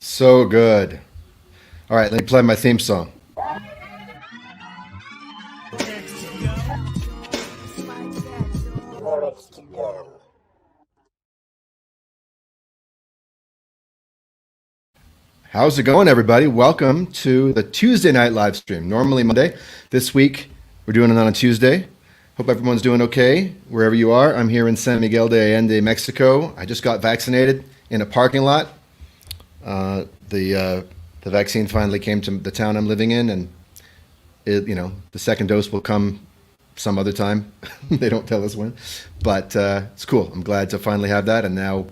So good. All right, let me play my theme song. How's it going, everybody? Welcome to the Tuesday night live stream. Normally Monday. This week, we're doing it on a Tuesday. Hope everyone's doing okay wherever you are. I'm here in San Miguel de Allende, Mexico. I just got vaccinated in a parking lot. The vaccine finally came to the town I'm living in, and the second dose will come some other time. They don't tell us when, but it's cool. I'm glad to finally have that, and now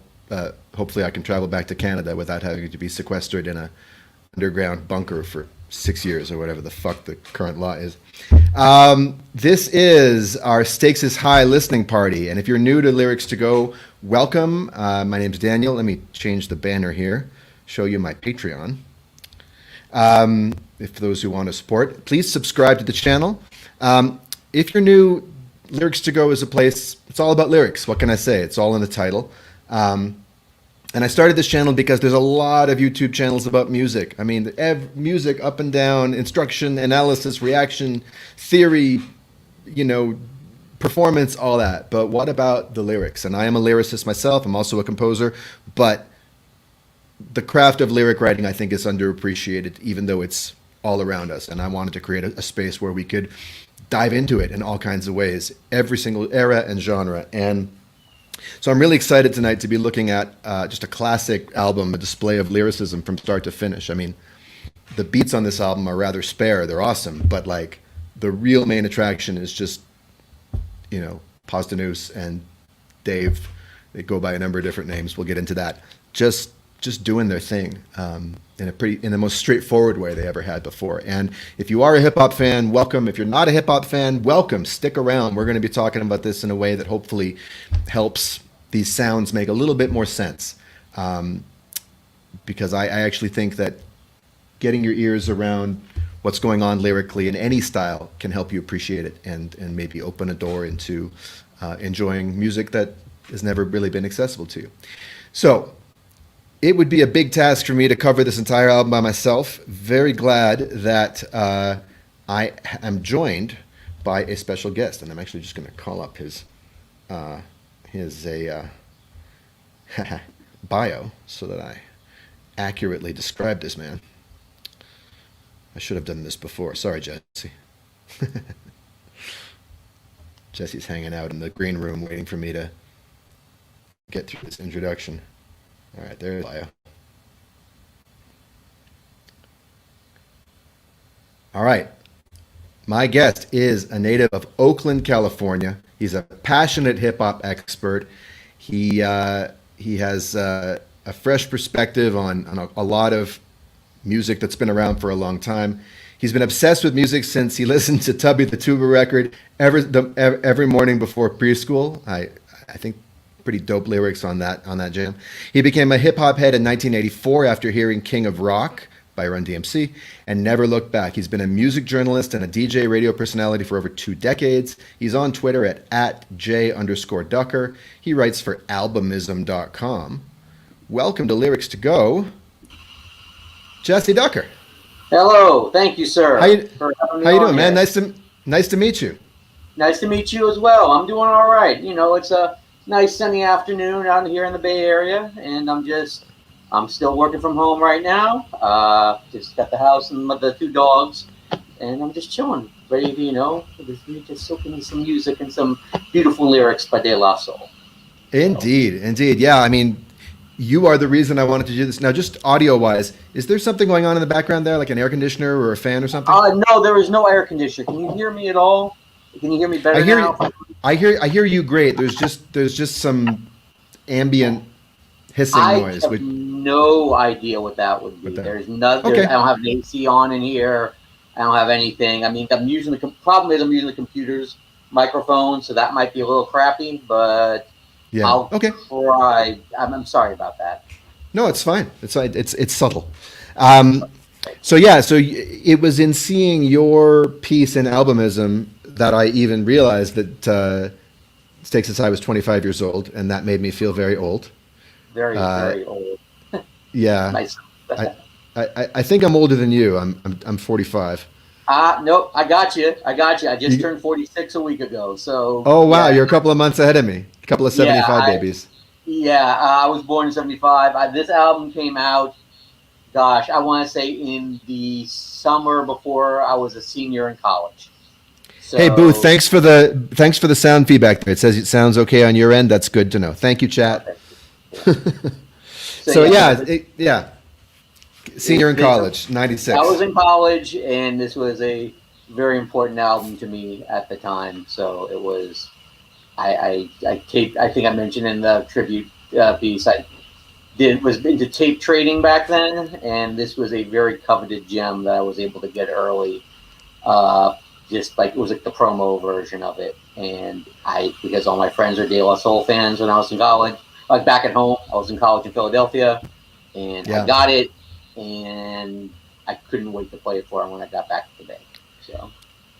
hopefully I can travel back to Canada without having to be sequestered in a underground bunker for 6 years or whatever the fuck the current law is. This is our Stakes is High listening party, and if you're new to Lyrics to Go, welcome. My name's Daniel. Let me change the banner here, show you my Patreon. If those who want to support, please subscribe to the channel. If you're new, Lyrics to Go is a place, it's all about lyrics. What can I say? It's all in the title. And I started this channel because there's a lot of YouTube channels about music. I mean, music up and down, instruction, analysis, reaction, theory, performance, all that. But what about the lyrics? And I am a lyricist myself. I'm also a composer. But the craft of lyric writing, I think, is underappreciated, even though it's all around us. And I wanted to create a space where we could dive into it in all kinds of ways, every single era and genre. And so I'm really excited tonight to be looking at just a classic album, a display of lyricism from start to finish. I mean, the beats on this album are rather spare. They're awesome. But like the real main attraction is just, Posdnuos and Dave. They go by a number of different names. We'll get into that. Just doing their thing in the most straightforward way they ever had before. And if you are a hip hop fan, welcome. If you're not a hip hop fan, welcome. Stick around. We're going to be talking about this in a way that hopefully helps these sounds make a little bit more sense. Because I actually think that getting your ears around what's going on lyrically in any style can help you appreciate it and maybe open a door into enjoying music that has never really been accessible to you. So it would be a big task for me to cover this entire album by myself. Very glad that I am joined by a special guest, and I'm actually just going to call up his bio so that I accurately describe this man. I should have done this before. Sorry, Jesse. Jesse's hanging out in the green room waiting for me to get through this introduction. All right, there's bio. All right. My guest is a native of Oakland, California. He's a passionate hip-hop expert. He has a fresh perspective on a lot of music that's been around for a long time. He's been obsessed with music since he listened to Tubby the Tuba record every morning before preschool. I think pretty dope lyrics on that jam. He became a hip hop head in 1984 after hearing King of Rock by Run DMC and never looked back. He's been a music journalist and a DJ radio personality for over 2 decades. He's on Twitter at @J_Ducker. He writes for Albumism.com. Welcome to Lyrics to Go, Jesse Ducker. Hello, thank you, sir. How you doing, man? Nice to meet you. Nice to meet you as well. I'm doing all right. It's a nice sunny afternoon out here in the Bay Area, and I'm still working from home right now. Just got the house and the 2 dogs, and I'm just chilling, ready to just soaking in some music and some beautiful lyrics by De La Soul. Indeed. Yeah, I mean, you are the reason I wanted to do this. Now, just audio-wise, is there something going on in the background there, like an air conditioner or a fan or something? No, there is no air conditioner. Can you hear me at all? Can you hear me better now? I hear you great. There's just some ambient hissing noise. I have no idea what that would be. There's nothing. Okay. I don't have an AC on in here. I don't have anything. I mean, I'm using the computer's microphone, so that might be a little crappy, but yeah. I'll try. I'm sorry about that. No, it's fine. It's subtle. So it was in seeing your piece in Albumism that I even realized that Stakes is High was 25 years old, and that made me feel very old. Very old. Yeah. Nice. I think I'm older than you. I'm 45. Nope, I got you. I got you. I just turned 46 a week ago. So Oh wow, yeah, you're a couple of months ahead of me. A couple of yeah, 75 babies. I was born in '75. This album came out, gosh, I want to say in the summer before I was a senior in college. Hey Booth, So, thanks for the sound feedback there. It says it sounds okay on your end. That's good to know. Thank you, chat. okay. Yeah. So So yeah, no, yeah, yeah, senior in this college, I was 96. in college, and this was a very important album to me at the time. So it was. I taped. I think I mentioned in the tribute piece. I did was into tape trading back then, and this was a very coveted gem that I was able to get early. Uh, just like it was like the promo version of it, and because all my friends are De La Soul fans when I was in college, like back at home, I was in college in Philadelphia, and I Yeah. got it, and I couldn't wait to play it for them when I got back to the Bay. So,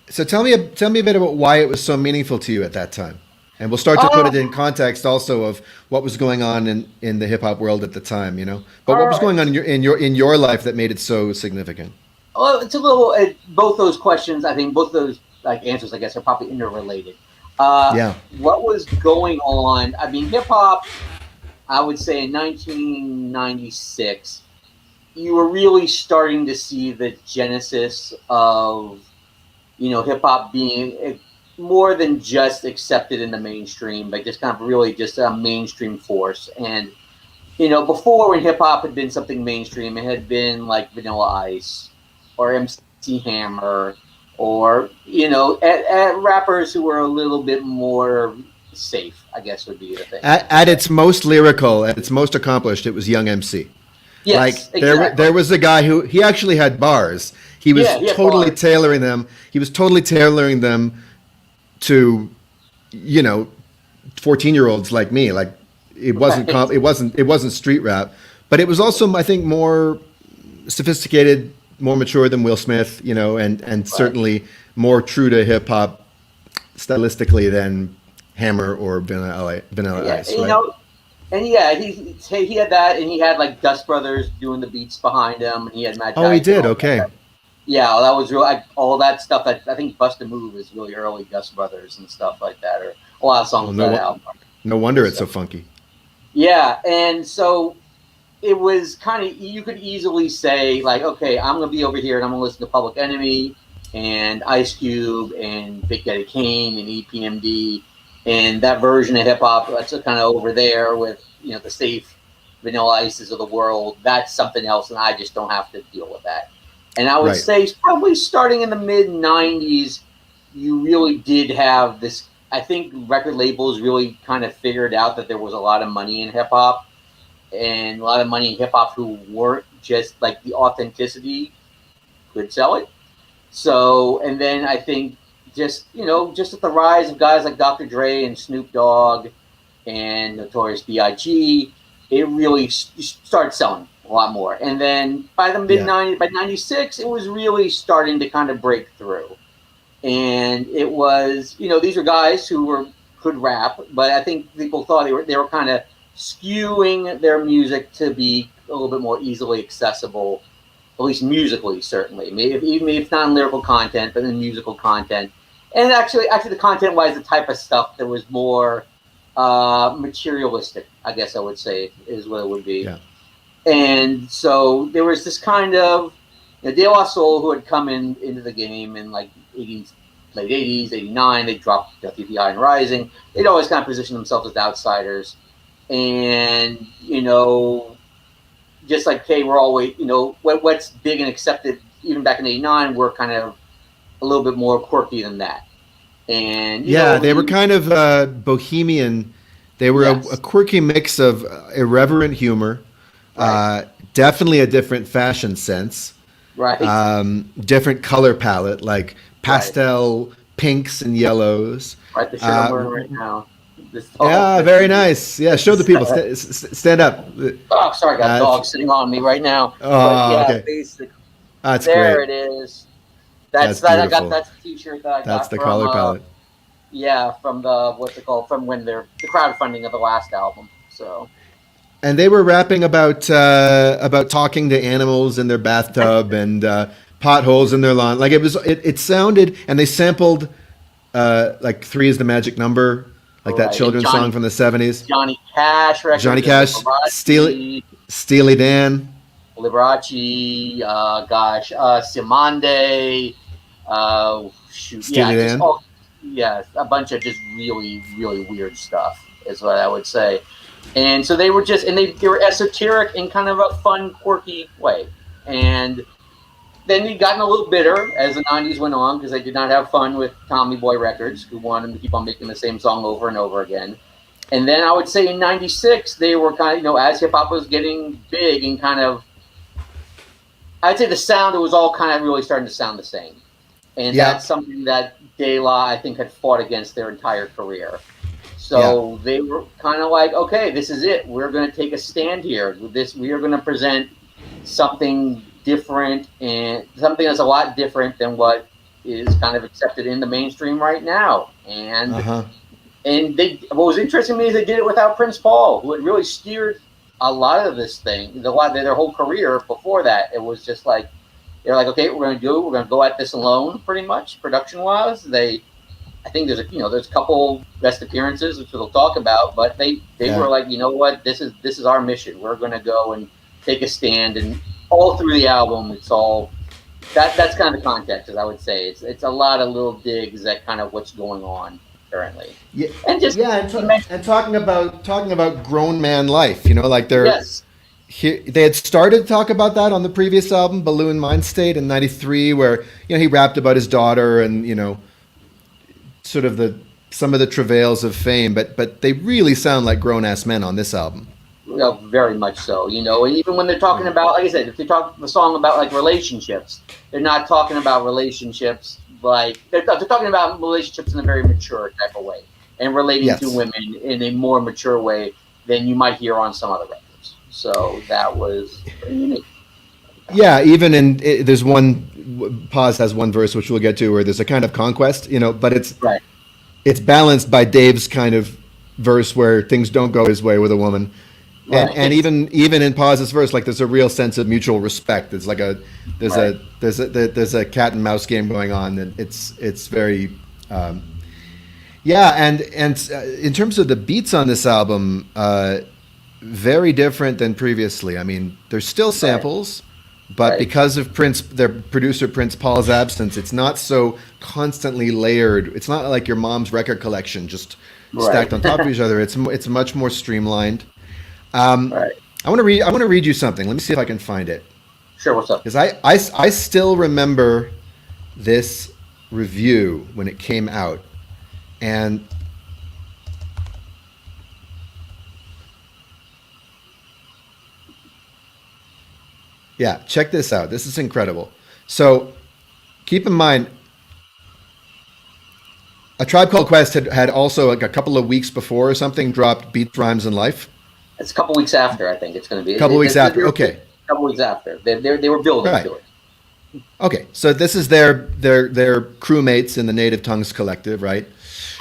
So tell me a bit about why it was so meaningful to you at that time, and we'll start to put oh, it in context also of what was going on in the hip hop world at the time. You know, but what all was right. going on in your life that made it so significant? Well, it's a little. Both those questions, I think, both those like answers, I guess, are probably interrelated. Yeah. What was going on? I mean, hip hop. I would say in 1996, you were really starting to see the genesis of hip hop being more than just accepted in the mainstream, but just kind of really just a mainstream force. And before when hip hop had been something mainstream, it had been like Vanilla Ice or MC Hammer or at rappers who were a little bit more safe, I guess would be the thing to At say. its most lyrical, at its most accomplished, it was Young MC. Yes, Like exactly. there was a guy who he actually had bars. He was Yeah, he had totally bars. tailoring them. He was totally tailoring them to, you know, 14-year-olds like me. Like Right. it wasn't street rap, but it was also I think more sophisticated, more mature than Will Smith, you know, and Right. certainly more true to hip hop stylistically than Hammer or Vanilla Yeah, Ice, right? and yeah, he had that, and he had like Dust Brothers doing the beats behind him, and he had Mad Oh, he Giant and did. all that. Okay. Yeah, well, that was real. All that stuff. I think "Bust a Move" is really early Dust Brothers and stuff like that, or a lot of Well, songs on that album. no wonder it's So so funky. yeah, and so it was kind of you could easily say like, okay, I'm gonna be over here and I'm gonna listen to Public Enemy and Ice Cube and Big Daddy Kane and EPMD and that version of hip hop that's kind of over there with the safe Vanilla Ices of the world. That's something else, and I just don't have to deal with that. And I would Right. say probably starting in the mid '90s, you really did have this. I think record labels really kind of figured out that there was a lot of money in hip hop and a lot of money in hip hop who weren't just like the authenticity could sell it. So, and then I think just at the rise of guys like Dr. Dre and Snoop Dogg and Notorious B.I.G., it really started selling a lot more. And then by the mid Yeah. '90s, by '96, it was really starting to kind of break through. And it was, these are guys who could rap, but I think people thought they were kind of skewing their music to be a little bit more easily accessible, at least musically, certainly. Maybe even if not in lyrical content, but in musical content. And actually, the content-wise, the type of stuff that was more materialistic, I guess I would say, is what it would be. Yeah. And so there was this kind of De La Soul who had come into the game in like late '80s, '89. They dropped WPI and Rising. They'd always kind of positioned themselves as outsiders, and just like hey, we're always what's big and accepted even back in '89. We're kind of a little bit more quirky than that, and Yeah, they were the kind of bohemian. They were a yes, quirky mix of irreverent humor, right, definitely a different fashion sense, right, different color palette, like right, pastel pinks and yellows. right. The shirt I'm Uh, wearing right now. This whole yeah, very nice. Yeah, show the people. Stand up. Oh, sorry, I got a Uh, dog sitting on me right now. But oh, yeah, okay. basically, That's there great. it is. That's I got beautiful. that's the T-shirt that I That's got the from color palette. from the what's it called from when they're the crowdfunding of the last album. So and they were rapping about talking to animals in their bathtub and potholes in their lawn. Like it sounded, and they sampled like Three is the Magic Number, like that Right. children's song from the 70s. Johnny Cash records. Johnny Cash, Steely Dan. Liberace, Simande, Steely Dan. A bunch of just really, really weird stuff is what I would say. And so they were they were esoteric in kind of a fun, quirky way. And then they'd gotten a little bitter as the 90s went on because they did not have fun with Tommy Boy Records, who wanted them to keep on making the same song over and over again. And then I would say in 96, they were kind of, as hip-hop was getting big and kind of, I'd say the sound, it was all kind of really starting to sound the same. And that's something that De La, I think, had fought against their entire career. So they were kind of like, okay, this is it. We're going to take a stand here. We are going to present something different, and something that's a lot different than what is kind of accepted in the mainstream right now. And what was interesting to me is they did it without Prince Paul, who had really steered a lot of this thing, their whole career before that. It was just like, they're like, okay, we're going to go at this alone, pretty much, production-wise. I think there's a couple guest appearances, which we'll talk about, but they were like, you know what, this is our mission. We're going to go and take a stand, and all through the album, it's all that's kind of the context, as I would say. It's a lot of little digs at kind of what's going on currently. Yeah, and talking about grown man life, like they're they had started to talk about that on the previous album, Balloon Mind State, in '93, where he rapped about his daughter and sort of some of the travails of fame, but they really sound like grown ass men on this album. Very much so. Even when they're talking about, like I said, if they talk the song about like relationships, they're not talking about relationships like they're talking about relationships in a very mature type of way and relating to women in a more mature way than you might hear on some other records. So that was pretty unique. Yeah, even there's one, Pause has one verse which we'll get to where there's a kind of conquest, but it's balanced by Dave's kind of verse where things don't go his way with a woman. And even in Pause's verse, like there's a real sense of mutual respect. It's like there's a cat and mouse game going on, and it's very and in terms of the beats on this album, very different than previously. I mean, there's still samples, but because of their producer Prince Paul's absence, it's not so constantly layered. It's not like your mom's record collection just stacked on top of each other. It's much more streamlined. I want to read you something. Let me see if I can find it. Sure, what's up? Because I still remember this review when it came out, and check this out. This is incredible. So keep in mind, A Tribe Called Quest had also, like a couple of weeks before or something, dropped Beats, Rhymes, and Life. It's a couple weeks after, I think it's going to be. A couple weeks after, okay. A couple weeks after. They were building to it. Okay, so this is their crewmates in the Native Tongues Collective, right?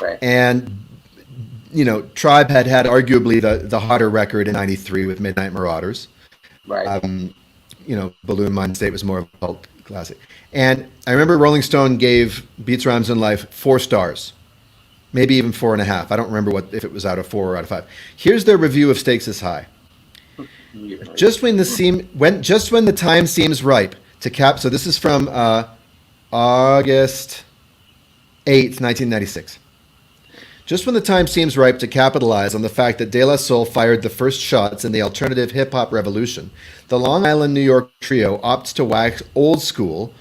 Right. And, Tribe had arguably the hotter record in '93 with Midnight Marauders. Right. Balloon Mind State was more of a cult classic. And I remember Rolling Stone gave Beats, Rhymes, and Life 4 stars. Maybe even 4.5. I don't remember if it was out of 4 or out of 5. Here's their review of Stakes is High. Just when the time seems ripe to cap. So this is from August 8th, 1996. Just when the time seems ripe to capitalize on the fact that De La Soul fired the first shots in the alternative hip-hop revolution, the Long Island, New York trio opts to wax old school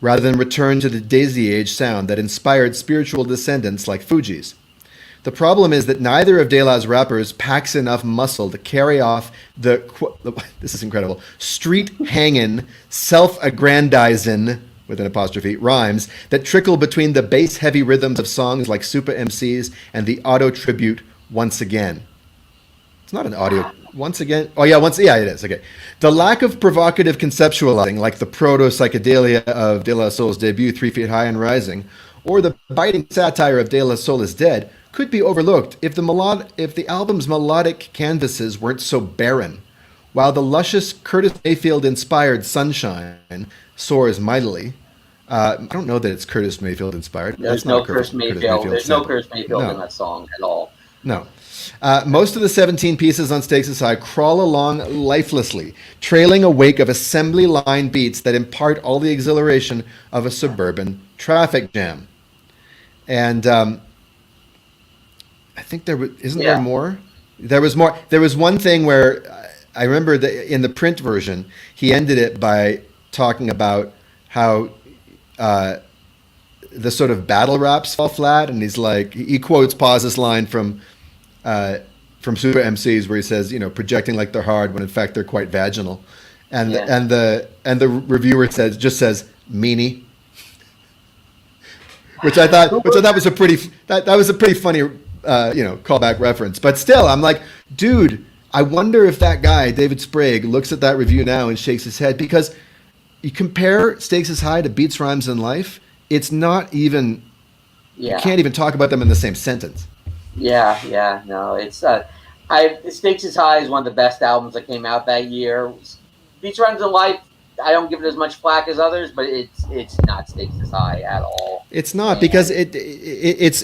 rather than return to the Daisy Age sound that inspired spiritual descendants like Fugees. The problem is that neither of De La's rappers packs enough muscle to carry off this is incredible, street-hanging, self-aggrandizing, with an apostrophe, rhymes that trickle between the bass-heavy rhythms of songs like Super MCs and the auto tribute Once Again. It's not an audio. Once Again? Oh, yeah, it is. Okay. The lack of provocative conceptualizing, like the proto-psychedelia of De La Soul's debut, 3 Feet High and Rising, or the biting satire of De La Soul is Dead, could be overlooked if the album's melodic canvases weren't so barren, while the luscious Curtis Mayfield-inspired Sunshine soars mightily. I don't know that it's Curtis Mayfield-inspired. There's no Curtis Mayfield. There's no Curtis Mayfield in that song at all. No. Most of the 17 pieces on Stakes is High crawl along lifelessly, trailing a wake of assembly line beats that impart all the exhilaration of a suburban traffic jam. And I think there more? There was more. There was one thing where I remember that in the print version, he ended it by talking about how the sort of battle raps fall flat, and he's like, he quotes Paz's line from Super MCs where he says, projecting like they're hard when in fact they're quite vaginal, and the reviewer says meanie, which I thought was a pretty funny callback reference. But still, I'm like, dude, I wonder if that guy David Sprague looks at that review now and shakes his head, because you compare Stakes is High to Beats, Rhymes, and Life, it's not even. You can't even talk about them in the same sentence. No, it's Stakes is High is one of the best albums that came out that year. Beats, Rhymes, and Life, I don't give it as much flack as others, but it's not Stakes is High at all. It's not, because it's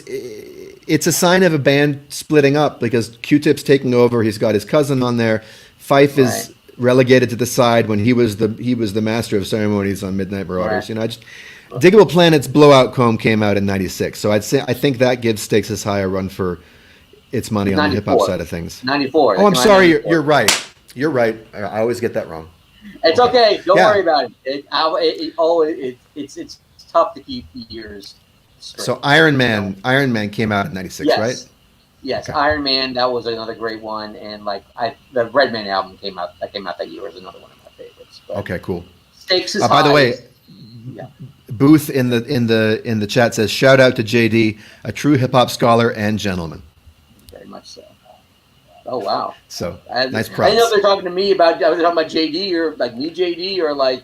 a sign of a band splitting up, because Q-Tip's taking over. He's got his cousin on there. Fife is relegated to the side when he was the master of ceremonies on Midnight Marauders. Diggable Planet's Blowout Comb came out in '96, so I think that gives Stakes is High a run for its money on the hip hop side of things. '94. Oh, I'm sorry. You're right. You're right. I always get that wrong. It's okay. Don't worry about it. It's tough to keep years straight. So Iron Man came out in '96, right? Yes, Okay. Iron Man, that was another great one, and the Redman album came out that year, was another one of my favorites. But Okay, cool. Stakes is High. By the way, Booth in the chat says, shout out to JD, a true hip hop scholar and gentleman. Very much so. Oh wow! So I nice props. didn't know they're talking to me about. I was talking about JD or like me, JD, or like.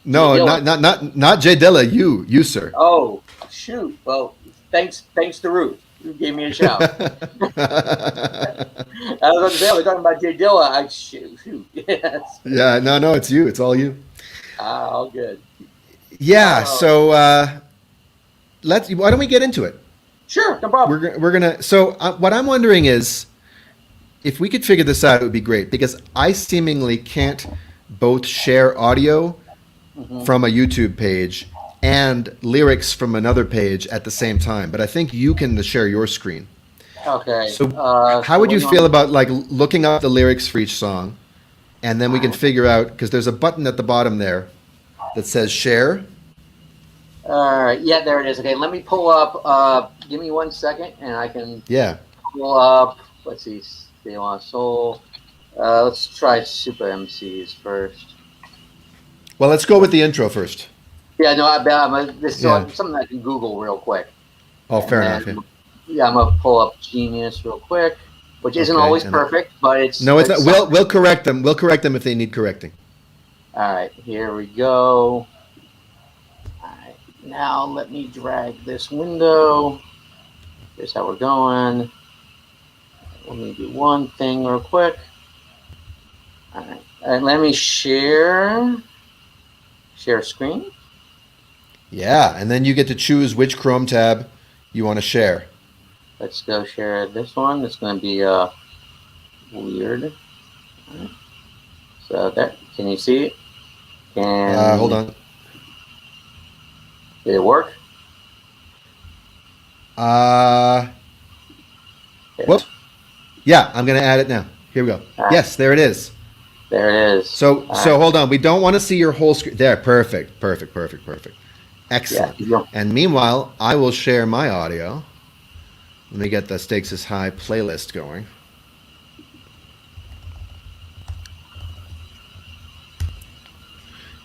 No, not Jay Dilla. You sir. Oh shoot! Well, thanks to Ruth, who gave me a shout. I was going to say, we're talking about Jay Dilla. Shoot. Yes. Yeah, no, it's you. It's all you. All good. Yeah. So why don't we get into it? Sure, no problem. We're gonna. So what I'm wondering is, if we could figure this out, it would be great, because I seemingly can't both share audio from a YouTube page and lyrics from another page at the same time. But I think you can share your screen. Okay. So how would you feel about looking up the lyrics for each song, and then we can figure out, because there's a button at the bottom there that says share. All right. Yeah, there it is. Okay, let me pull up. Give me 1 second, and I can pull up. Let's see. De La Soul. Let's try Super MCs first. Well, let's go with the intro first. Yeah, no, this is something I can Google real quick. Oh, fair enough. Yeah, I'm gonna pull up Genius real quick, which isn't always perfect, but it's it's not. We'll correct them. We'll correct them if they need correcting. All right, here we go. All right, now let me drag this window. Here's how we're going. Let me do one thing real quick. All right, and let me share screen. Yeah, and then you get to choose which Chrome tab you want to share. Let's go share this one. It's going to be weird. Right. So that, can you see it? Hold on. Did it work? Whoop. Yeah, I'm going to add it now. Here we go. Right. Yes, there it is. There it is. So hold on. We don't want to see your whole screen. There, perfect. Excellent. Yeah. And meanwhile, I will share my audio. Let me get the Stakes is High playlist going.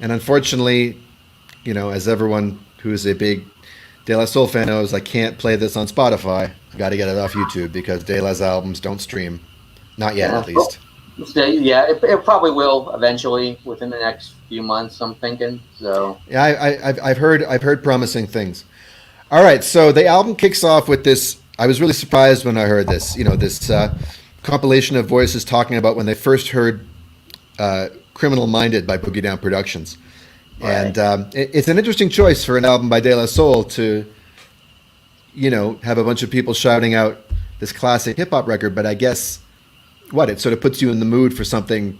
And unfortunately, as everyone who's a big De La Soul fan knows, I can't play this on Spotify. I got to get it off YouTube because De La's albums don't stream. Not yet, at least. Yeah, it probably will eventually within the next few months, I'm thinking. So yeah, I've heard promising things. All right, so the album kicks off with this I was really surprised when I heard this. You know, this compilation of voices talking about when they first heard "Criminal Minded" by Boogie Down Productions, Right. and it's an interesting choice for an album by De La Soul to, you know, have a bunch of people shouting out this classic hip hop record. But I guess it sort of puts you in the mood for something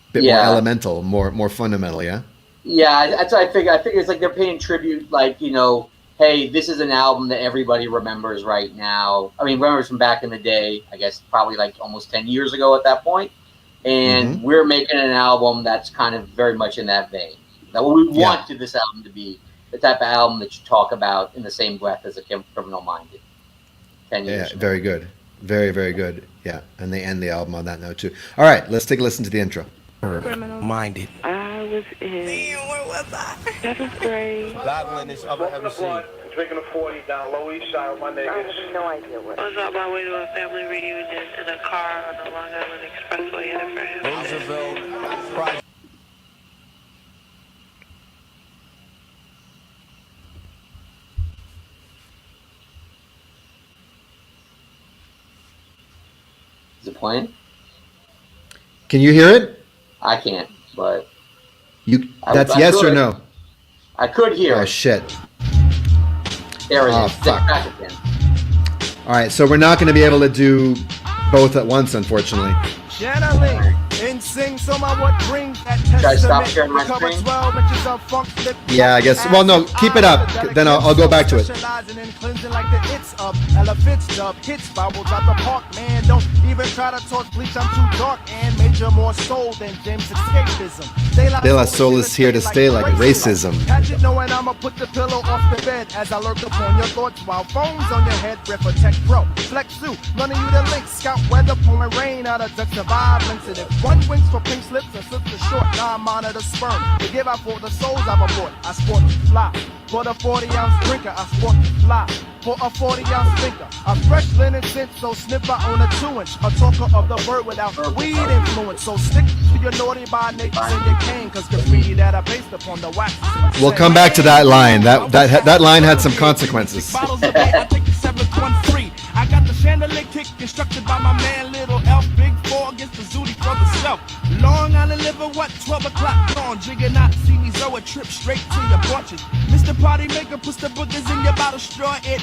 a bit more elemental, more fundamental. Yeah. Yeah, that's what I figure. I figure it's like they're paying tribute, like, you know, hey, this is an album that everybody remembers right now. I mean, remembers from back in the day, I guess probably like almost 10 years ago at that point. And we're making an album that's kind of very much in that vein. That what we wanted this album to be, the type of album that you talk about in the same breath as a Criminal Minded 10 years ago. Very good. Very, very good. Yeah, and they end the album on that note too. All right, let's take a listen to the intro. Criminal Minded. I was in Damn, where was I? 7th grade. Live in this other ever seen. Drinking a 40 down Low East Side with my I niggas. have no idea what. I was on my way to a family reunion in a car on the Long Island Expressway headed for him. Roosevelt Project. Is it playing? Can you hear it? I can't, but That's I yes or could. no? I could hear Oh it. shit! There it Oh, is. fuck. Back again. All right, so we're not going to be able to do both at once, unfortunately. Channeling and sing some of what brings that Should I stop testament. sharing my Recover screen? 12 inches of funk flip. Yeah, I guess. Well, no, keep it up. Then I'll go back to it. Specializing in cleansing like the it's of elephants, dub hits, bubbles out the park, man. Don't even try to talk bleach, I'm too dark and major more soul than James escapism. De La Soul is here to stay like racism. Catch it knowing I'ma put the pillow off the bed as I lurk upon your thoughts while phones on your head. Rip a tech pro, flex suit, running you the link, scout weather, pouring rain out of duck survive links. And if one wings for pink slips and slips the short, now I monitor sperm. To give out for the souls I've aboard, I sport the fly. For the 40-ounce drinker, I sport the fly. For a 40-ounce thinker, a fresh linen scent, so snip I own a 2-inch. A talker of the bird without weed influence. So stick to your naughty by natures and your cane, cause graffiti that are based upon the wax. We'll come back to that line. That line had some consequences. Bottles a day, I take the 7th one free. I got the chandelier kick instructed by my man Little Elf. Big 4 against the Zooty for the self. Long Island liver, what? 12 o'clock dawn. Jigger not see me zoe trip straight to your bunches. Mr. Party Maker puts the boogers in your bottle, straw it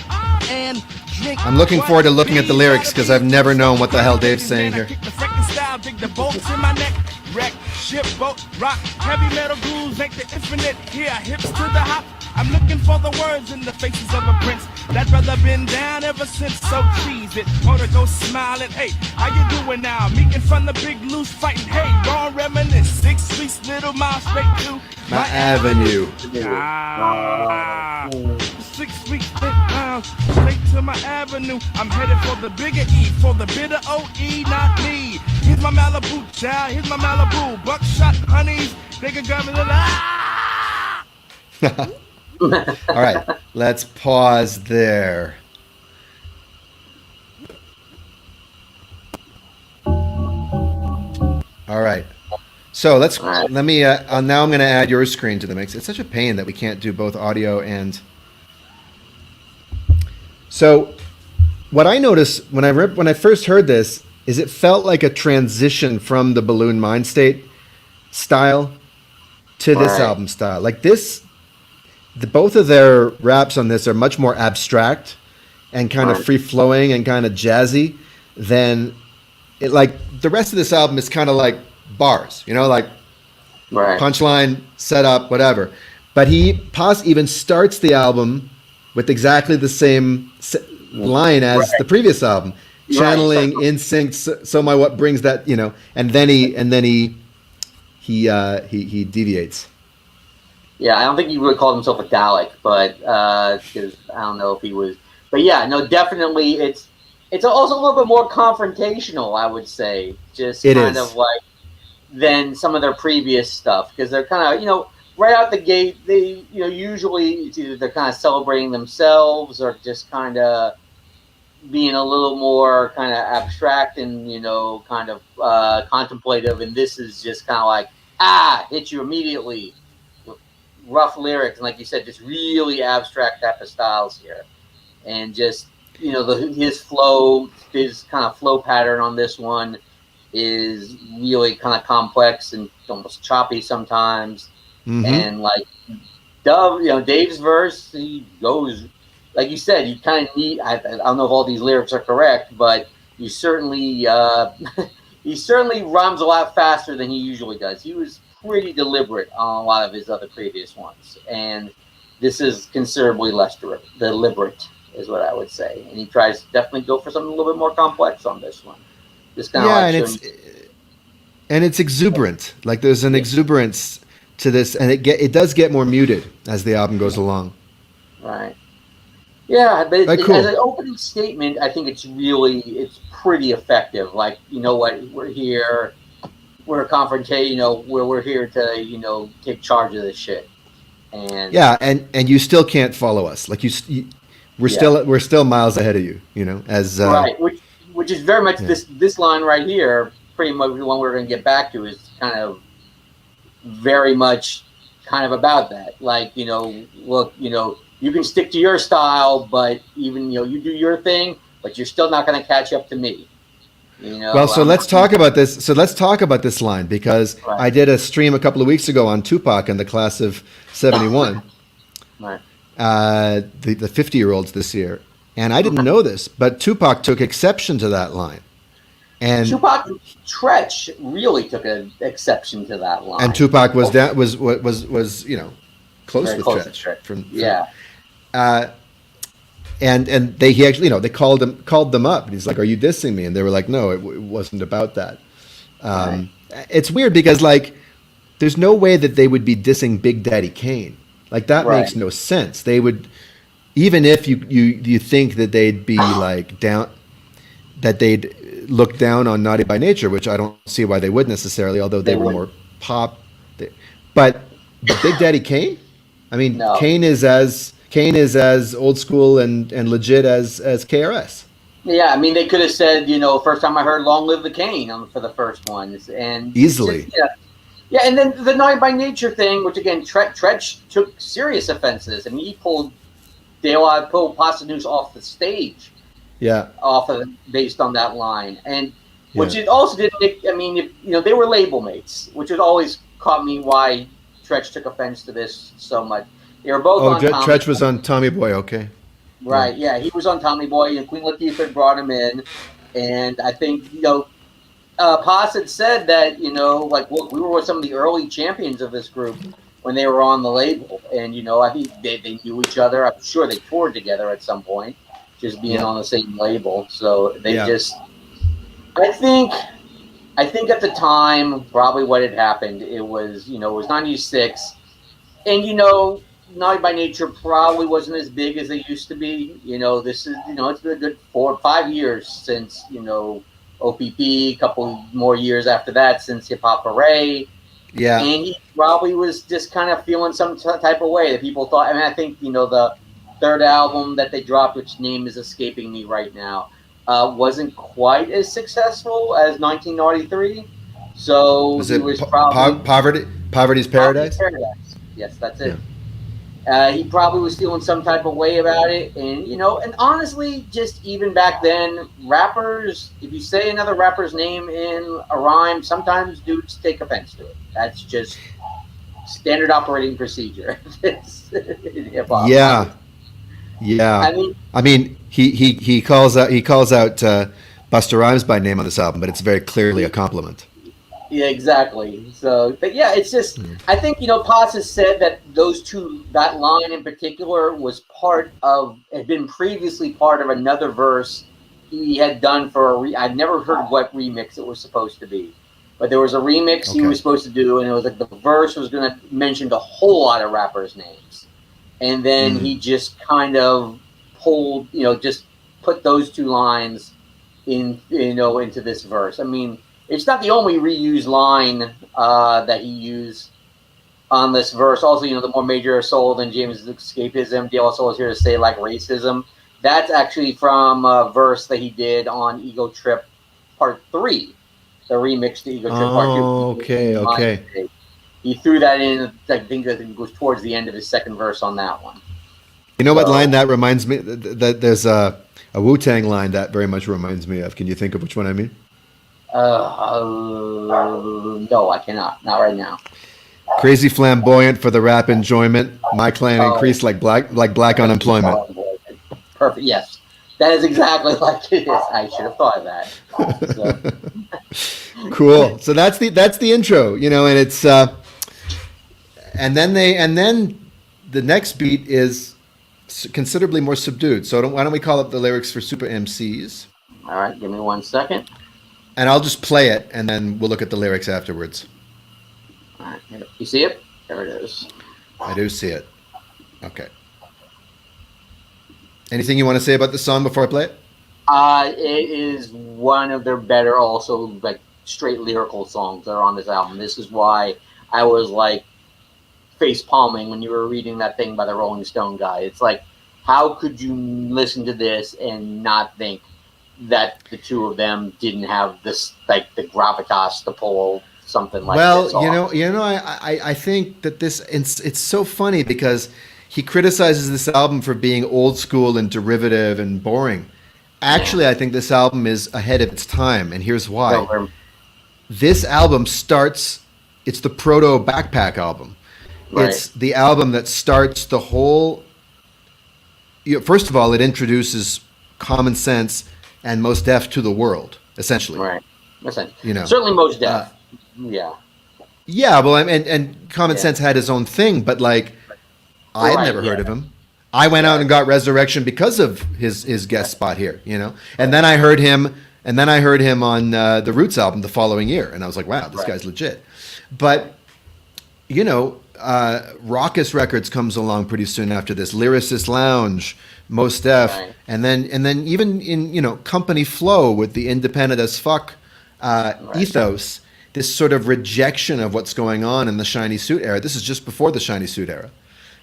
and drink. I'm looking forward to looking at the lyrics because I've never known what the hell Dave's saying here. Kick the freaking style, dig the bolts in my neck. Wreck, ship, boat, rock, heavy metal grooves make the infinite. Here, hips to the hop. I'm looking for the words in the faces of a prince. That brother been down ever since, so cheese it. Or to go smiling, hey, how you doing now? Meeting from the big loose fighting, hey, don't reminisce. 6 streets, little mile straight to My avenue. 6 streets, straight to my avenue. I'm headed for the bigger E, for the bitter OE, not me. Here's my Malibu child, here's my Malibu. Buckshot honeys, they can grab me All right, let's pause there. All right. So let me, now I'm going to add your screen to the mix. It's such a pain that we can't do both audio and. So what I noticed when I first heard this is it felt like a transition from the Balloon Mind State style to this album style. Like this, both of their raps on this are much more abstract and kind of free flowing and kind of jazzy than it. Like the rest of this album is kind of like bars, you know, like punchline, setup, whatever. But he even starts the album with exactly the same line as the previous album, channeling in sync. So my what brings that, you know, and then he deviates. Yeah, I don't think he really called himself a Dalek, but because I don't know if he was. But yeah, no, definitely, it's also a little bit more confrontational, I would say, just kind of like than some of their previous stuff, because they're kind of, you know, right out the gate, they, you know, usually it's either they're kind of celebrating themselves or just kind of being a little more kind of abstract and, you know, kind of contemplative, and this is just kind of like hit you immediately. Rough lyrics, and like you said, just really abstract type of styles here, and just his flow, his kind of flow pattern on this one is really kind of complex and almost choppy sometimes. Mm-hmm. And like Dave's verse, he goes, like you said, you kind of need. I don't know if all these lyrics are correct, but you certainly he certainly rhymes a lot faster than he usually does. He was pretty deliberate on a lot of his other previous ones, and this is considerably less deliberate, is what I would say. And he tries to definitely go for something a little bit more complex on this one. This kind of and it's exuberant. Like there's an exuberance to this, and it does get more muted as the album goes along. Right. Yeah, but Cool. as an opening statement, I think it's pretty effective. Like, you know what, we're here, we're a confrontation, we're here to, take charge of this shit. And and you still can't follow us. Like we're still miles ahead of you. Right, which is very much this line right here. Pretty much the one we're going to get back to is kind of very much kind of about that. Like, look, you can stick to your style, but even, you do your thing, but you're still not going to catch up to me. Well, so let's talk about this. So let's talk about this line, because I did a stream a couple of weeks ago on Tupac and the class of 71, right. The 50-year-olds this year. And I didn't know this, but Tupac took exception to that line. And Tupac and Tretch really took an exception to that line. And Tupac was close with Tretch. And he actually, they called them up, and he's like, "Are you dissing me?" And they were like, "No, it wasn't about that." Right. It's weird because there's no way that they would be dissing Big Daddy Kane. Like that makes no sense. They would, even if you think that they'd be down, that they'd look down on Naughty by Nature, which I don't see why they would necessarily, although they were more pop. But Big Daddy Kane, I mean, no. Kane is as old school and legit as KRS. Yeah, I mean, they could have said, first time I heard "Long Live the Kane" for the first ones, and easily. Yeah, and then the Naughty by Nature thing, which again, Tretch took serious offenses. I mean, he pulled Pasta News off the stage. Yeah, based on that line, and which it also did. I mean, they were label mates, which has always caught me why Tretch took offense to this so much. They were both on Tommy Tretch was on Tommy Boy, okay. Right, yeah, he was on Tommy Boy, and Queen Latifah brought him in, and I think, Paz had said that, look, we were with some of the early champions of this group when they were on the label, and, I think they knew each other. I'm sure they toured together at some point, just being on the same label, so they just, I think at the time, probably what had happened, it was 96, and, Naughty by Nature probably wasn't as big as they used to be. This is, it's been a good 4 or 5 years since, OPP, a couple more years after that since Hip Hop Hooray. Yeah. And he probably was just kind of feeling some type of way that people thought. I mean, I think, the third album that they dropped, which name is escaping me right now, wasn't quite as successful as 1993. So was it Poverty's Paradise? Poverty's Paradise. Yes, that's it. Yeah. He probably was feeling some type of way about it, and and honestly, just even back then, rappers, if you say another rapper's name in a rhyme, sometimes dudes take offense to it. That's just standard operating procedure. Yeah. I mean, he calls out Busta Rhymes by name on this album, but it's very clearly a compliment. Yeah, exactly. So, but yeah, it's just, I think, Paz has said that that line in particular had been previously part of another verse he had done for I've never heard what remix it was supposed to be, but there was a remix he was supposed to do, and it was like the verse was going to mention a whole lot of rappers' names. And then he just kind of pulled, just put those two lines into this verse. I mean, it's not the only reused line that he used on this verse. Also, the more major soul than James' escapism. De La Soul is here to say like racism. That's actually from a verse that he did on Ego Trip Part 3, the remix to Ego Trip Part 2. Okay. He threw that in. I think it was towards the end of his second verse on that one. You know what line that reminds me? That there's a a Wu-Tang line that very much reminds me of. Can you think of which one I mean? No, I cannot. Not right now. Crazy flamboyant for the rap enjoyment. My clan increased like black unemployment. Perfect. Yes, that is exactly like it is. I should have thought of that. So. Cool. So that's the intro, and it's and then the next beat is considerably more subdued. So why don't we call up the lyrics for Super MCs? All right, give me 1 second. And I'll just play it, and then we'll look at the lyrics afterwards. All right, you see it? There it is. I do see it. Okay. Anything you want to say about the song before I play it? It is one of their better, also like straight lyrical songs that are on this album. This is why I was like face palming when you were reading that thing by the Rolling Stone guy. It's like, how could you listen to this and not think that the two of them didn't have this, like, the gravitas to pull something like this off? I think that it's so funny because he criticizes this album for being old school and derivative and boring. Actually, I think this album is ahead of its time, and here's why. This album it's the proto backpack album. Right. It's the album that starts the whole. First of all, it introduces Common Sense and Mos Def to the world, essentially. Right. Certainly Mos Def. Yeah. Yeah, well, and Common Sense had his own thing, but like, I had never heard of him. I went out and got Resurrection because of his guest spot here, and then I heard him on the Roots album the following year, and I was like, wow, this guy's legit. But Raucous Records comes along pretty soon after this. Lyricist Lounge, Mos Def, and then even in Company Flow with the independent as fuck ethos, this sort of rejection of what's going on in the Shiny Suit era. This is just before the Shiny Suit era,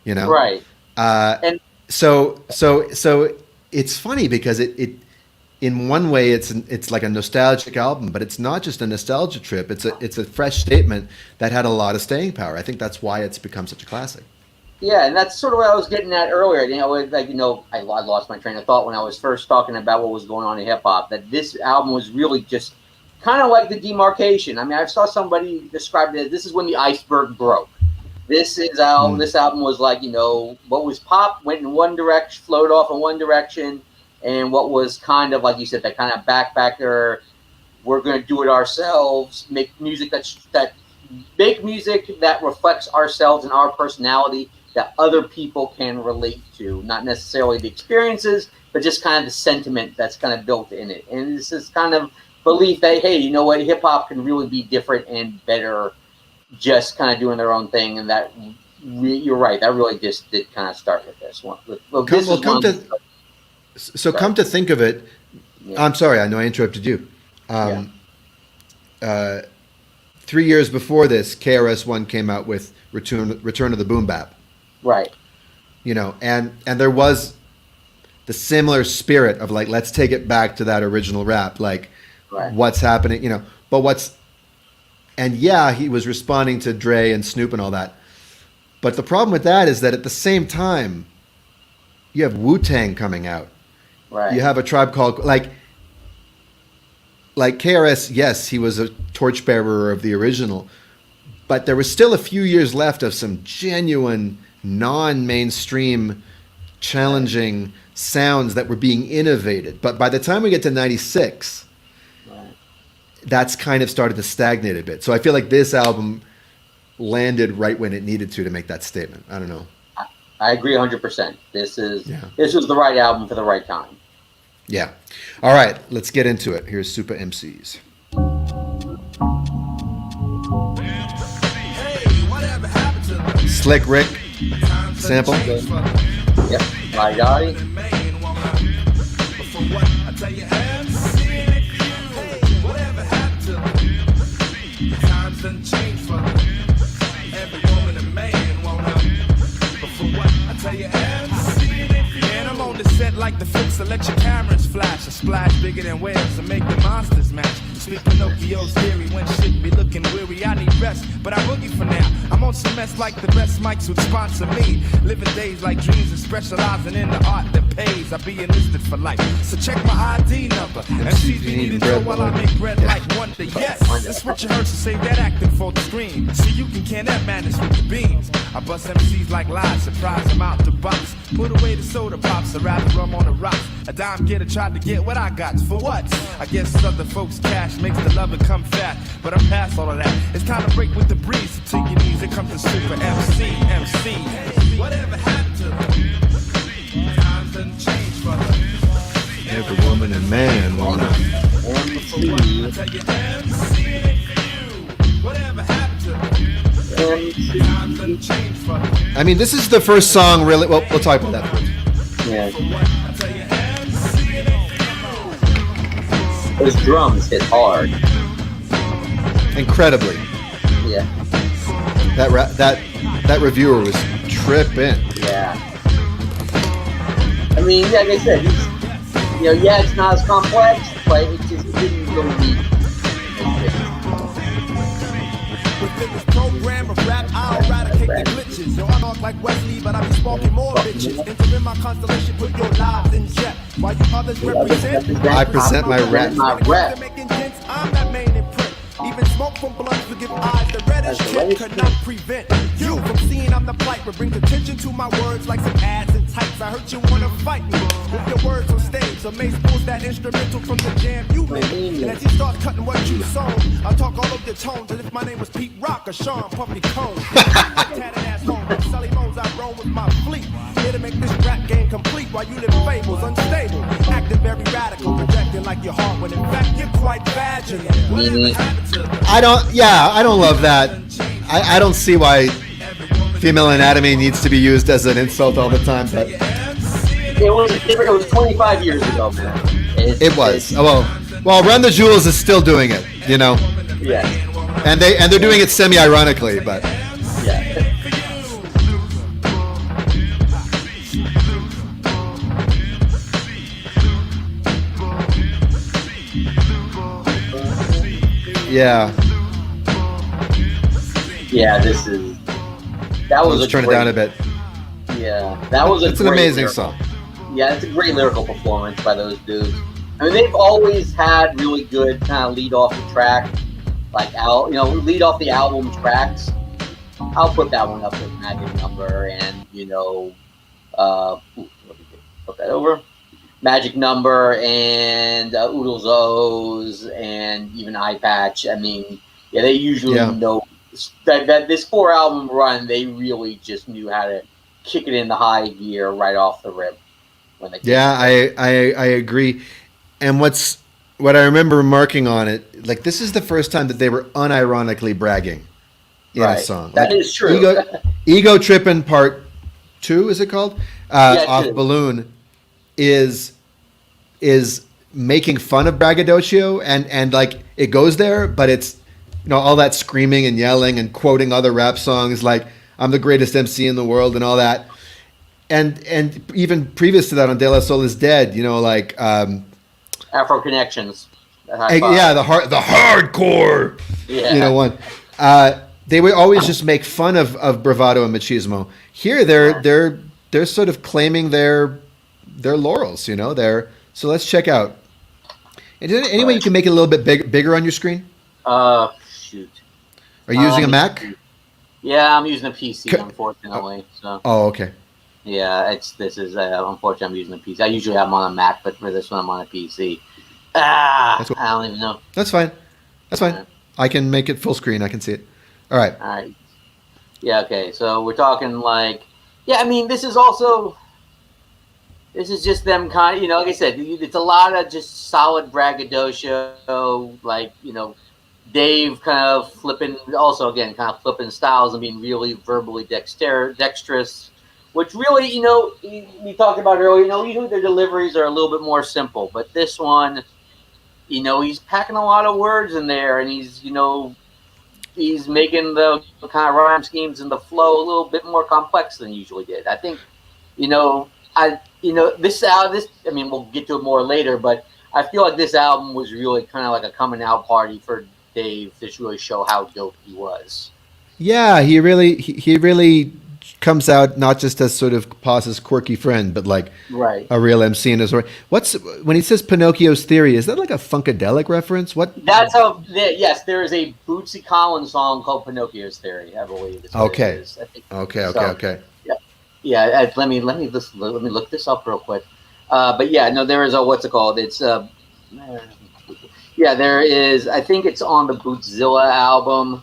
Right. And so it's funny because it in one way it's like a nostalgic album, but it's not just a nostalgia trip. It's a fresh statement that had a lot of staying power. I think that's why it's become such a classic. Yeah, and that's sort of what I was getting at earlier. I lost my train of thought when I was first talking about what was going on in hip hop. That this album was really just kind of like the demarcation. I mean, I saw somebody describe it as this is when the iceberg broke. This album was like, what was pop went in one direction, flowed off in one direction, and what was kind of, like you said, that kind of backpacker, we're going to do it ourselves, make music that reflects ourselves and our personality that other people can relate to, not necessarily the experiences, but just kind of the sentiment that's kind of built in it. And this is kind of belief that, hey, you know what, hip hop can really be different and better just kind of doing their own thing, and that you're right. That really just did kind of start with this one. Come to think of it, I'm sorry, I know I interrupted you. 3 years before this, KRS-One came out with Return of the Boom Bap. Right. And there was the similar spirit of like, let's take it back to that original rap, like what's happening, and he was responding to Dre and Snoop and all that. But the problem with that is that at the same time, you have Wu-Tang coming out. Right. You have a Tribe Called like KRS. Yes, he was a torchbearer of the original, but there was still a few years left of some genuine, non-mainstream, challenging sounds that were being innovated. But by the time we get to '96, that's kind of started to stagnate a bit. So I feel like this album landed right when it needed to make that statement. I don't know. I agree 100%. This was the right album for the right time. Yeah. All right, let's get into it. Here's Super MCs. Slick Rick sample. Yep. My guy. Like the flips, so let your cameras flash. A splash bigger than waves and make the monsters match. sweet Pinocchio's theory. When shit be looking weary, I need rest, but I boogie for now. I'm on some mess like the best mics would sponsor me. Living days like dreams and specializing in the art that pays. I be enlisted for life, so check my ID number. MCs be needing dough while I make bread like Wonder. Yes, that's what you heard, so save that acting for the screen. So you can can that madness with the beans. I bust MCs like lies, surprise them out the box. Put away the soda pops, I'd rather rum on the rocks. A dime getter tried to get what I got. For what? I guess other folks' cash makes the loving come fat. But I'm past all of that. It's time to break with the breeze. So to your knees, it comes the super MC. Whatever happened to them? Times done changed for them. Every woman and man wanna. I tell you, MC ain't for you. Whatever happened to them? Times done changed for them. I mean, this is the first song really. Well, we'll talk about that first. Yeah. Those drums hit hard. Incredibly. Yeah. That reviewer was tripping. Yeah. I mean, like I said, yeah, it's not as complex, but it didn't really need. Within this program of rap, I'll eradicate the glitches. Yo, I talk like Wesley, but I be sparking more bitches. Entering my constellation, put your lives in jet. While you others represent, I present my rap. Making dents, I'm that main imprint. Even smoke from blunts to give eyes the reddish tint could not prevent you from seeing I'm the plight, but brings attention to my words like some ads and tights. I heard you wanna fight me with your words on stage. So Mace pulls that instrumental from the jam you made. And as he starts cutting what you sown, I'll talk all of your tones as if my name was Pete Rock or Sean Puffy Cone. Tatted ass home, with Sully Moans, I roll with my fleet. Here to make this rap game complete while you live fables, unstable, acting very radical, projecting like your heart when in fact you're quite vaginal. Whatever happened to I don't love that. I don't see why female anatomy needs to be used as an insult all the time. But It was 25 years ago, man. it was. Oh, well, Run the Jewels is still doing it, you know. Yeah. And they're doing it semi-ironically, but Yeah. yeah. Yeah, that was Let's turn it down a bit. Yeah, that was It's an amazing song. Yeah, it's a great lyrical performance by those dudes. I mean, they've always had really good kind of lead off the track, like lead off the album tracks. I'll put that one up with Magic Number and put that over. Magic Number and Oodles O's and even Eye Patch. I mean, yeah, they usually know that this 4-album run. They really just knew how to kick it into high gear right off the rip. When they I agree. And what I remember marking on it, like this is the first time that they were unironically bragging in a song. That is true. Ego Trippin' Part 2, is it called? Off Balloon is making fun of braggadocio and like it goes there, but it's all that screaming and yelling and quoting other rap songs like I'm the greatest MC in the world and all that. And even previous to that on De La Soul is Dead, like Afro Connections. the hardcore one. They would always just make fun of bravado and machismo. Here they're sort of claiming their laurels, so let's check out. And any way you can make it a little bit bigger on your screen? Shoot. Are you using a Mac? Yeah, I'm using a PC, unfortunately. So. Oh, okay. Yeah, unfortunately I'm using a PC. I usually have them on a Mac, but for this one I'm on a PC. I don't even know. That's fine. I can make it full screen. I can see it. All right. Yeah, okay. So we're talking I mean, this is just them kind of, like I said, it's a lot of just solid braggadocio, Dave kind of flipping styles and being really verbally dexterous, which really, we talked about earlier, usually their deliveries are a little bit more simple, but this one, he's packing a lot of words in there and he's making the kind of rhyme schemes and the flow a little bit more complex than he usually did. I think, this, I mean, we'll get to it more later, but I feel like this album was really kind of like a coming out party for Dave to really show how dope he was. Yeah, he really comes out not just as sort of Paz's quirky friend, but like Right. a real MC in his way. What's when he says Pinocchio's theory? Is that like a Funkadelic reference? What? That's how. Yes, there is a Bootsy Collins song called Pinocchio's Theory. I believe. Is what Okay. It is. I think. Okay. Yeah. Let me look this up real quick. But yeah, no, there is a what's it called? It's yeah, there is. I think it's on the Bootzilla album.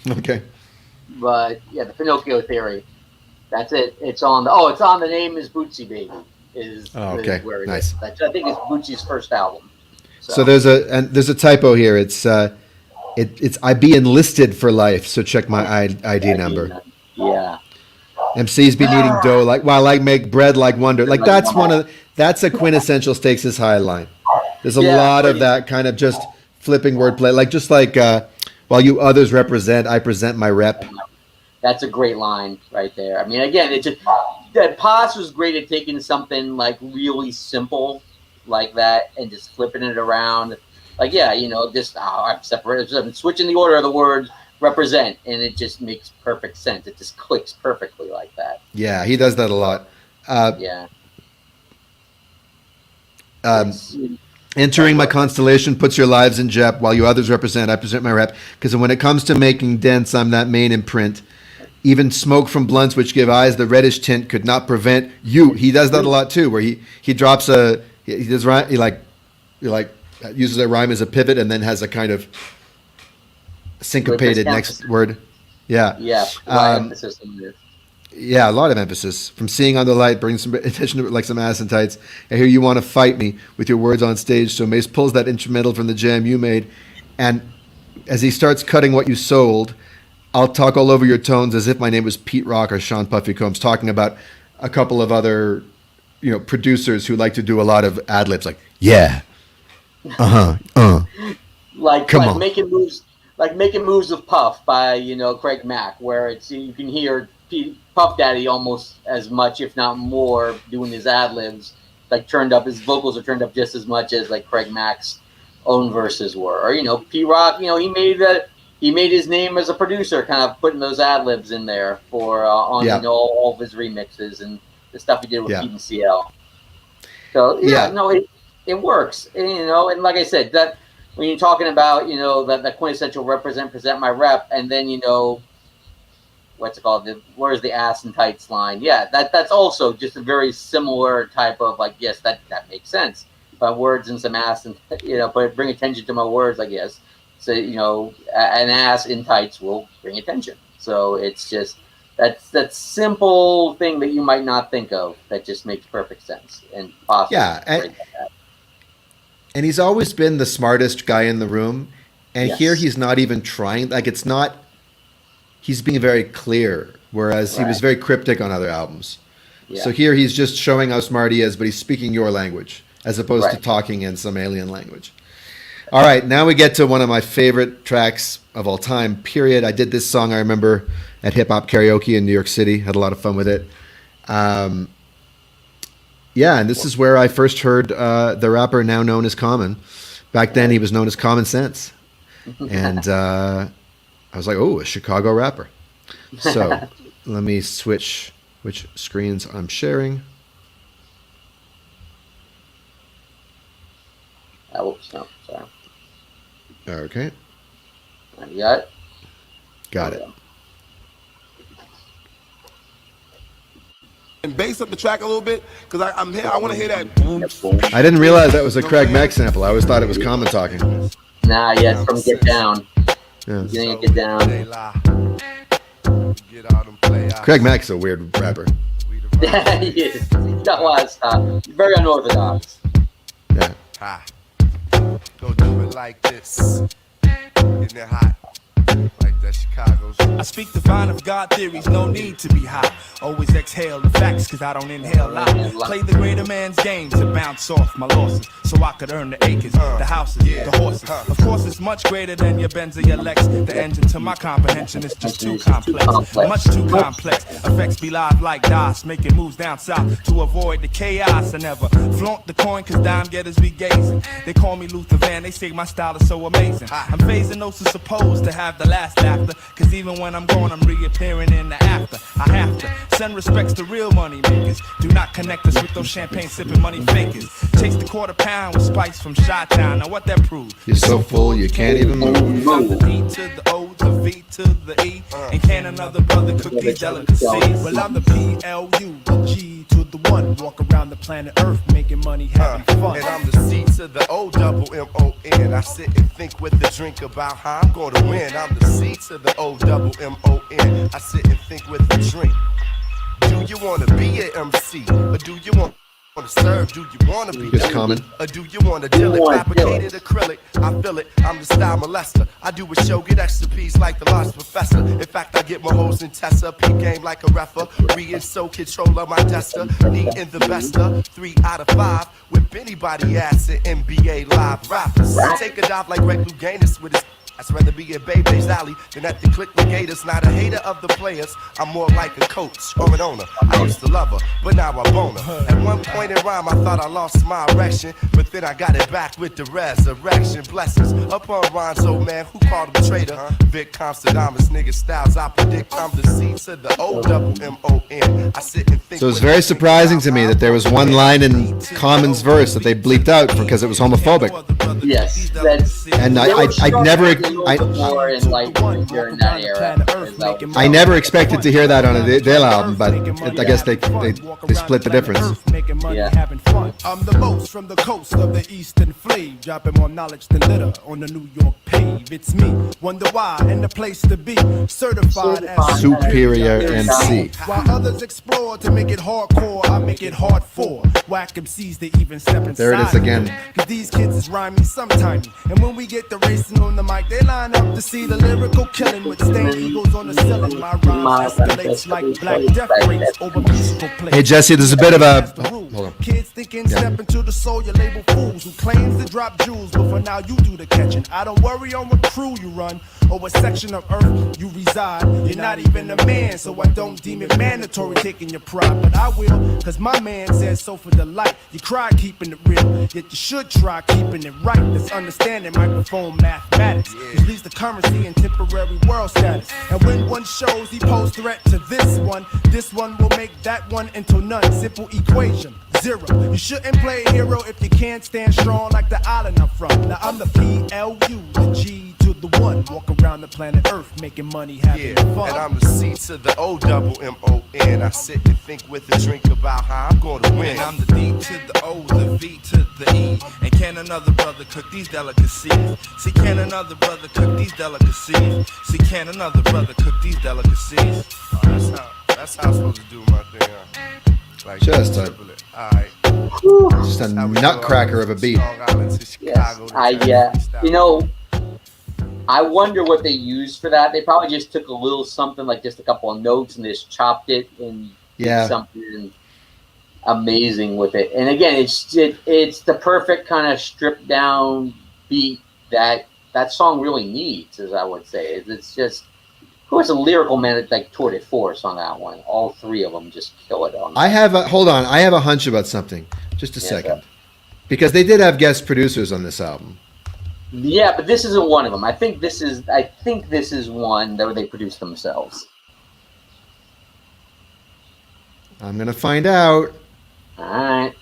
Okay. But yeah, the Pinocchio Theory. That's it. It's on the Name is Bootsy Baby. Is where it Nice. is. I think it's Bootsy's first album. So there's a typo here. It's I be enlisted for life. So check my ID number. Yeah. MCs be needing dough like while I make bread like wonder. Like that's a quintessential Stakes is High line. There's a lot of that kind of just flipping wordplay. Like just like while you others represent, I present my rep. That's a great line right there. I mean, again, it's just that Paz was great at taking something like really simple like that and just flipping it around. Like, yeah, just I'm separated. I'm switching the order of the words represent, and it just makes perfect sense. It just clicks perfectly like that. Yeah, he does that a lot. Yeah. Entering my constellation puts your lives in jep while you others represent, I present my rep. Because when it comes to making dents, I'm that main imprint. Even smoke from blunts which give eyes the reddish tint could not prevent you. He does that a lot too, where he drops he does rhyme, he uses a rhyme as a pivot and then has a kind of syncopated next word. Yeah. Yeah. A lot of emphasis in there. Yeah, a lot of emphasis. From seeing on the light, brings some attention to like some ass and tights. I hear you want to fight me with your words on stage. So Mace pulls that instrumental from the jam you made, and as he starts cutting what you sold, I'll talk all over your tones as if my name was Pete Rock or Sean Puffy Combs, talking about a couple of other, producers who like to do a lot of ad libs, like yeah, like come on, making moves with Puff by Craig Mack, where you can hear Puff Daddy almost as much, if not more, doing his ad libs, like turned up. His vocals are turned up just as much as like Craig Mack's own verses were. Or P Rock, he made his name as a producer, kind of putting those ad libs in there for on all of his remixes and the stuff he did with Pete and CL. So it works, and like I said, that when you're talking about that quintessential present my rep, and then what's it called? Where's the ass and tights line? Yeah, that's also just a very similar type of like, yes, that makes sense. But words and some ass and but bring attention to my words, I guess. So an ass in tights will bring attention. So it's just that simple thing that you might not think of that just makes perfect sense and possible. Yeah, and he's always been the smartest guy in the room, and here he's not even trying. Like it's not. He's being very clear, whereas he was very cryptic on other albums. Yeah. So here he's just showing how smart he is, but he's speaking your language as opposed to talking in some alien language. All right, now we get to one of my favorite tracks of all time, period. I did this song, I remember, at Hip Hop Karaoke in New York City. Had a lot of fun with it. And this is where I first heard the rapper now known as Common. Back then he was known as Common Sense. And I was like, oh, a Chicago rapper. So let me switch which screens I'm sharing. Oops, no, sorry. Okay. You got it? Got it. And bass up the track a little bit, because I'm here. I want to hear that boom. I didn't realize that was a Craig Mack sample. I always thought it was Common talking. Nah, yeah, it's from Get Down. Yeah. Get Down. Craig Mack's a weird rapper. Yeah, he is. He's got a lot of stuff. He's very unorthodox. Yeah. Go do it like this. Getting it hot. Like that Chicago I speak divine of God theories, no need to be high. Always exhale the facts, cause I don't inhale lie. Play the greater man's game to bounce off my losses, so I could earn the acres, the houses, the horses. Of course, it's much greater than your Benz or your Lex. The engine to my comprehension is just too complex, much too complex. Effects be live like DOS, making moves down south to avoid the chaos. I never flaunt the coin, cause dime getters be gazing. They call me Luther Van, they say my style is so amazing. I'm phasing those who supposed to have the last laughter, cause even when I'm gone, I'm reappearing in the after. I have to send respects to real money makers. Do not connect us with those champagne sipping money fakers. Chase the quarter pound with spice from Chi-Town. Now what that proves? You're so full you can't even move. From the D to the O, the V to the E. And can another brother cook these delicacies? Well, I'm the PLU, the G to the 1. Walk around the planet Earth making money, having fun. And I'm the C to the O double M-O-N. I sit and think with the drink about how I'm gonna win. I'm the C to the O double M-O-N. I sit and think with the drink. Do you wanna be an MC? Or do you want to serve? Do you wanna be It's common. Or do you wanna deal it? Fabricated acrylic, I feel it. I'm the style molester. I do a show, get extra P's like the lost professor. In fact, I get my hoes in Tessa. P game like a referee and so control of my tester. Knee in the bester, 3 out of 5. Whip anybody ass in NBA live rappers. Take a dive like Greg Louganis with his. I'd rather be in Bebe's alley than at the Click Gators. Not a hater of the players, I'm more like a coach or an owner. I used to love her, but now I bone her. At one point in rhyme, I thought I lost my erection, but then I got it back with the resurrection. Blessings upon Ronzo, man, who called him traitor? Vic Constadamus, nigga styles, I predict I'm the C to the O double M-O-N. I sit and think. So it's very surprising to me that there was one line in Common's verse that they bleeped out because it was homophobic. Yes, that's. And More in like during that era. I never expected to hear that on a Dale album, but I guess they split the difference. Yeah. I'm the most from the coast of the eastern flame, dropping more knowledge than litter on the New York pave. It's me, wonder why, and the place to be, certified as Superior MC. While others explore to make it hardcore, I make it hard for whack MCs to even step inside. There it is again. Cause these kids is rhyming sometime, and when we get the racing on the mic, they line up to see the lyrical killing with stained eagles on the ceiling. My rhymes escalates like black death rates over musical plays. Hey Jesse, there's a bit of a hold on. Kids thinking step into the soul, you label fools who claims to drop jewels, but for now you do the catching. I don't worry on what crew you run or what section of earth you reside. You're not even a man, so I don't deem it mandatory taking your pride, but I will, cause my man says so for delight. You cry keeping it real, yet you should try keeping it right. That's understanding microphone mathematics. It leaves the currency in temporary world status. And when one shows he pose threat to this one will make that one into none. Simple equation, 0. You shouldn't play a hero if you can't stand strong like the island I'm from. Now I'm the PLU, the G to the 1. Walk around the planet Earth making money, having fun. And I'm the C to the O double M-O-N. I sit and think with a drink about how I'm gonna win. And I'm the D to the O, the V to the E. And can another brother cook these delicacies? See, can another brother cook these delicacies? See, can another brother cook these delicacies? That's how I'm supposed to do my thing. Like, Just a- alright. Just a nutcracker of a beat. Yes, I wonder what they used for that. They probably just took a little something like just a couple of notes and just chopped it and did something amazing with it. And again, it's the perfect kind of stripped down beat that song really needs, as I would say. It's just, of course, a lyrical man like Tour de Force on that one. All 3 of them just kill it on. I have a hunch about something. Just a second. Because they did have guest producers on this album. Yeah, but this isn't one of them. I think this is one that they produced themselves. I'm gonna find out. All right.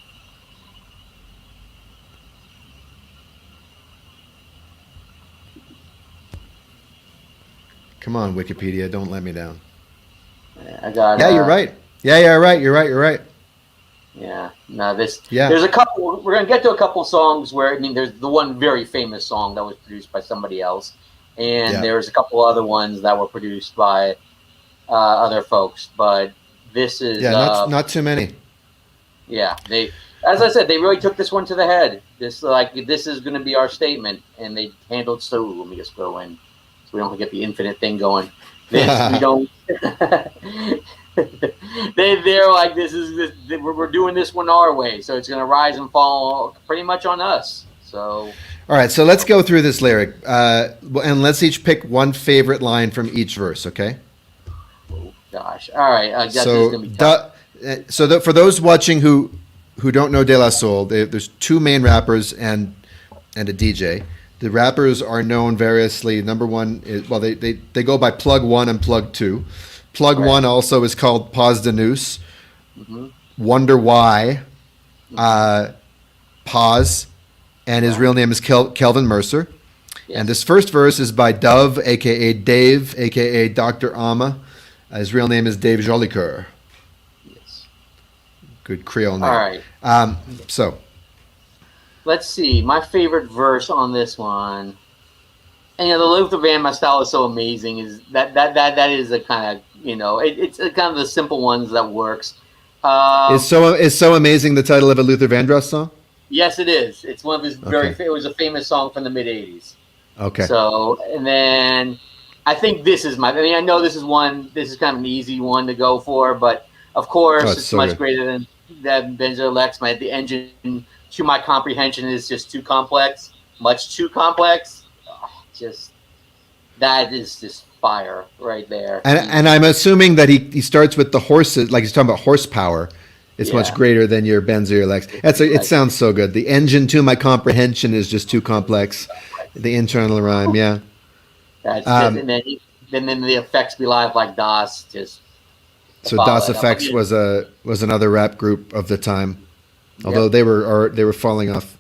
Come on, Wikipedia, don't let me down. I got. Yeah, you're right. You're right. Yeah. No, this. Yeah. There's a couple. We're gonna get to a couple songs where there's the one very famous song that was produced by somebody else, and there's a couple other ones that were produced by other folks. But this is not too many. Yeah, as I said, they really took this one to the head. This is going to be our statement, and they handled so. Let me just go in so we don't get the infinite thing going. This we don't. They're like, we're doing this one our way, so it's gonna rise and fall pretty much on us. So. All right, so let's go through this lyric, and let's each pick one favorite line from each verse. Okay. Oh, gosh. All right. I guess this is gonna be tough. For those watching who don't know De La Soul, there's two main rappers and a DJ. The rappers are known variously. Number one is, well, they go by Plug One and Plug Two. Plug One also is called Pause de Noose, Wonder Why, Pause, and his real name is Kelvin Mercer. Yes. And this first verse is by Dove, aka Dave, aka Dr. Ama. His real name is Dave Jolicoeur. Yes. Good Creole name. All right. So. Let's see. My favorite verse on this one, and the Luther Vandross style is so amazing. Is that is a kind of it's a kind of the simple ones that works. Is so amazing the title of a Luther Vandross song? Yes, it is. It's one of his it was a famous song from the mid '80s. Okay. So, and then I think this is I know this is kind of an easy one to go for, but of course it's so much greater than Benzo Lex. The engine to my comprehension is just too complex, much too complex. That is just fire right there. And I'm assuming that he starts with the horses, like he's talking about horsepower. It's much greater than your Benz or your Lex. It sounds so good. The engine to my comprehension is just too complex. The internal rhyme, yeah. That's and then the effects be live like DOS. So DOS Effects was another rap group of the time. Although they were falling off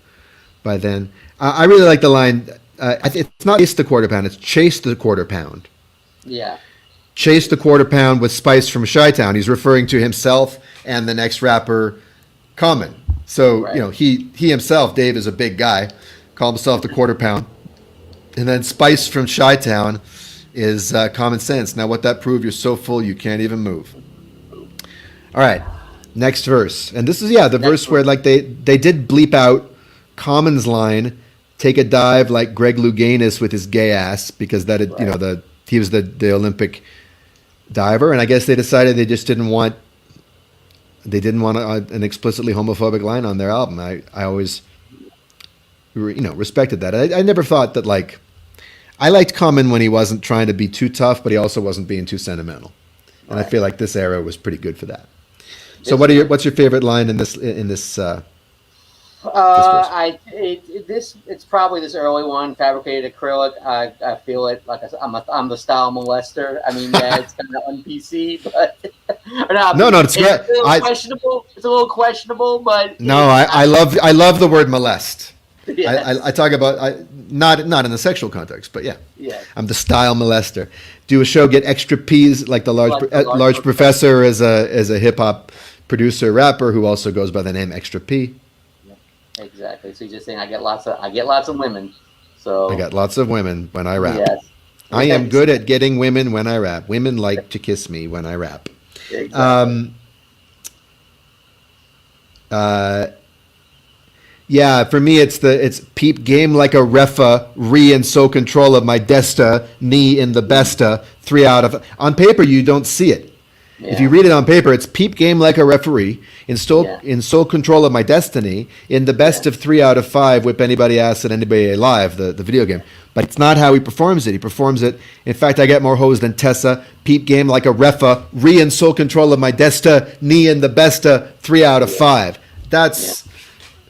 by then. I really like the line. It's not chase the quarter pound. It's chase the quarter pound. Yeah. Chase the quarter pound with Spice from Chi-Town. He's referring to himself and the next rapper, Common. So he himself, Dave, is a big guy. Called himself the quarter pound. And then Spice from Chi-Town is Common Sense. Now what that proved? You're so full you can't even move. All right. Next verse. And this is, the verse where like they did bleep out Common's line, take a dive like Greg Louganis with his gay ass, because that had, he was the Olympic diver. And I guess they decided they just didn't want an explicitly homophobic line on their album. I always, respected that. I never thought that, like, I liked Common when he wasn't trying to be too tough, but he also wasn't being too sentimental. And I feel like this era was pretty good for that. So what's your favorite line in this verse? It's probably this early one, fabricated acrylic. I feel it like I'm the style molester. I mean, it's kind of un-PC, but it's great. Questionable. It's a little questionable, but I love the word molest. Yes. I talk about not in the sexual context, but yeah. I'm the style molester. Do a show, get extra P's like the large professor as a hip hop producer rapper who also goes by the name Extra P. Yeah, exactly. So you're just saying I get lots of women. So I got lots of women when I rap. Yes. I am good at getting women when I rap. Women like to kiss me when I rap. Exactly. For me it's peep game like a referee and so control of my destiny in the besta. 3 out of on paper you don't see it. Yeah. If you read it on paper, it's peep game like a referee, in sole control of my destiny, in the best of 3 out of 5, whip anybody ass at anybody alive, the video game. But it's not how he performs it. He performs it, in fact, I get more hoes than Tessa, peep game like a referee, in sole control of my destiny, in the best of 3 out of 5. That's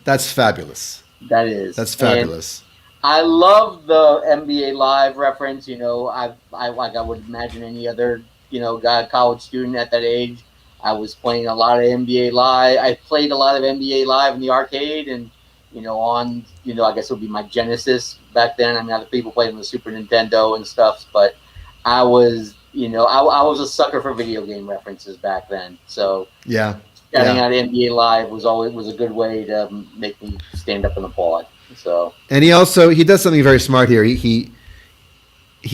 fabulous. That is. That's fabulous. And I love the NBA Live reference. I would imagine any other college student at that age. I was playing a lot of NBA Live. I played a lot of NBA Live in the arcade, and I guess it would be my Genesis back then. I mean, other people played on the Super Nintendo and stuff, but I was I was a sucker for video game references back then. So getting out of NBA Live was a good way to make me stand up and applaud. So, and he does something very smart here. He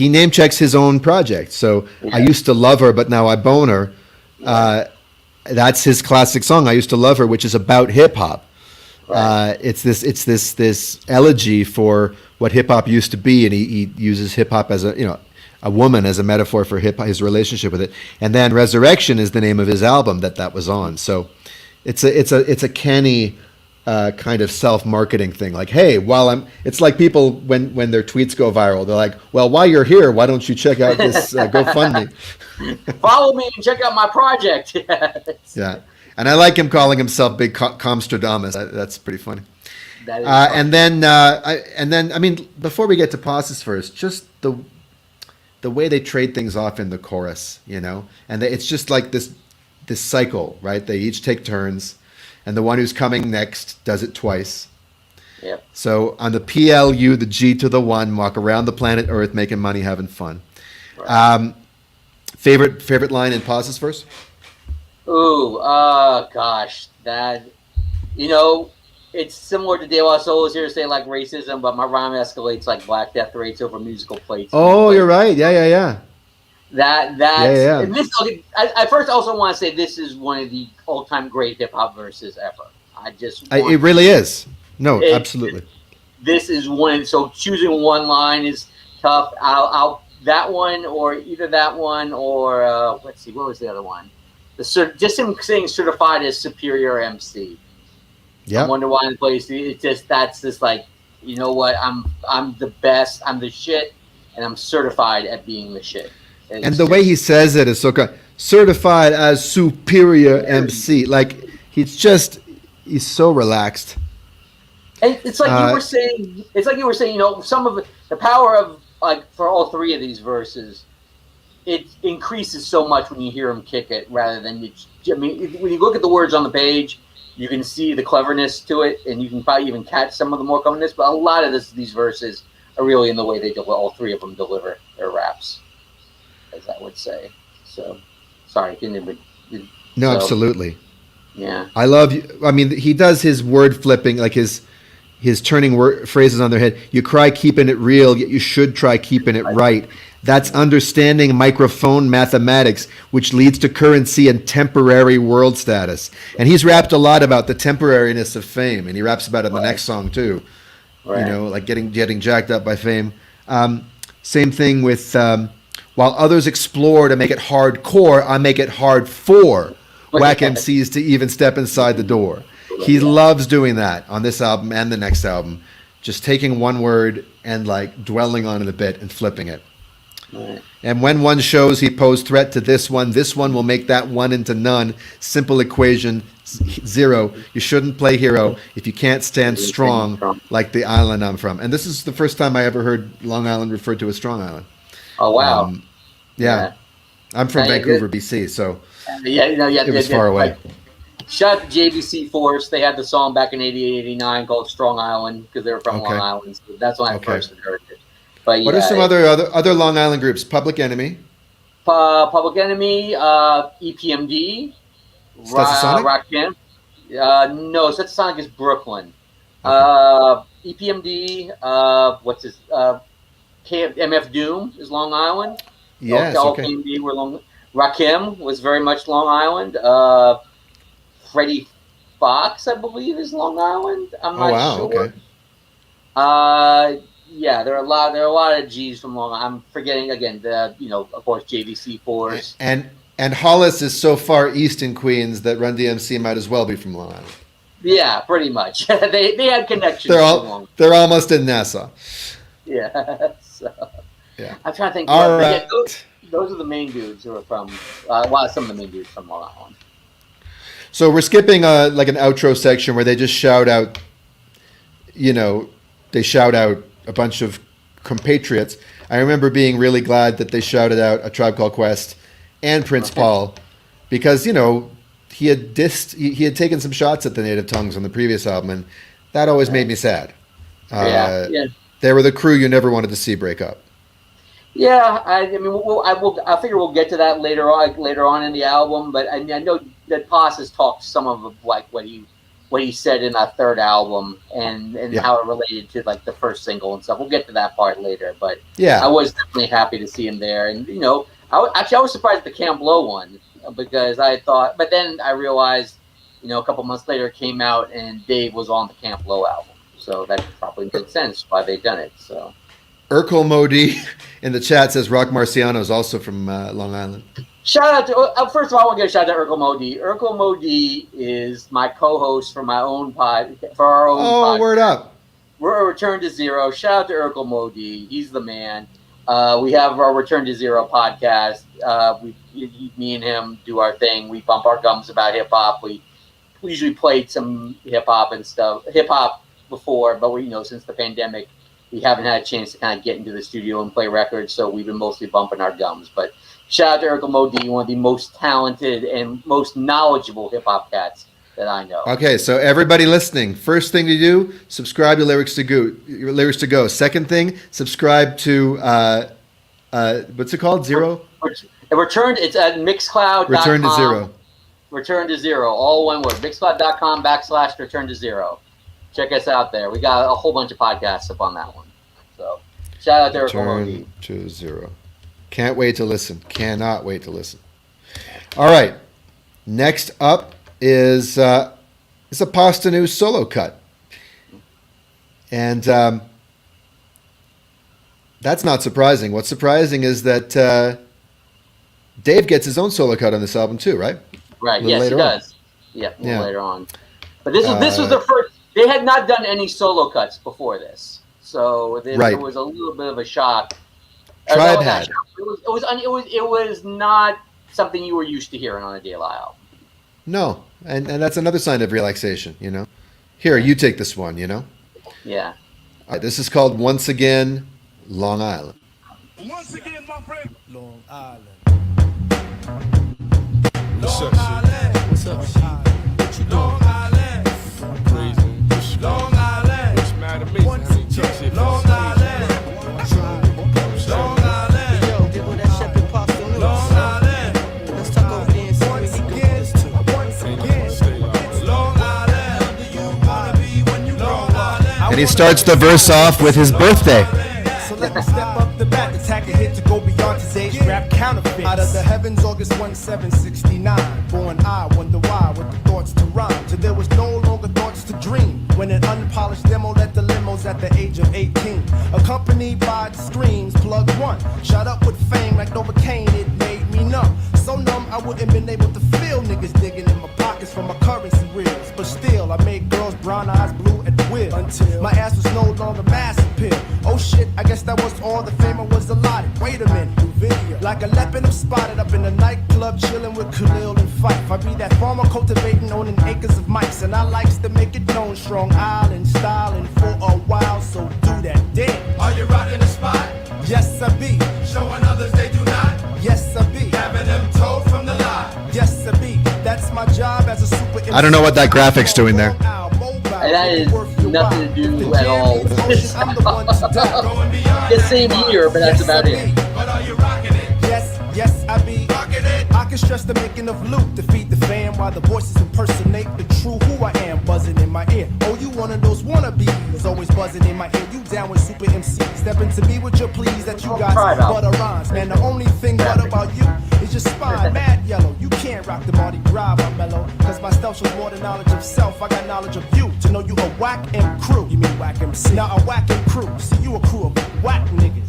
name checks his own project. So I used to love her, but now I bone her. That's his classic song. I used to love her, which is about hip hop. Right. It's this elegy for what hip hop used to be, and he uses hip hop as a woman as a metaphor for his relationship with it. And then Resurrection is the name of his album that was on. So it's a canny kind of self-marketing thing. Like, hey, it's like people when their tweets go viral, they're like, well, while you're here, why don't you check out this GoFundMe? Follow me and check out my project. Yeah. And I like him calling himself Big Comstradamus. That's pretty funny. That is funny. And then, I mean, before we get to pauses first, just the way they trade things off in the chorus, and it's just like this cycle, right? They each take turns, and the one who's coming next does it twice. Yep. So on the PLU, the G to the 1, walk around the planet Earth, making money, having fun. Right. Favorite line in pauses first? Ooh, gosh, that, it's similar to De La Soul's here saying like racism, but my rhyme escalates like Black Death rates over musical plates. Oh, you're right. Yeah. That's Yeah. And this, I first also want to say this is one of the all-time great hip-hop verses ever. It really is. No, absolutely. This is one, so choosing one line is tough. I'll that one, or either that one, or let's see, what was the other one? Just him saying certified as superior MC. Yeah. I wonder why in place. That's just like, you know what? I'm the best. I'm the shit, and I'm certified at being the shit. And the way he says it is so good. Certified as superior MC. Like he's so relaxed. And it's like you were saying. It's like you were saying. Some of the power of like for all three of these verses, it increases so much when you hear him kick it rather than when you look at the words on the page, you can see the cleverness to it, and you can probably even catch some of the more cleverness. But a lot of these verses are really in the way they all three of them deliver their raps, as I would say. So, sorry, absolutely. Yeah, I love. I mean, he does his word flipping, like his turning phrases on their head. You cry keeping it real, yet you should try keeping it right. That's understanding microphone mathematics, which leads to currency and temporary world status. And he's rapped a lot about the temporariness of fame, and he raps about it in the next song too. Right. Like getting jacked up by fame. Same thing with while others explore to make it hardcore, I make it hard for whack MCs to even step inside the door. He loves doing that on this album and the next album, just taking one word and like dwelling on it a bit and flipping it. Right. And when one shows, he posed threat to this one will make that one into none. Simple equation, 0. You shouldn't play hero if you can't stand strong like the island I'm from. And this is the first time I ever heard Long Island referred to as Strong Island. Oh, wow. Yeah. I'm from Vancouver, BC, so it was far away. Shout out to JBC Force. They had the song back in 88, 89 called Strong Island because they were from Long Island. So that's when I first heard it. But what are some other Long Island groups? Public Enemy. Public Enemy, EPMD. Rakim. No, Stetsasonic is Brooklyn. EPMD, MF Doom is Long Island. Yes, KMD were Rakim was very much Long Island. Freddie Fox, I believe, is Long Island. I'm not sure. Okay. Yeah, there are a lot of G's from Long Island. I'm forgetting again of course JVC Force. And Hollis is so far east in Queens that Run DMC might as well be from Long Island. Yeah, pretty much. they had connections. They're almost in Nassau. Yeah. So, yeah. I'm trying to think. All right. Those are the main dudes who are from. Some of the main dudes from Long Island. So we're skipping like an outro section where they just shout out. They shout out a bunch of compatriots. I remember being really glad that they shouted out A Tribe Called Quest and Prince Paul, because he had taken some shots at the native tongues on the previous album, and that always made me sad. They were the crew you never wanted to see break up. Yeah, I figure we'll get to that later on in the album, but I know that Paz has talked some of like what he said in that third album and how it related to like the first single and stuff. We'll get to that part later, but I was definitely happy to see him there. And I was surprised at the Camp Low one because I thought, but then I realized, a couple months later it came out and Dave was on the Camp Low album, so that probably made sense why they'd done it. So Urkel Modi in the chat says Rock Marciano is also from Long Island. Shout out to, first of all, I want to give a shout out to Urkel Modi. Urkel Modi is my co-host for my own for our own podcast. Word up. We're a Return to Zero. Shout out to Urkel Modi. He's the man. We have our Return to Zero podcast. Me and him do our thing. We bump our gums about hip-hop. We usually played some hip-hop and stuff, hip-hop before, but since the pandemic, we haven't had a chance to kind of get into the studio and play records, so we've been mostly bumping our gums. But shout out to Urkel Modi, one of the most talented and most knowledgeable hip-hop cats that I know. Okay, so everybody listening, first thing to do, subscribe to Lyrics to Go. Second thing, subscribe to, what's it called? Zero? It's at Mixcloud.com. Return to Zero. Return to Zero, all one word. Mixcloud.com/Return to Zero. Check us out there. We got a whole bunch of podcasts up on that one. So shout out to Urkel Modi. Return to Zero. Can't wait to listen. Cannot wait to listen. All right. Next up is a Pasta News solo cut. And that's not surprising. What's surprising is that Dave gets his own solo cut on this album too, right? Right, yes, he does. Yeah, later on. But this was the first. They had not done any solo cuts before this. So there was a little bit of a shock. Tribe had. It was not something you were used to hearing on a De La album. No, and that's another sign of relaxation, Here, you take this one, Yeah. All right, this is called Once Again, Long Island. Once again, my friend. Long Island. What's up, shit? What's up, shit? What you doing? Long Island. Crazy. Long Island. What's mad amazing? How many tough shit? Long Island. Long Island. Yo, give her that Shepherd Pasta News. Long Island. Let's talk over there and see what he can. Once again. Long Island. Do you wanna be when you Long Island? And he starts the verse off with his birthday. So let me step up the bat, attack a hit to go beyond today's rap counterfeit. Out of the heavens, August 1769. Born I wonder why, with the thoughts to rhyme. Till there was no longer thoughts to dream. When an unpolished demo led the limos at the age of 18. Accompanied by the screams, plug one. Shot up with fame like Novocaine, it made me numb. So numb, I wouldn't been able to feel niggas digging in my pockets for my currency reels. But still, I made girls' brown eyes blue at will. Until my ass was no longer mass appeal. Oh shit, I guess that was all the fame I was allotted. Wait a minute, new video. Like a leopard, I'm spotted up in a nightclub, chilling with Khalil and Fife. I be that farmer cultivating, owning acres of mice. And I likes to make it known, Strong Island styling for a while, so do that damn. Are you rocking the spot? Yes, I be. Showing others they do not. Yes, I be. Having them told from the lie. Yes, I be. That's my job as a super. I don't know what that graphic's doing there. And that is nothing to do at all with this album. The same year, but that's about it. But are you rocking it? Yes, I be. Rocking it. I can stress the making of loot to feed the fam while the voices impersonate the true who I am, buzzing in my ear. Oh, you one of those wannabes, always buzzing in my ear. You down with Super MC, step into me with your pleas that you got butter rhymes. Man, the only thing but about you is your spine, mad yellow. You can't rock the Mardi Gras, my mellow, cause my stealth shows more than knowledge of self. I got knowledge of you to know you a whack M crew. You mean whack MC? Now a whack M crew. See, you a crew of whack niggas.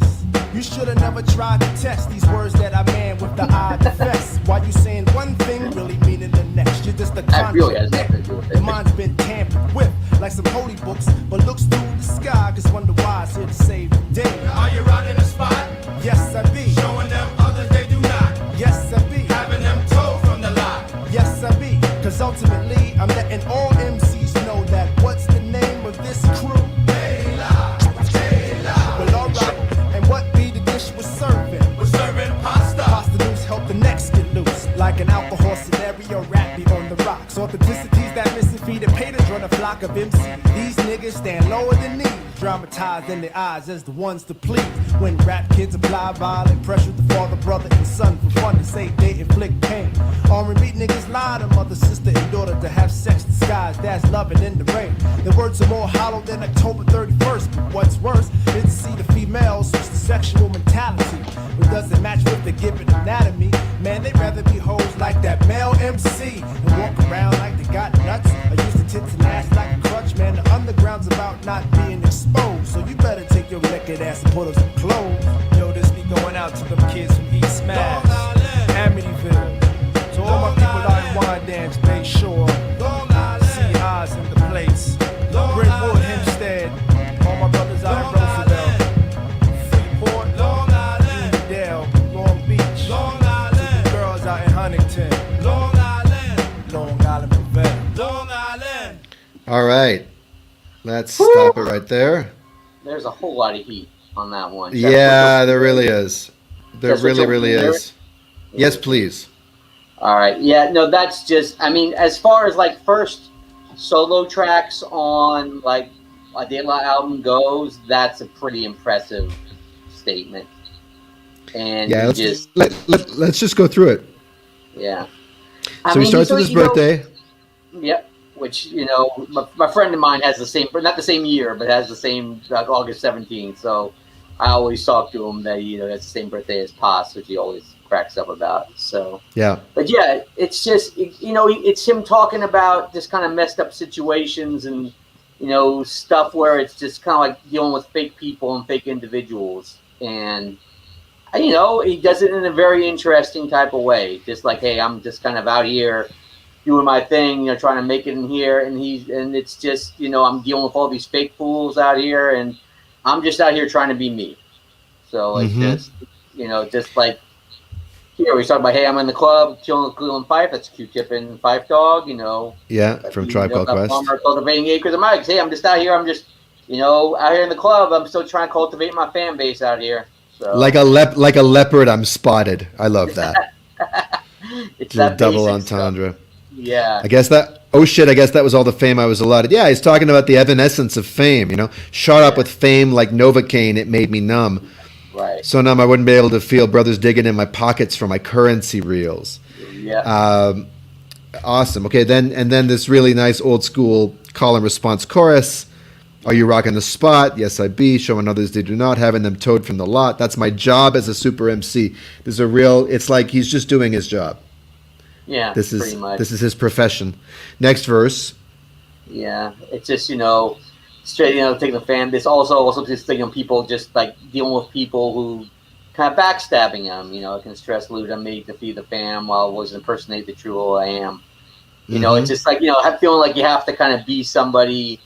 You should've never tried to test these words that I man with the eye defess. Why you saying one thing, really meaning the next? You're just a That really has nothing to do with it. Mine's been tampered with, like some holy books, but looks through the sky, cause wonder why it's here to save the day. Are you rocking the spot? Yes, I be. Showing them others they do not. Yes, I be. Having them told from the lie. Yes, I be. Cause ultimately, I'm letting all MCs know that what's the name of this crew? They lie. They lie. Well, alright. And what be the dish we're serving? We're serving pasta. Pasta news help the next get loose. Like an alcohol scenario, rap be on the rocks. Authenticity's that missing feed and pay to join a flock of MCs. These niggas stand lower than these. Dramatized in their eyes as the ones to please. When rap kids apply violent pressure to father, brother, and son for fun to say they inflict pain. R&B niggas lie to mother, sister, and daughter to have sex disguised as loving in the rain. The words are more hollow than October 31st. But what's worse is to see the females switch the sexual mentality. It doesn't match with the given anatomy. Man, they'd rather be hoes like that male MC and walk around like they got nuts. I used to tits and ass like a crutch. Man, the underground's about not being exposed. So you better take your naked ass and put us some Huntington, Long Island, Long Island, Revere. Long Island. All right. Let's stop it right there. There's a whole lot of heat on that one. Yeah, there really is. There That's what really, you'll really hear? is. Yes, please. All right. Yeah, no, that's just, I mean, as far as like first solo tracks on like a De La album goes, that's a pretty impressive statement. And Yeah, he let's just go through it. yeah. So he starts with his birthday. Yep. Which, you know, my friend of mine has the same, not the same year, but has the same, like August 17th. So I always talk to him that, you know, that's the same birthday as Paz, which he always cracks up about. So, Yeah. but yeah, it's just, you know, it's him talking about just kind of messed up situations and, you know, stuff where it's just kind of like dealing with fake people and fake individuals. And, you know, he does it in a very interesting type of way. Just like, hey, I'm just kind of out here doing my thing, you know, trying to make it in here. And it's just, you know, I'm dealing with all these fake fools out here and I'm just out here trying to be me. So it's just, you know, just like here we talk about, hey, I'm in the club, chilling with Cleveland Fife. That's Q-Tip and Fife Dog, you know. Yeah, from Tribe Called Quest. Farmer cultivating acres of mics. Hey, I'm just out here. I'm just, you know, out here in the club. I'm still trying to cultivate my fan base out here. So. Like a leopard, I'm spotted. I love that. It's The that double basic stuff. entendre. Yeah. I guess that. Oh shit! I guess that was all the fame I was allotted. Yeah, he's talking about the evanescence of fame. You know, shot up with fame like Novocaine. It made me numb. Right. So numb I wouldn't be able to feel brothers digging in my pockets for my currency reels. Yeah. Awesome. Okay, then this really nice old school call and response chorus. Are you rocking the spot? Yes, I be. Showing others they do not. Having them towed from the lot. That's my job as a super MC. There's a real. It's like he's just doing his job. Yeah. This pretty much. is his profession. Next verse. Yeah. It's just, you know, straight, you know, taking the fan base. Also just thinking of people just like dealing with people who kind of backstabbing them. You know, can stress loot on me to feed the fam while I was impersonate the true who I am. You know, it's just like, you know, feeling like you have to kind of be somebody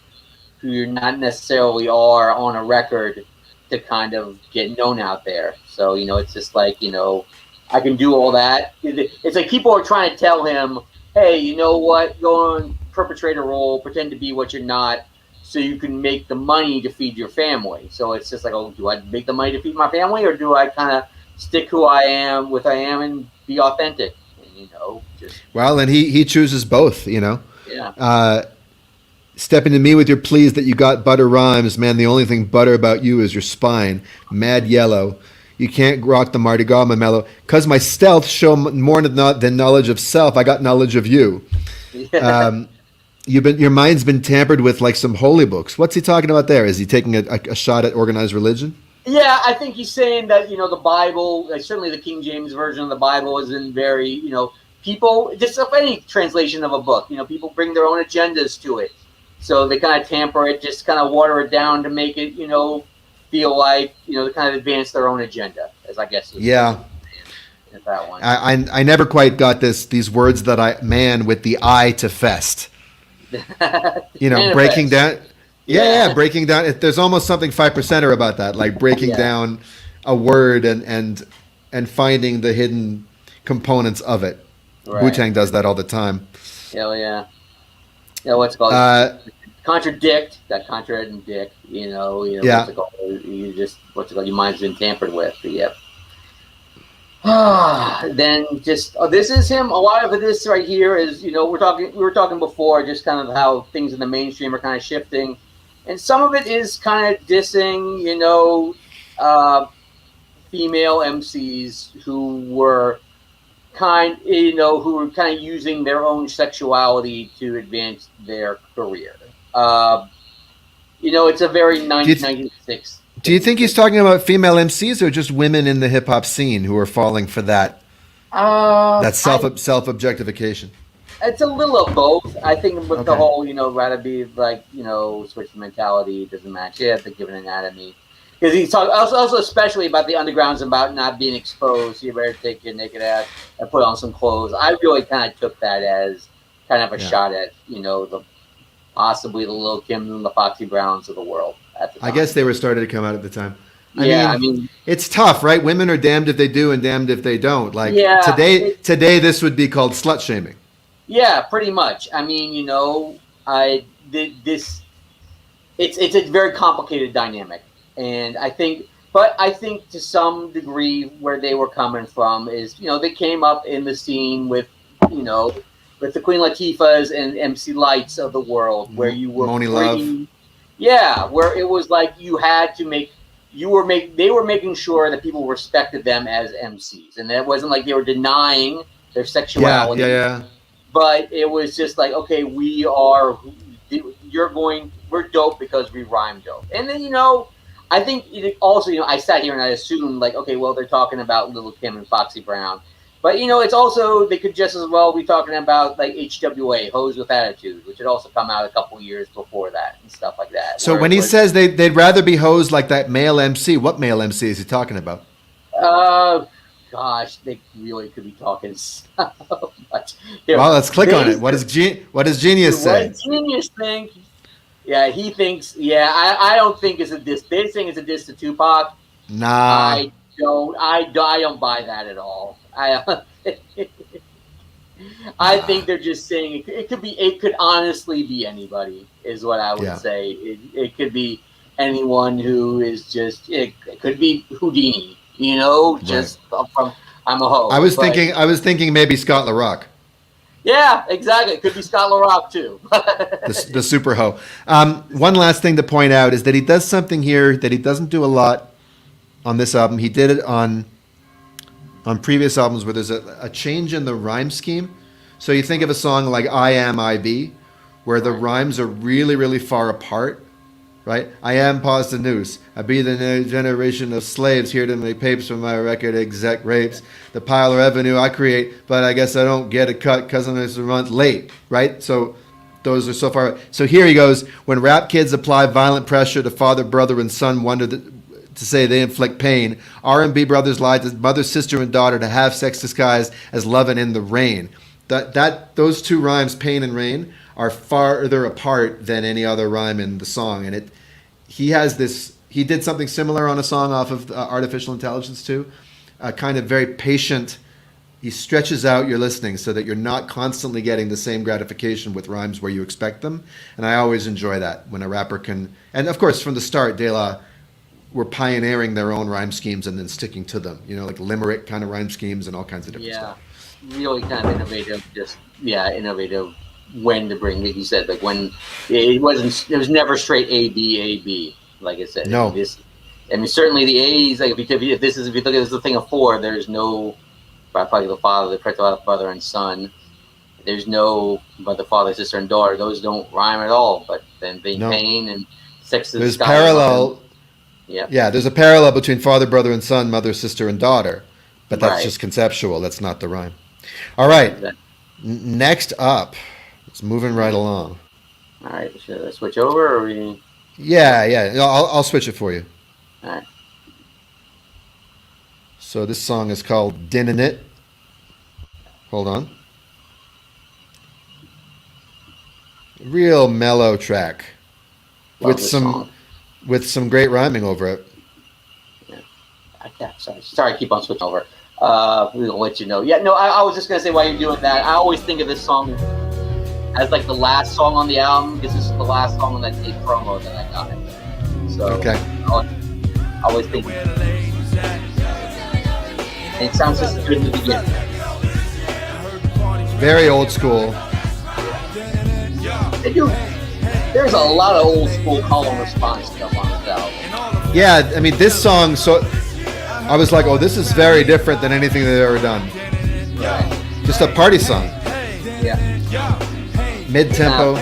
who you're not necessarily are on a record to kind of get known out there. So, you know, it's just like, you know, I can do all that. It's like people are trying to tell him, hey, you know what, go on perpetrator role, pretend to be what you're not, so you can make the money to feed your family. So it's just like, oh, do I make the money to feed my family, or do I kind of stick who I am with I am and be authentic? And, you know, just Well, and he chooses both. You know. yeah. Stepping to me with your pleas that you got butter rhymes, man. The only thing butter about you is your spine, mad yellow. You can't rock the Mardi Gras, my mellow. Cause my stealth show more than knowledge of self. I got knowledge of you. Your mind's been tampered with like some holy books. What's he talking about there? Is he taking a shot at organized religion? Yeah, I think he's saying that, you know, the Bible, certainly the King James version of the Bible isn't very, you know, people, just of any translation of a book, you know, people bring their own agendas to it. So they kind of tamper it, just kind of water it down to make it, you know, feel like, you know, they kind of advance their own agenda, as I guess. Yeah. That one. I never quite got these words that man with the I to fest. You know, Manifest. breaking down. Yeah. Breaking down. There's almost something 5%er about that, like breaking down a word and finding the hidden components of it. Right. Wu-Tang does that all the time. Hell yeah. Yeah, what's it called? Contradict, that contradict, you know, Yeah. what's it called? You just, what's it called? Your mind's been tampered with. But yep. Then just this is him. A lot of this right here is, you know, we were talking before, just kind of how things in the mainstream are kind of shifting, and some of it is kind of dissing, you know, female MCs who were kind of using their own sexuality to advance their career. You know, it's a very 1996. Do you think he's talking about female MCs or just women in the hip hop scene who are falling for that self objectication? It's a little of both. I think with the whole, you know, rather be like, you know, switch mentality doesn't match it, the given anatomy. Because he's talking also especially about the undergrounds, about not being exposed. You better take your naked ass and put on some clothes. I really kind of took that as kind of a shot at, you know, possibly the Lil' Kim and the Foxy Browns of the world at the time. I guess they were starting to come out at the time. Yeah, I mean, it's tough, right? Women are damned if they do and damned if they don't. Like yeah, today this would be called slut shaming. yeah, pretty much. I mean, you know, I did this. It's a very complicated dynamic, and I think to some degree where they were coming from is, you know, they came up in the scene with, you know, with the Queen Latifahs and MC Lights of the world, where you were Moni bringing, Love. yeah, where it was like you had to make. They were making sure that people respected them as MCs, and it wasn't like they were denying their sexuality. Yeah. But it was just like, okay, we're dope because we rhyme dope. And then, you know, I think also, you know, I sat here and I assumed like, okay, well, they're talking about Lil' Kim and Foxy Brown. But, you know, it's also, they could just as well be talking about like HWA, Hoes with Attitude, which had also come out a couple years before that and stuff like that. So when he says they'd rather be hoes like that male MC, what male MC is he talking about? Gosh, they really could be talking so much. Well, let's click on it. What does Genius say? What does Genius think? Yeah, he thinks. Yeah, I don't think it's a diss. They think it's a diss to Tupac. Nah, I don't buy that at all. I think they're just saying it could honestly be anybody, is what I would say. It could be anyone who is just. It could be Houdini. You know, just from I'm a hoe. I was thinking maybe Scott LaRock. Yeah, exactly. It could be Scott LaRock too. the super hoe. One last thing to point out is that he does something here that he doesn't do a lot on this album. He did it on previous albums where there's a change in the rhyme scheme. So you think of a song like I Am I Be, where the rhymes are really, really far apart. Right? I am pause the noose. I be the new generation of slaves here to make papers from my record exec rapes. The pile of revenue I create, but I guess I don't get a cut because I'm a month late. Right? So those are so far. So here he goes. When rap kids apply violent pressure to father, brother, and son, wonder to say they inflict pain. R&B brothers lie to mother, sister, and daughter to have sex disguised as loving in the rain. Those two rhymes, pain and rain, are farther apart than any other rhyme in the song, and he did something similar on a song off of Artificial Intelligence too, kind of very patient. He stretches out your listening so that you're not constantly getting the same gratification with rhymes where you expect them, and I always enjoy that when a rapper can. And of course, from the start, De La were pioneering their own rhyme schemes and then sticking to them. You know, like limerick kind of rhyme schemes and all kinds of different stuff. Really kind of innovative. Innovative. When to bring, like you said, like when it was never straight A B, like I said. No. Certainly the A's, like if you look at this as a thing of four, there's no, probably the father and son. There's no, but the father, sister, and daughter. Those don't rhyme at all. But then pain and sex. There's parallel. Yeah, there's a parallel between father, brother, and son, mother, sister, and daughter, but that's just conceptual. That's not the rhyme. All right. Next up. It's moving right along. All right, should I switch over or we? Yeah. I'll switch it for you. All right. So this song is called "Dinnin' It." Hold on. Real mellow track with some great rhyming over it. Yeah. Sorry, I keep on switching over. We'll let you know. Yeah, no, I was just gonna say while you're doing that, I always think of this song as like the last song on the album, because this is the last song on that tape promo that I got. So okay. I always think it sounds just good in the beginning. Very old school. They do. There's a lot of old school call and response stuff on this album. Yeah, I mean this song. So I was like, oh, this is very different than anything they've ever done. Right. Just a party song. Yeah. Mid-tempo.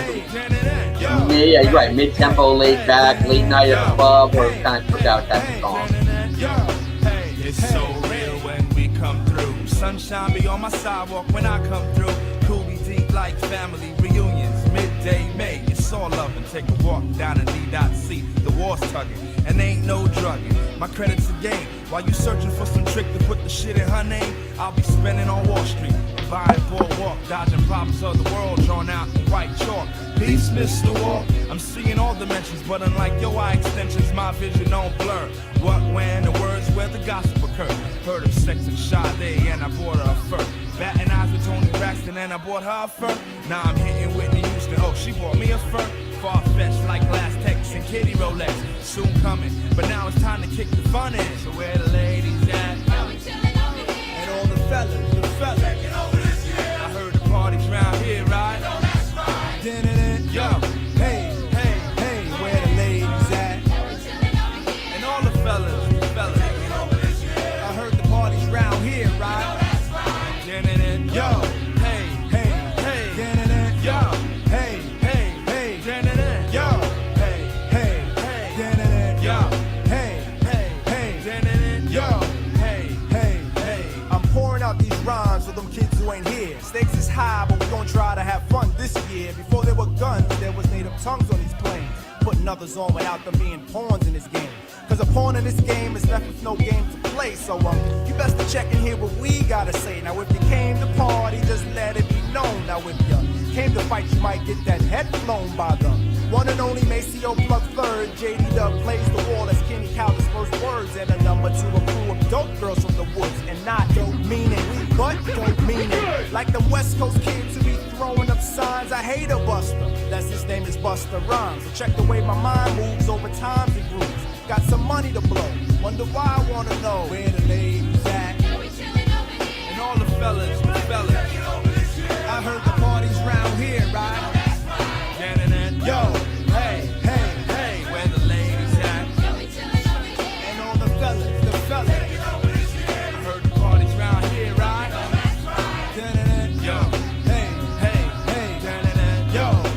Yeah, you're right. Mid-tempo, laid back, late night at the club, or kind of cookout type of song. It's so real when we come through. Sunshine be on my sidewalk when I come through. Coolie deep like family reunions. Midday May, it's all love and take a walk down in D.C. The war's tugging and ain't no drugging. My credit's a game. While you searching for some trick to put the shit in her name, I'll be spending on Wall Street, buying boardwalk walk, dodging problems of the world, drawn out in white chalk. Peace, Mr. Walk. I'm seeing all dimensions, but unlike your eye extensions, my vision don't blur. What, when, the words where the gossip occur. Heard of sex and Sade, and I bought her a fur. Batting eyes with Tony Braxton, and I bought her a fur. Now I'm hitting Whitney Houston, oh, she bought me a fur. Far-fetched like glass Tex and kitty Rolex. Soon coming, but now it's time to kick the fun in. So where the ladies at? And all the fellas, I heard the parties round here, right? Yo, hey, where the ladies at? And all the fellas, I heard the parties round here, right? Yo, hey, yo, hey, yo, I'm pouring out these rhymes for them kids who ain't here. Stakes is high, but we gon' try to have fun this year. Before there were guns, there was native tongues on these planes. Putting others on without them being pawns in this game. Cause a pawn in this game is left with no game to play. So you best to check and hear what we gotta say. Now if you came to party, just let it be known. Now if you came to fight, you might get that head blown by the one and only Maceo Plug Third. JD Dub plays the wall as Kenny Cowder's first words. And a number to a crew of dope girls from the woods. And not dope meaning, but dope meaning. Like them West Coast kids who be throwing up signs. I hate a buster, that's his name is Buster Rhymes. So check the way my mind moves over times and grooves. Got some money to blow, wonder why I wanna know where the ladies at. and all the fellas, I heard the parties round here, right? Yo, hey, where the ladies at? And all the fellas, I heard the parties round here, right? Yo, hey, yo,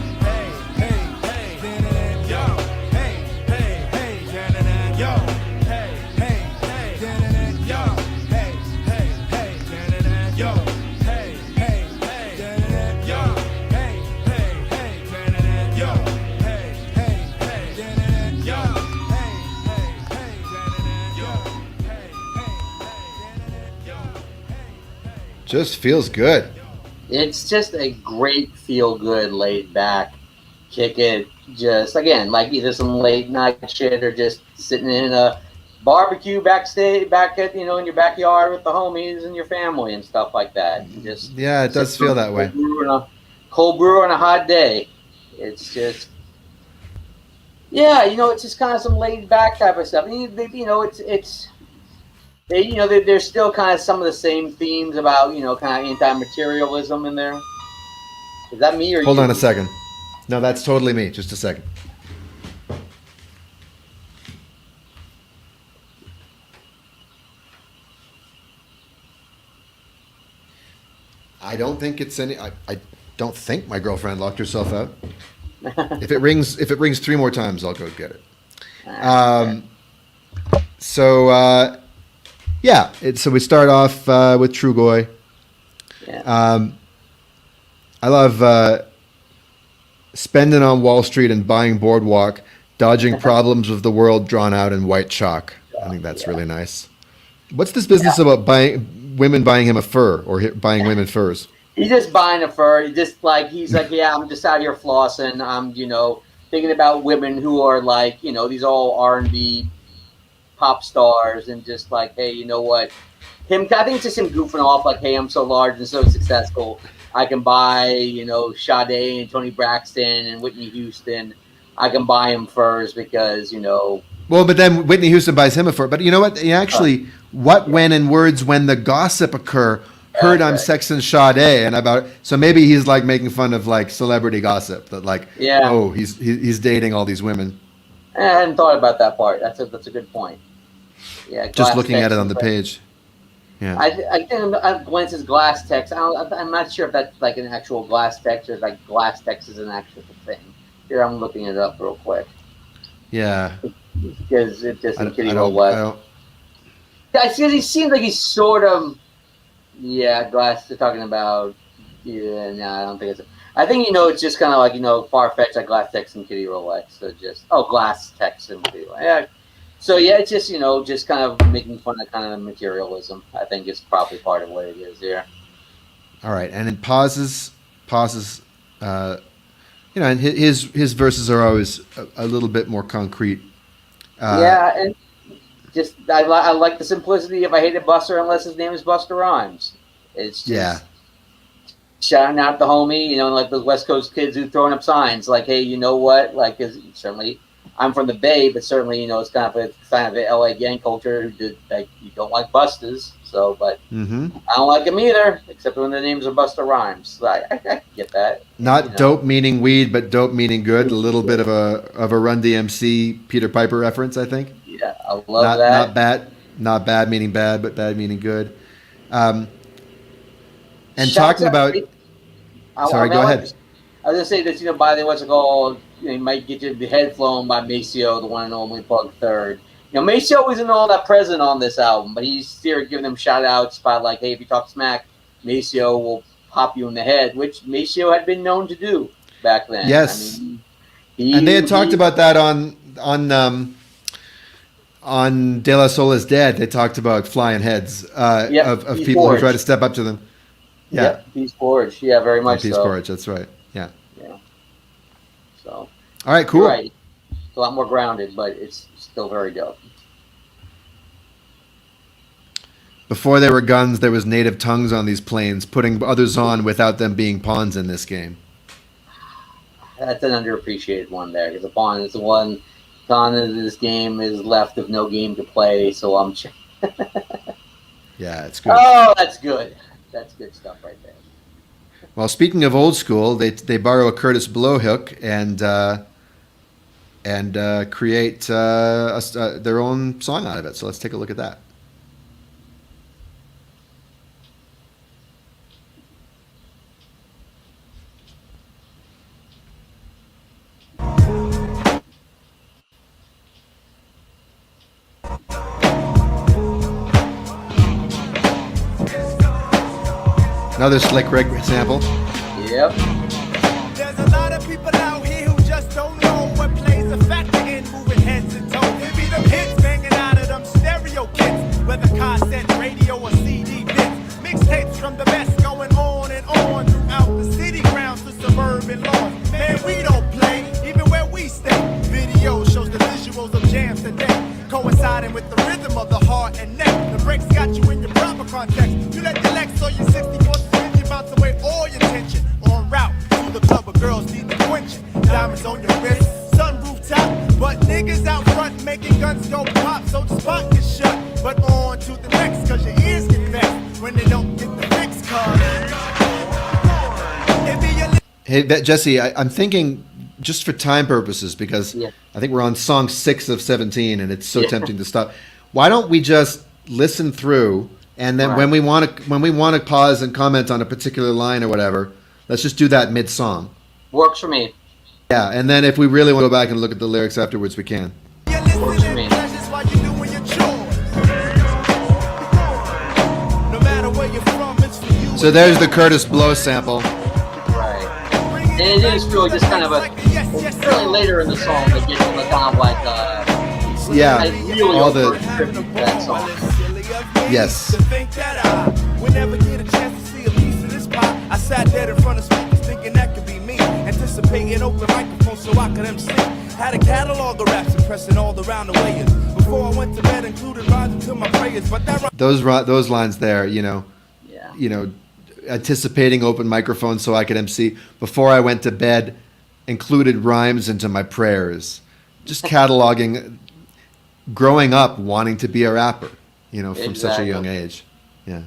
Just feels good. It's just a great feel good, laid back, kick it. Just again, like either some late night shit or just sitting in a barbecue backstage, back at in your backyard with the homies and your family and stuff like that. And just Yeah, it does feel that way. Cold brew on a hot day. It's just it's just kind of some laid back type of stuff. And there's still kind of some of the same themes about kind of anti-materialism in there. Is that me or Hold you? on a second. No, that's totally me. Just a second. I don't think it's any. I don't think my girlfriend locked herself out. If it rings 3 more times, I'll go get it. So we start off with Trugoy. Yeah. I love spending on Wall Street and buying Boardwalk, dodging problems of the world drawn out in white chalk. I think that's really nice. What's this business about women buying him a fur or buying women furs? He's just buying a fur. He's like, I'm just out here flossing. I'm, thinking about women who are like, these all R&B pop stars and just like, hey, you know what? I think it's just him goofing off like, hey, I'm so large and so successful. I can buy, Sade and Tony Braxton and Whitney Houston. I can buy him furs because, Well, but then Whitney Houston buys him a fur. But you know what? Actually, what, when, and words when the gossip occur. Heard I'm sexing Sade and about. So maybe he's like making fun of like celebrity gossip that like, oh, he's dating all these women. I hadn't thought about that part. That's a good point. Yeah, just looking at it on the page. Yeah, I think Glenn says glass text. I'm not sure if that's like an actual glass text or if like glass text is an actual thing. Here, I'm looking it up real quick. Yeah, because it just I Kitty don't. He seems like he's sort of glass. They're talking about I don't think it's. I think it's just kind of like far fetched like glass text and Kitty Rolex. So just glass text and Kitty Rolex. Yeah. So it's just just kind of making fun of kind of materialism. I think is probably part of what it is here. All right, and then pauses. And his verses are always a little bit more concrete. Yeah, and just I like the simplicity of I hated Buster unless his name is Buster Rhymes. It's just shouting out the homie, like those West Coast kids who throwing up signs like, hey, you know what? Like, certainly, I'm from the Bay, but certainly, it's kind of an LA gang culture who did like you don't like Busters, so but I don't like them either, except when their names are Buster Rhymes. So I get that. Not dope meaning weed, but dope meaning good. A little bit of a Run DMC Peter Piper reference, I think. Yeah, I love that. Not bad meaning bad, but bad meaning good. And Shouts talking about. Sorry, go ahead. I was gonna say that by the way, what's it called? You might get your head flown by Maceo, the one and only Plug Third. Maceo isn't all that present on this album, but he's here giving them shout outs by like, hey, if you talk smack, Maceo will pop you in the head, which Maceo had been known to do back then. Yes, I mean, and they had talked about that on De La Soul is Dead. They talked about flying heads of people who try to step up to them. Yeah, Peace Forge. Yeah, very much. Peace Forge. That's right. Yeah. So. All right. Cool. Right. It's a lot more grounded, but it's still very dope. Before there were guns, there was native tongues on these plains, putting others on without them being pawns in this game. That's an underappreciated one there, because the pawn is the one. Pawn in this game is left with no game to play, so I'm. Yeah, it's good. Oh, that's good. That's good stuff right there. Well, speaking of old school, they borrow a Curtis Blow hook and create their own song out of it. So let's take a look at that. Another Slick Rick sample. Yep. There's a lot of people out here who just don't know what plays a factor in moving heads and toes. They be them hits banging out of them stereo kits, whether cassette, radio, or CD bits. Mixtapes from the best going on and on throughout the city grounds to suburban lawns. Man, we don't play, even where we stay. Video shows the visuals of jams today, coinciding with the rhythm of the heart and neck. The breaks got you in your proper context. You let the Lex or your 64 bounce away all your tension. On route to the club where girls need the quenching. Diamonds on your wrist, sunroof top. But niggas out front making guns go pop, so the spot gets shut. But on to the next, cause your ears get vexed when they don't get the fix, Hey, Jesse, I'm thinking, just for time purposes, because I think we're on song 6 of 17 and it's so tempting to stop. Why don't we just listen through, and then when we want to pause and comment on a particular line or whatever, let's just do that mid-song. Works for me. Yeah, and then if we really want to go back and look at the lyrics afterwards, we can. Works for me. So there's the Curtis Blow sample. Right. And it is really just kind of really later in the song that gets the kind of like really all the that song. Yes. Would never get a chance to see a piece of this pop. I sat dead in front of speakers thinking that could be me, anticipating open microphones so I could MC. Had a catalog of raps impressing all around the way. Before I went to bed, included rising to my prayers. But that those lines there, anticipating open microphones so I could MC. Before I went to bed, included rhymes into my prayers. Just cataloging, growing up wanting to be a rapper, from such a young age. Yeah.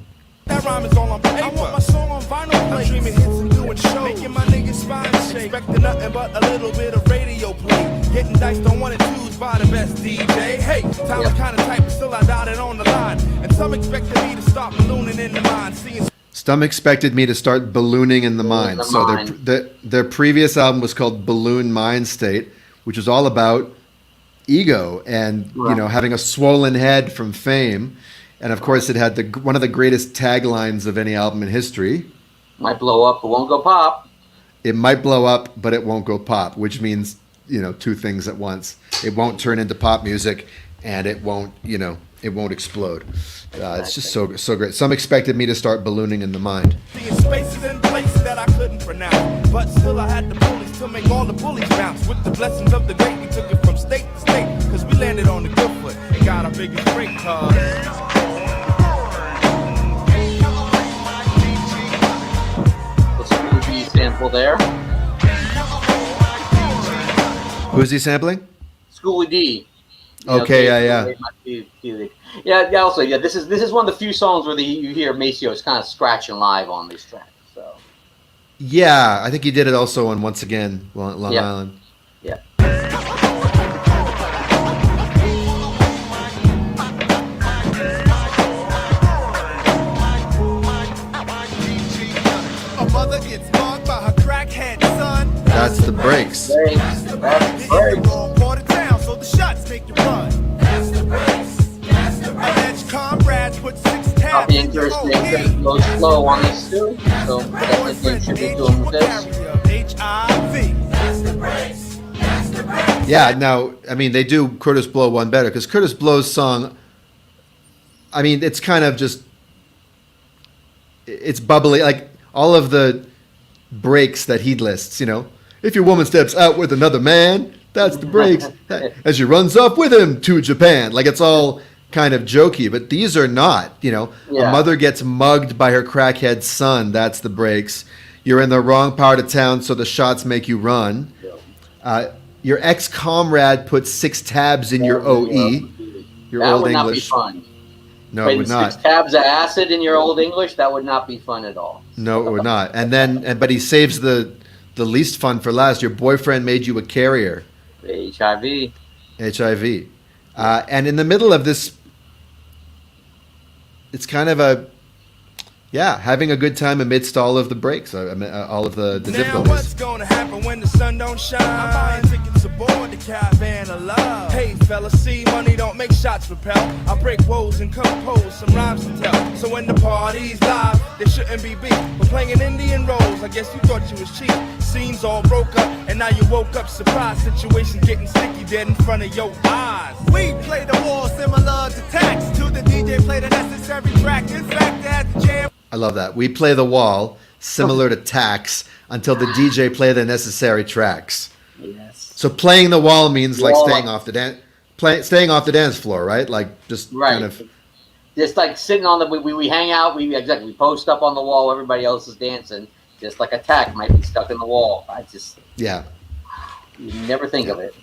That rhyme is all on paper. I want my song on vinyl play. I'm dreaming hits and doing shows. Making my niggas spine shake. Expecting nothing but a little bit of radio play. Getting diced on 1 and 2s by the best DJ. Hey, time was kind of tight, but still I dotted on the line. And some expected me to start ballooning in the mind. Some expected me to start ballooning in the mind. So their previous album was called Balloon Mind State, which was all about ego and having a swollen head from fame. And of course, it had one of the greatest taglines of any album in history. Might blow up, but won't go pop. It might blow up, but it won't go pop, which means, two things at once. It won't turn into pop music, and it won't, it won't explode. It's just so great. Some expected me to start ballooning in the mind. Being spaces and places that I couldn't pronounce, but still I had the bullies to make all the bullies bounce. With the blessings of the great, we took it from state to state, cause we landed on the good foot and got our biggest break, cause sample there. Who's he sampling? Schoolie D. Okay, Yeah. Also, this is one of the few songs where you hear Maceo kind of scratching live on this track. So. Yeah, I think he did it also on Once Again, Long Island. Yeah. A mother gets mugged by her crackhead son. That's the breaks. That's the breaks. Wrong part of town, so the shots make you run. That's the breaks. That's the breaks. Alleged comrades put 6 tabs Copy in your Curtis goes slow on this too. So definitely tribute to him with this. HIV. That's the breaks. That's the breaks. Yeah, now, I mean, they do Curtis Blow one better, because Curtis Blow's song, I mean, it's kind of just, it's bubbly, like all of the breaks that he lists, you know. If your woman steps out with another man, that's the breaks. As she runs off with him to Japan. Like, it's all kind of jokey, but these are not, you know. Yeah. A mother gets mugged by her crackhead son, that's the breaks. You're in the wrong part of town, so the shots make you run. Your ex-comrade puts 6 tabs in your OE. Your That old would not be English. fun. No, it would Putting not. 6 tabs of acid in your old English, that would not be fun at all. No, it would not. And then, but he saves the least fun for last. Your boyfriend made you a carrier. HIV. HIV. And in the middle of this, it's kind of having a good time amidst all of the breaks, all of the now difficulties. what's gonna happen when the sun don't shine? I'm buying tickets aboard the caravan of love. Hey fella, see money don't make shots repel. I break woes and compose some rhymes to tell. So when the party's live, there shouldn't be beef. We're playing Indian roles, I guess you thought you was cheap. Scenes all broke up, and now you woke up surprised. Situation getting sticky dead in front of your eyes. We play the wall similar to tax. To the DJ play the necessary track. In fact, at the jam. I love that. We play the wall, similar to tax, until the DJ play the necessary tracks. Yes. So playing the wall means like Wall, staying off the dance floor, right? Like just kind of. Just like sitting on we hang out, we post up on the wall, everybody else is dancing. Just like a tack might be stuck in the wall. You never think of it.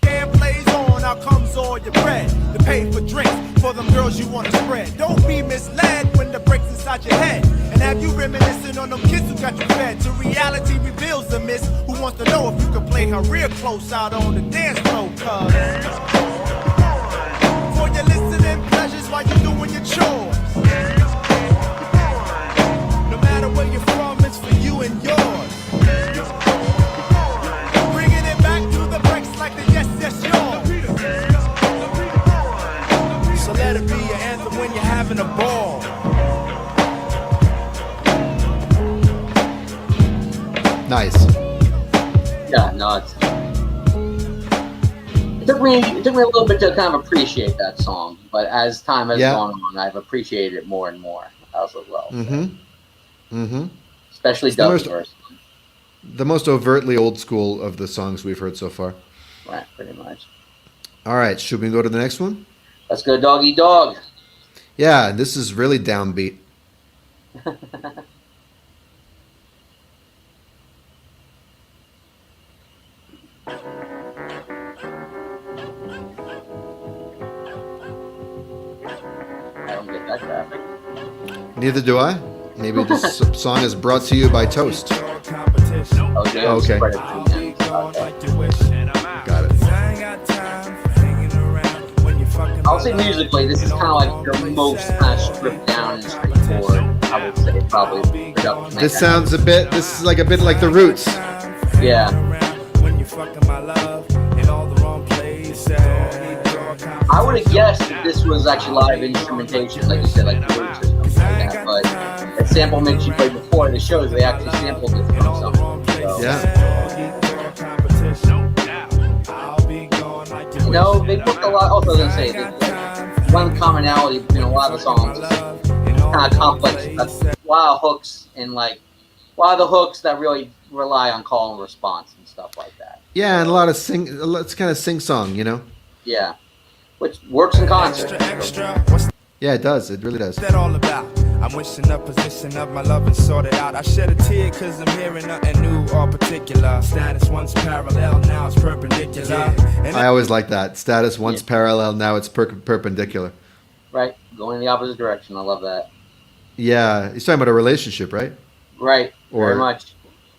Jam plays on, now comes all your bread to pay for drinks for them girls you want to spread. Don't be misled when the breaks inside your head. And have you reminiscing on them kids who got you fed? To reality reveals the miss who wants to know if you can play her real close out on the dance floor. Cause for your listening pleasures while you're doing your chores. No matter where you're from, it's for you and yours. Bringing it back to the breaks like the yes, yes, yours. So let it be your anthem when you're having a ball. Nice. Yeah, no, it took me a little bit to kind of appreciate that song, but as time has gone on, I've appreciated it more and more as well. Especially Doug's verse. The most overtly old school of the songs we've heard so far. Right, pretty much. All right, should we go to the next one? Let's go, doggy dog. Yeah, this is really downbeat. I don't get that graphic. Neither do I. Maybe this song is brought to you by Toast. Okay. Okay. Got it. I'll say musically, this is kind of like the most kind of stripped down and straightforward. I would say probably. This sounds a bit. This is like a bit like the Roots. Yeah. I would have guessed that this was actually live instrumentation, like you said, like the Roots or something like that. But that sample mix you played before the shows, they actually sampled it from something. So. Yeah. You know, they booked a lot. Also, they say that one commonality between a lot of the songs is kind of complex. A lot of hooks and like a lot of the hooks that really rely on call and response and stuff like that. Yeah, and a lot of it's kind of sing song, you know. Yeah, which works in concert. What's Yeah, it does. It really does. that all about? I'm wishing a position of my love and sort it out. I shed a tear cause I'm hearing nothing new or particular. Status once parallel, now it's perpendicular. And I always like that. Status once parallel, now it's perpendicular. Right, going in the opposite direction. I love that. Yeah, he's talking about a relationship, right? Right, Or- very much.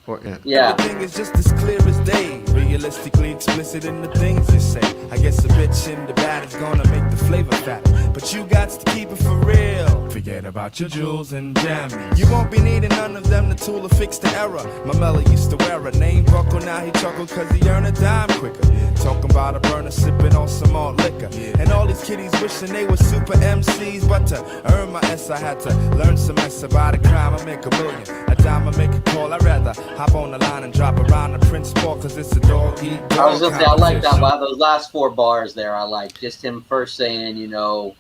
Or yeah. Yeah. everything is just as clear as day. Realistically explicit in the things you say. I guess a bitch in the bad is gonna make the flavor fat. But you got to keep it for real. Forget about your jewels and jammies. You won't be needing none of them, the tool to fix the error. My Melly used to wear a name buckle, now he chuckle cause he earn a dime quicker. Talking about a burner sipping on some malt liquor. And all these kiddies wishing they were super MCs. But to earn my S I had to learn some S about a crime. I make a million, a dime I make a call. I'd rather hop on the line and drop around the principal cause it's a dog eat dog. I was gonna say I like that. competition. Wow, those last 4 bars there, I like just him first saying, you know,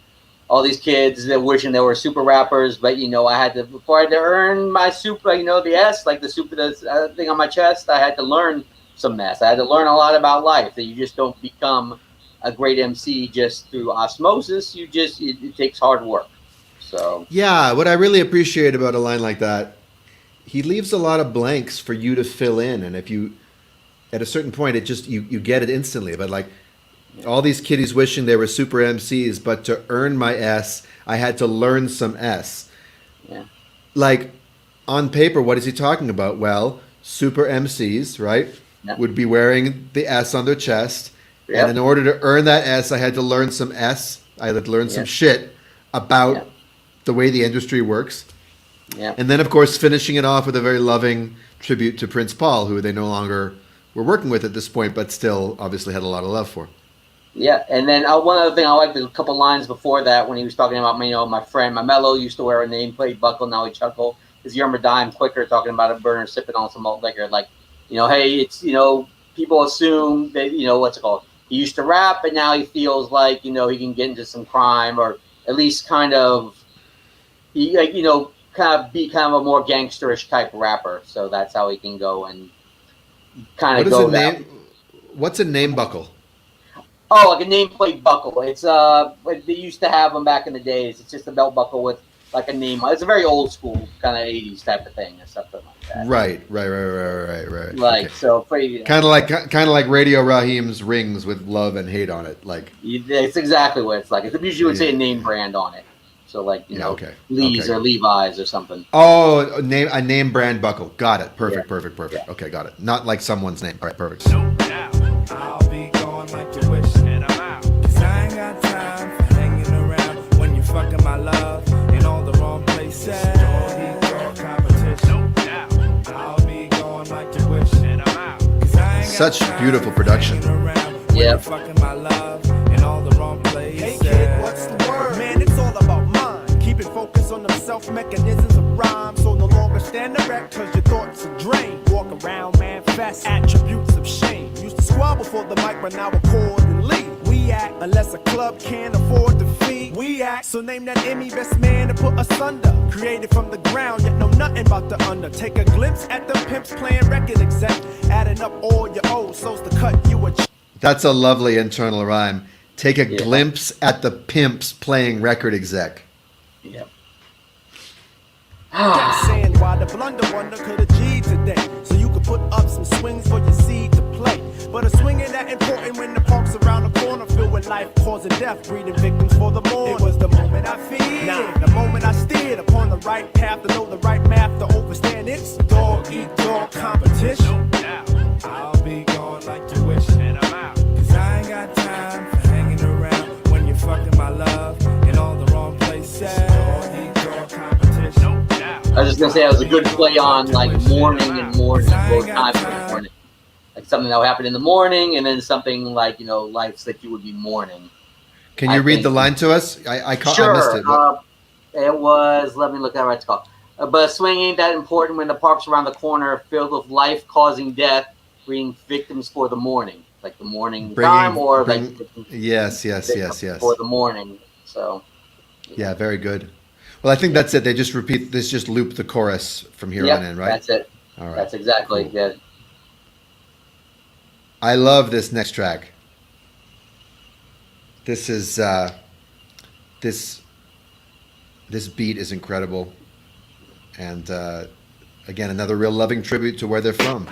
all these kids that wishing they were super rappers, but you know, I had to before I had to earn my super, you know, the S, like the super thing on my chest. I had to learn some S. I had to learn a lot about life. That you just don't become a great MC just through osmosis. You just it takes hard work. So Yeah, what I really appreciate about a line like that, he leaves a lot of blanks for you to fill in, and if you, at a certain point, it just you get it instantly. But like all these kiddies wishing they were super MCs, but to earn my S, I had to learn some S. yeah, Like on paper, what is he talking about? Well, super MCs, right, Yeah. would be wearing the S on their chest, Yep. and in order to earn that S, I had to learn some S. I had to learn some Yeah. shit about Yeah. the way the industry works. yeah. And then, of course, finishing it off with a very loving tribute to Prince Paul, who they no longer were working with at this point, but still obviously had a lot of love for. Yeah, and then one other thing I liked a couple lines before that when he was talking about, you know, my friend, my Mello used to wear a nameplate buckle, now he chuckle. Is your dime quicker? Talking about a burner sipping on some malt liquor, like, you know, hey, it's, you know, people assume that, you know, what's it called? He used to rap, but now he feels like, you know, he can get into some crime, or at least kind of, he like, you know, kind of be kind of a more gangsterish type rapper. So that's how he can go and kind What of is go a that. name? What's a name buckle? Oh, like a nameplate buckle. It's they used to have them back in the days. It's just a belt buckle with like a name. It's a very old school kind of 80s type of thing or something like that. Right. Like Okay. so, pretty. Kind of like Radio Raheem's rings with love and hate on it. Like, It's exactly what it's like. It's usually would say a name brand on it. So like you Yeah, know, okay. Lee's Okay. or Levi's or something. oh, a name brand buckle. Got it. Perfect. Yeah. Perfect. Yeah. Okay, got it. Not like someone's name. All right, perfect. I'll be gone like you wish, and I'm out. Cause I ain't got time for hanging around when you're fucking my love in all the wrong places. Dog competition. I'll be gone like you wish, and I'm out. Cause I ain't got Such time beautiful for production. hanging around when Yep. you're fucking my love in all the wrong places. Hey kid, what's the word? Man, it's all about mind. Keeping focus on them self-mechanisms of rhyme. So no longer stand erect cause your thoughts are drained. Walk around, manifest attributes of shame. Used to squabble for the mic, but now accordingly we act unless a club can't afford to feed. We act, so name that Emmy best man to put asunder. Created from the ground, yet know nothing about the under. Take a glimpse at the pimps playing record exec. Adding up all your O's, so's to cut you a That's a lovely internal rhyme. Take a Yeah. glimpse at the pimps playing record exec. Yep. saying why the blunder wonder could have G today. So you could put up some swings for your seed to play. But a swing ain't that important when the park's around the corner filled with life causing death, breeding victims for the morning. It was the moment I feared, the moment I steered upon the right path to know the right math to overstand. It's dog eat dog competition. I'll be gone like you wish, and I'm out. Cause I ain't got time for hanging around when you're fucking my love in all the wrong places. Competition. I was just gonna say it was a good play on like morning and morning, both times in the morning. Like something that would happen in the morning, and then something like, you know, lights that you would be mourning. Can you I read think- the line to us? I Sure. missed it. It was, let me look at what it's called. But a swing ain't that important when the park's around the corner filled with life causing death, bringing victims for the morning. Like the morning time, or like yes. for the morning. So Yeah, very good. Well, I think that's it. They just repeat this, just loop the chorus from here yep, on in, right? that's it. All right. That's exactly Cool. it. I love this next track. This is this beat is incredible, and again, another real loving tribute to where they're from.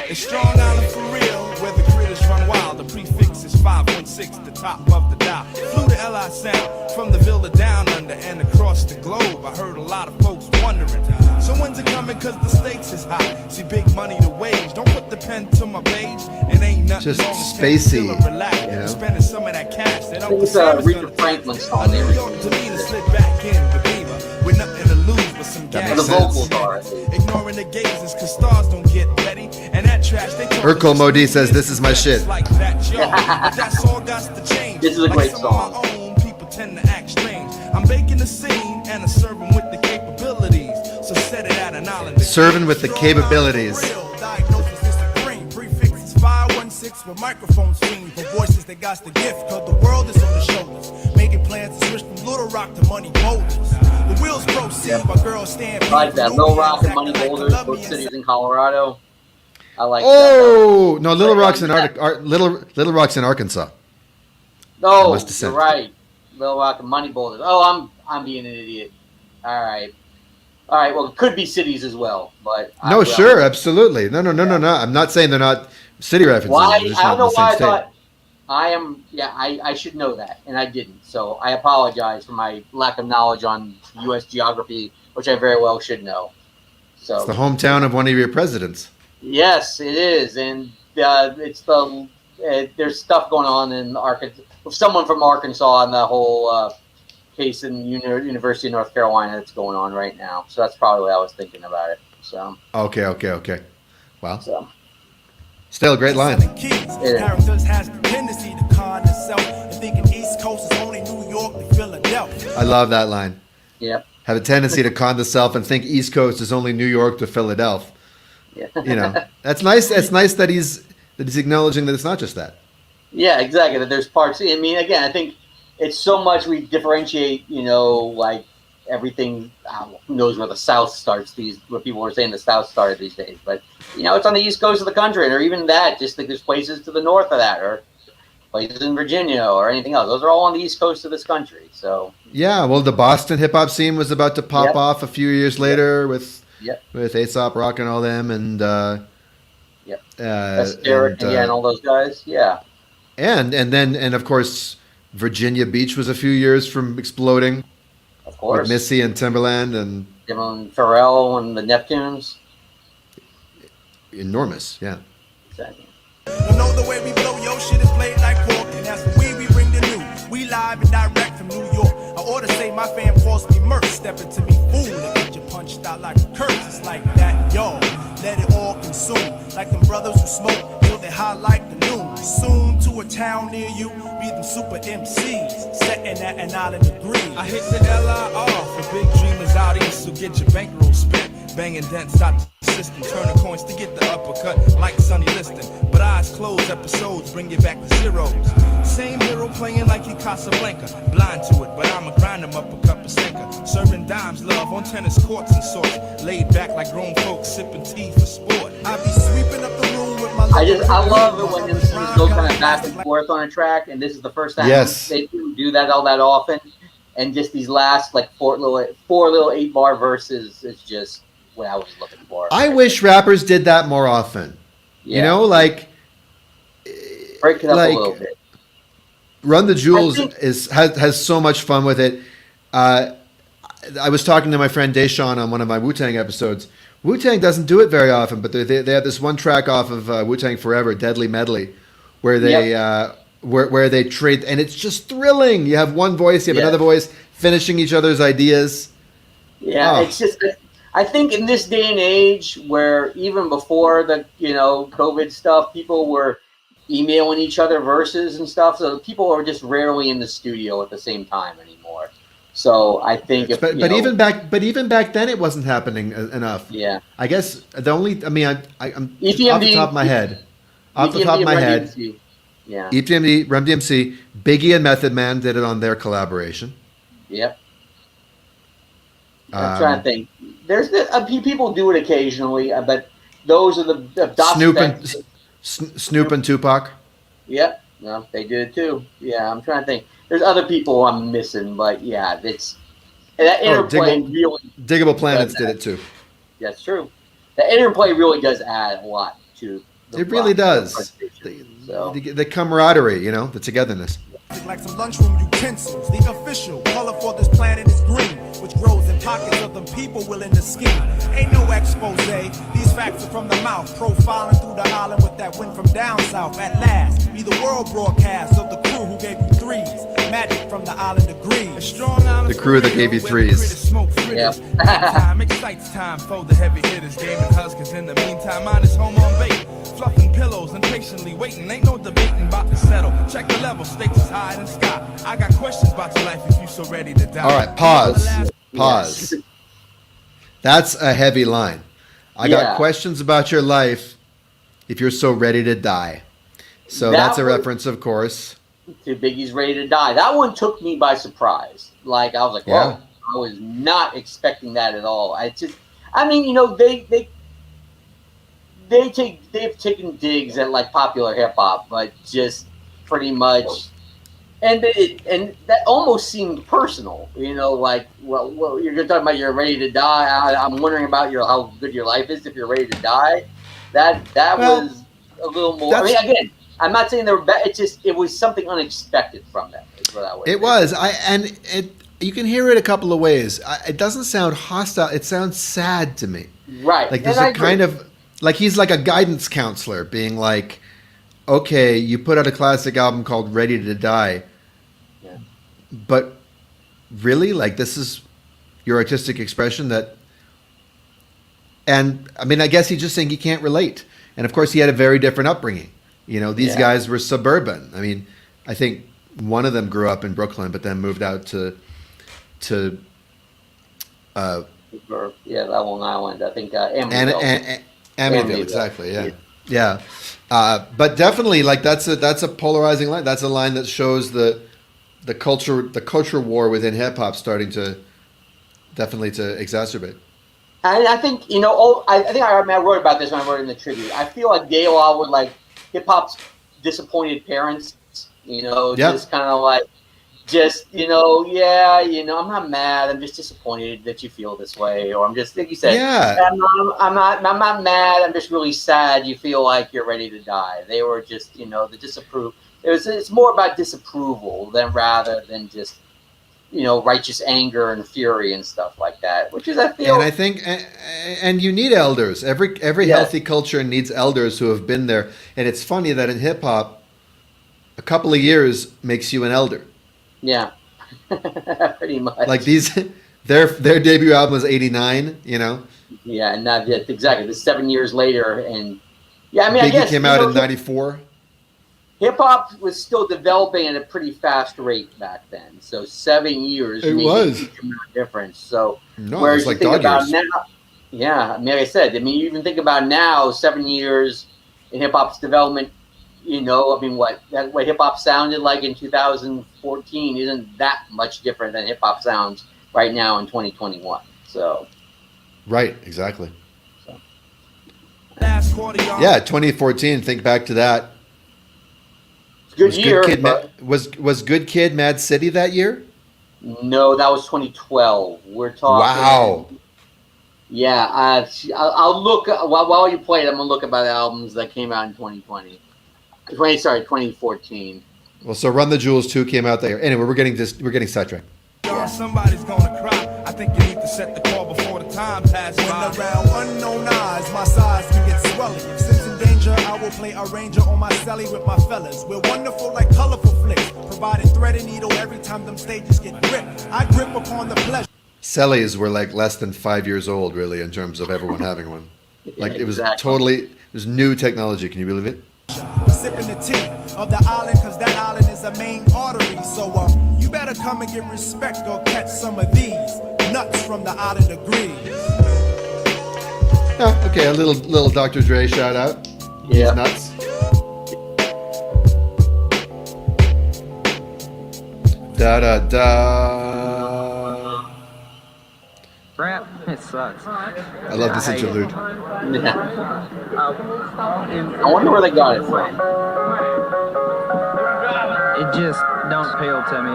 It's Strong Island for real, where the critters run wild. The prefix is 516, the top of the dial. Flew to LI sound from the villa down under and across the globe. I heard a lot of folks wondering, so when's it coming? Cause the stakes is high. See, big money to wage. Don't put the pen to my page. It ain't nothing Just wrong with spacey, spending, relax, you know? spending some of that cash. That I think Uncle it's Sam is Rita gonna Franklin take. song there. New York demeanor slid back in the beamer with nothing to lose but some That And gas. the makes sense. vocals are. Ignoring the gazes, cause stars don't get petty. And that trash they talk Urkel is Modi says, "This is my shit." like that, yo. But that's all got to change. This is a Like great some of my own, people tend to act strange. I'm baking the scene and I serve them with the capabilities. So set it at an island. Serving with the capabilities. Real diagnosis is supreme. Prefix is 516 with microphones fiend for voices that got the gift. Cause the world is on the shoulders. Making plans to switch from Little Rock to Money Boulders. The wheels proceed, my girls stand. I like that. Little Rock and Money Boulders, both cities in Colorado. I like that. Oh no, Little Rock's in Little Rock's in Arkansas. No, must have you're said- right. Little Rock and Money Boulders. Oh, I'm being an idiot. All right. Well, it could be cities as well, but No, sure, absolutely. No. I'm not saying they're not city references. Why? They're just I not don't in know the same why I state. thought I am. Yeah, I should know that, and I didn't. So I apologize for my lack of knowledge on U.S. geography, which I very well should know. So It's the hometown of one of your presidents. yes, it is, and it's the there's stuff going on in Arkansas with someone from Arkansas and the whole case in University of North Carolina that's going on right now. So that's probably what I was thinking about it. So Okay. Well, so still a great line. Characters has the tendency to con itself and thinking East Coast is only New York to Philadelphia. I love that line. yep. Have a tendency to con the self and think East Coast is only New York to Philadelphia. Yeah. You know, that's nice. It's nice that he's acknowledging that it's not just that. Yeah, exactly. That there's parts. I mean, again, I think it's so much we differentiate. Like everything. Who knows where the South starts? Where people were saying the South started these days, but it's on the East Coast of the country, or even that. Just like there's places to the north of that, or places in Virginia, or anything else. Those are all on the East Coast of this country. So Yeah, well, the Boston hip hop scene was about to pop Yep. off a few years later with Yep. Aesop Rock and all them, and Yep. and, Derek and all those guys. Yeah. and of course Virginia Beach was a few years from exploding Of course. with Missy and Timberland, and Dylan Farrell and the Neptunes. enormous. Yeah. Exactly. You know the way we blow your shit is played like pork, and that's the way we bring the new. We live and direct from New York. I ought to say my fam calls me Merc. Step into me fool and get you punched out like a curse. It's like that, yo. Let it all consume. Like them brothers who smoke till they high like the noon. Soon to a town near you, be them super MCs. Setting at an island degree. I hit the LIR for big dreamers out east, so get your bankroll spent. Banging dents out the system, turning coins to get the uppercut like Sonny Liston. But eyes closed, episodes bring you back to zeros. Same hero playing like he Casablanca. Blind to it, but I'ma grind him up a cup of sinker. Serving dimes, love on tennis courts and sorts. Laid back like grown folks, sipping tea for sport. I be sweeping up the room with my I love it when MCs go kind of back and forth on a track, and this is the first time Yes. they do that all that often. And just these last like four little 8-bar verses is just what I was looking for. I wish rappers did that more often. Yeah. You know, like Break it up like- a little bit. Run the Jewels I think- has so much fun with it. I was talking to my friend Deshaun on one of my Wu-Tang episodes. Wu-Tang doesn't do it very often, but they have this one track off of Wu-Tang Forever, Deadly Medley, where they where they trade, and it's just thrilling. You have one voice, you have Yeah. another voice, finishing each other's ideas. Yeah, Oh. it's just. I think in this day and age, where even before the COVID stuff, people were emailing each other verses and stuff, so people are just rarely in the studio at the same time anymore. So I think if But even back then, it wasn't happening enough. yeah, I guess I'm EPMD off the top of my head. Off the top of my head. Yeah. EPMD, Run DMC, Biggie and Method Man did it on their collaboration. Yep. I'm trying to think. There's people do it occasionally, but those are the Snoop and Tupac. Yep. No, they did it too. Yeah, I'm trying to think. There's other people I'm missing, but yeah, it's that interplay really. Diggable Planets did it too. That's true. The interplay really does add a lot to. It really does. The camaraderie, the togetherness. Like some lunchroom utensils, the official color for this planet is green, which grows in pockets of them people willing to scheme. Ain't no expose, these facts are from the mouth, profiling through the island with that wind from down south. At last, be the world broadcast of the crew who gave you threes, magic from the island of green. The crew that gave you threes. Yeah. Time excites time for the heavy hitters, gaming huskers. In the meantime, mine is home on bait, fluffing pillows and patiently waiting. Ain't no debating about to settle. Check the level, stakes is high in the sky. I got questions about your life if you so ready to die. All right, pause. That's a heavy line. I got questions about your life if you're so ready to die. So that's a reference, of course, to Biggie's Ready to Die. That one took me by surprise. Like, I was like, whoa, I was not expecting that at all. They've taken digs at like popular hip hop, but just pretty much, and that almost seemed personal. Like, well, you're talking about you're ready to die. I'm wondering about how good your life is if you're ready to die. That was a little more. I mean, again, I'm not saying they were bad. It was something unexpected from them. Is what I would. It was. You can hear it a couple of ways. It doesn't sound hostile. It sounds sad to me. Right. Like there's a kind of like he's like a guidance counselor, being like, okay, you put out a classic album called Ready to Die. Yeah. But really, like, this is your artistic expression and I mean, I guess he's just saying he can't relate. And of course he had a very different upbringing. These guys were suburban. I mean, I think one of them grew up in Brooklyn, but then moved out to Long Island. I think Amityville. Amityville, exactly. Yeah. But definitely, like, that's a polarizing line. That's a line that shows the culture war within hip hop starting to exacerbate. And I think I wrote about this when I wrote in the tribute. I feel like De La was like hip hop's disappointed parents. Just kind of like. I'm not mad. I'm just disappointed that you feel this way, or I'm just, like you said, I'm not mad. I'm just really sad. You feel like you're ready to die. They were just, the disapprove. It's more about disapproval rather than just, righteous anger and fury and stuff like that. Which is, I feel, and I think, and you need elders. Every healthy culture needs elders who have been there. And it's funny that in hip hop, a couple of years makes you an elder. Yeah, pretty much. Like their debut album was '89, Yeah, and not exactly. This 7 years later, and I mean, Biggie I guess came out in '94. Hip hop was still developing at a pretty fast rate back then. So 7 years it made was a huge amount of difference. So whereas you like think about now, I mean, like I said, you even think about now, 7 years in hip hop's development. What hip hop sounded like in 2014 isn't that much different than hip hop sounds right now in 2021. So, right, exactly. So. Yeah, 2014. Think back to that. Good year. Was Good Kid, Mad City that year? No, that was 2012. We're talking. Wow. Yeah, I'll look while you play it. I'm gonna look about albums that came out in 2014. Well, so Run the Jewels 2 came out there. Anyway, we're getting sidetracked. Yeah. Somebody's gonna cry. I think you need to set the call before the time passes by. When around unknown eyes, my size can get swelling. Since in danger, I will play a ranger on my celly with my fellas. We're wonderful like colorful flicks, providing thread and needle every time them stages get gripped. I grip upon the pleasure. Cellies were like less than 5 years old, really, in terms of everyone having one. Like it was it was new technology. Can you believe it? Sipping the tea of the island, cause that island is a main artery. So you better come and get respect or catch some of these nuts from the island of Greece. Oh, okay, a little Dr. Dre shout out. Yeah. He's nuts. Da da da. Rap, it sucks. I love this I hate it. interlude. Yeah. I wonder where they got it from. It just don't appeal to me.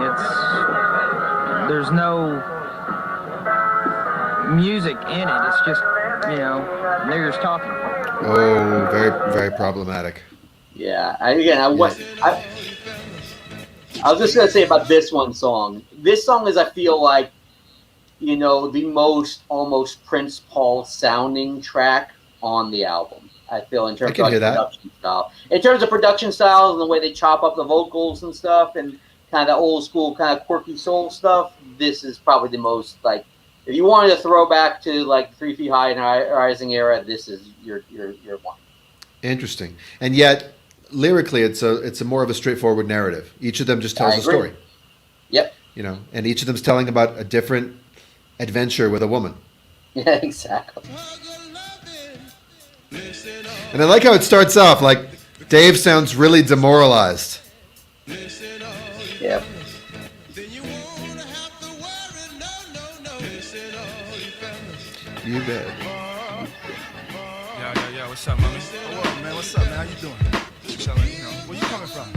There's no music in it. It's just, niggers talking. Oh, very, very problematic. Yeah. I was just gonna say about this one song. This song is, I feel like, the most almost Prince Paul sounding track on the album. I feel in terms of production style. In terms of production styles and the way they chop up the vocals and stuff, and kind of the old school kind of quirky soul stuff. This is probably the most like. If you wanted to throw back to like 3 Feet High and Rising era, this is your one. Interesting, and yet lyrically, it's a more of a straightforward narrative. Each of them just tells a story. Yep. And each of them's telling about a different adventure with a woman. Yeah, exactly. And I like how it starts off. Like Dave sounds really demoralized. Yep. You bet. Yo, what's up, mommy? Whoa, man, what's up, man? How you doing? Chillin', Where you coming from?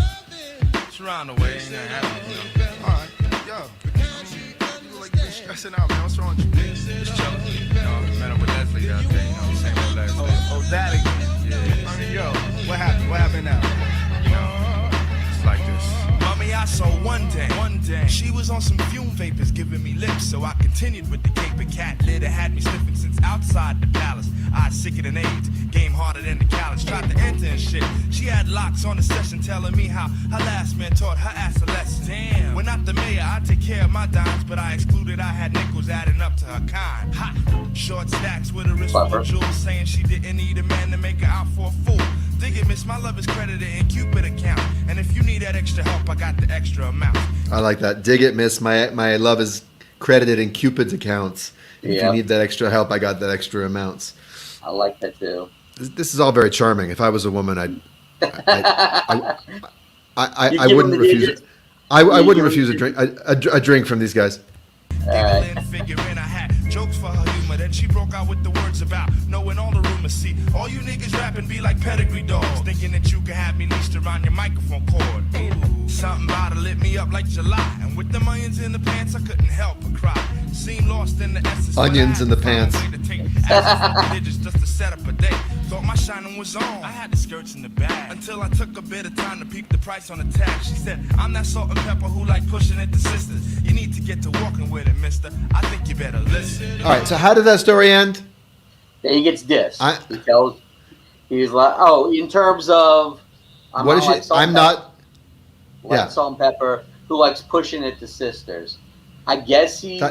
It's around the way, ain't nothing happening, All right, yo. You look like you've been stressing out, man. What's wrong with you? Just chillin'. Met up with Leslie the other day, same with Leslie. Oh, that again? Yeah. I mean, yo, what happened? What happened now? It's like this. Mommy, I saw one day, she was on some fume vapors giving me lips, so I continued with the cape and cat litter had me sniffing since outside the palace. I sicker than AIDS, game harder than the college, tried to enter and shit. She had locks on the session telling me how her last man taught her ass a lesson. Damn. When not the mayor, I take care of my dimes, but I excluded I had nickels adding up to her kind. Ha! Short stacks with a wrist full of jewels, saying she didn't need a man to make her out for a fool. Dig it, miss, my love is credited in Cupid account. And if you need that extra help, I got the extra amount. I like that. Dig it, miss. My love is credited in Cupid's accounts. If you need that extra help, I got that extra amounts. I like that too. This is all very charming. If I was a woman, I wouldn't refuse it. I wouldn't refuse a drink from these guys. Figuring I had jokes for her humor. Then she broke out with the words about knowing all the rumors. See, all you niggas rapping be like pedigree dogs, thinking that you can have me leashed around your microphone cord. Ooh, something about to lit me up like July. And with them onions in the pants, I couldn't help but cry. Seemed lost in the essence. Onions in the pants. Just to set up a date. Thought my shining was on. I had the skirts in the bag until I took a bit of time to peep the price on the tag. She said, I'm that salt and pepper who like pushing it to sisters. You need to get to walking with it, mister. I think you better listen. All right, so how did that story end? He gets dissed. He's like, oh, in terms of what is she? I'm not. Like salt and pepper who likes pushing it to sisters. I guess it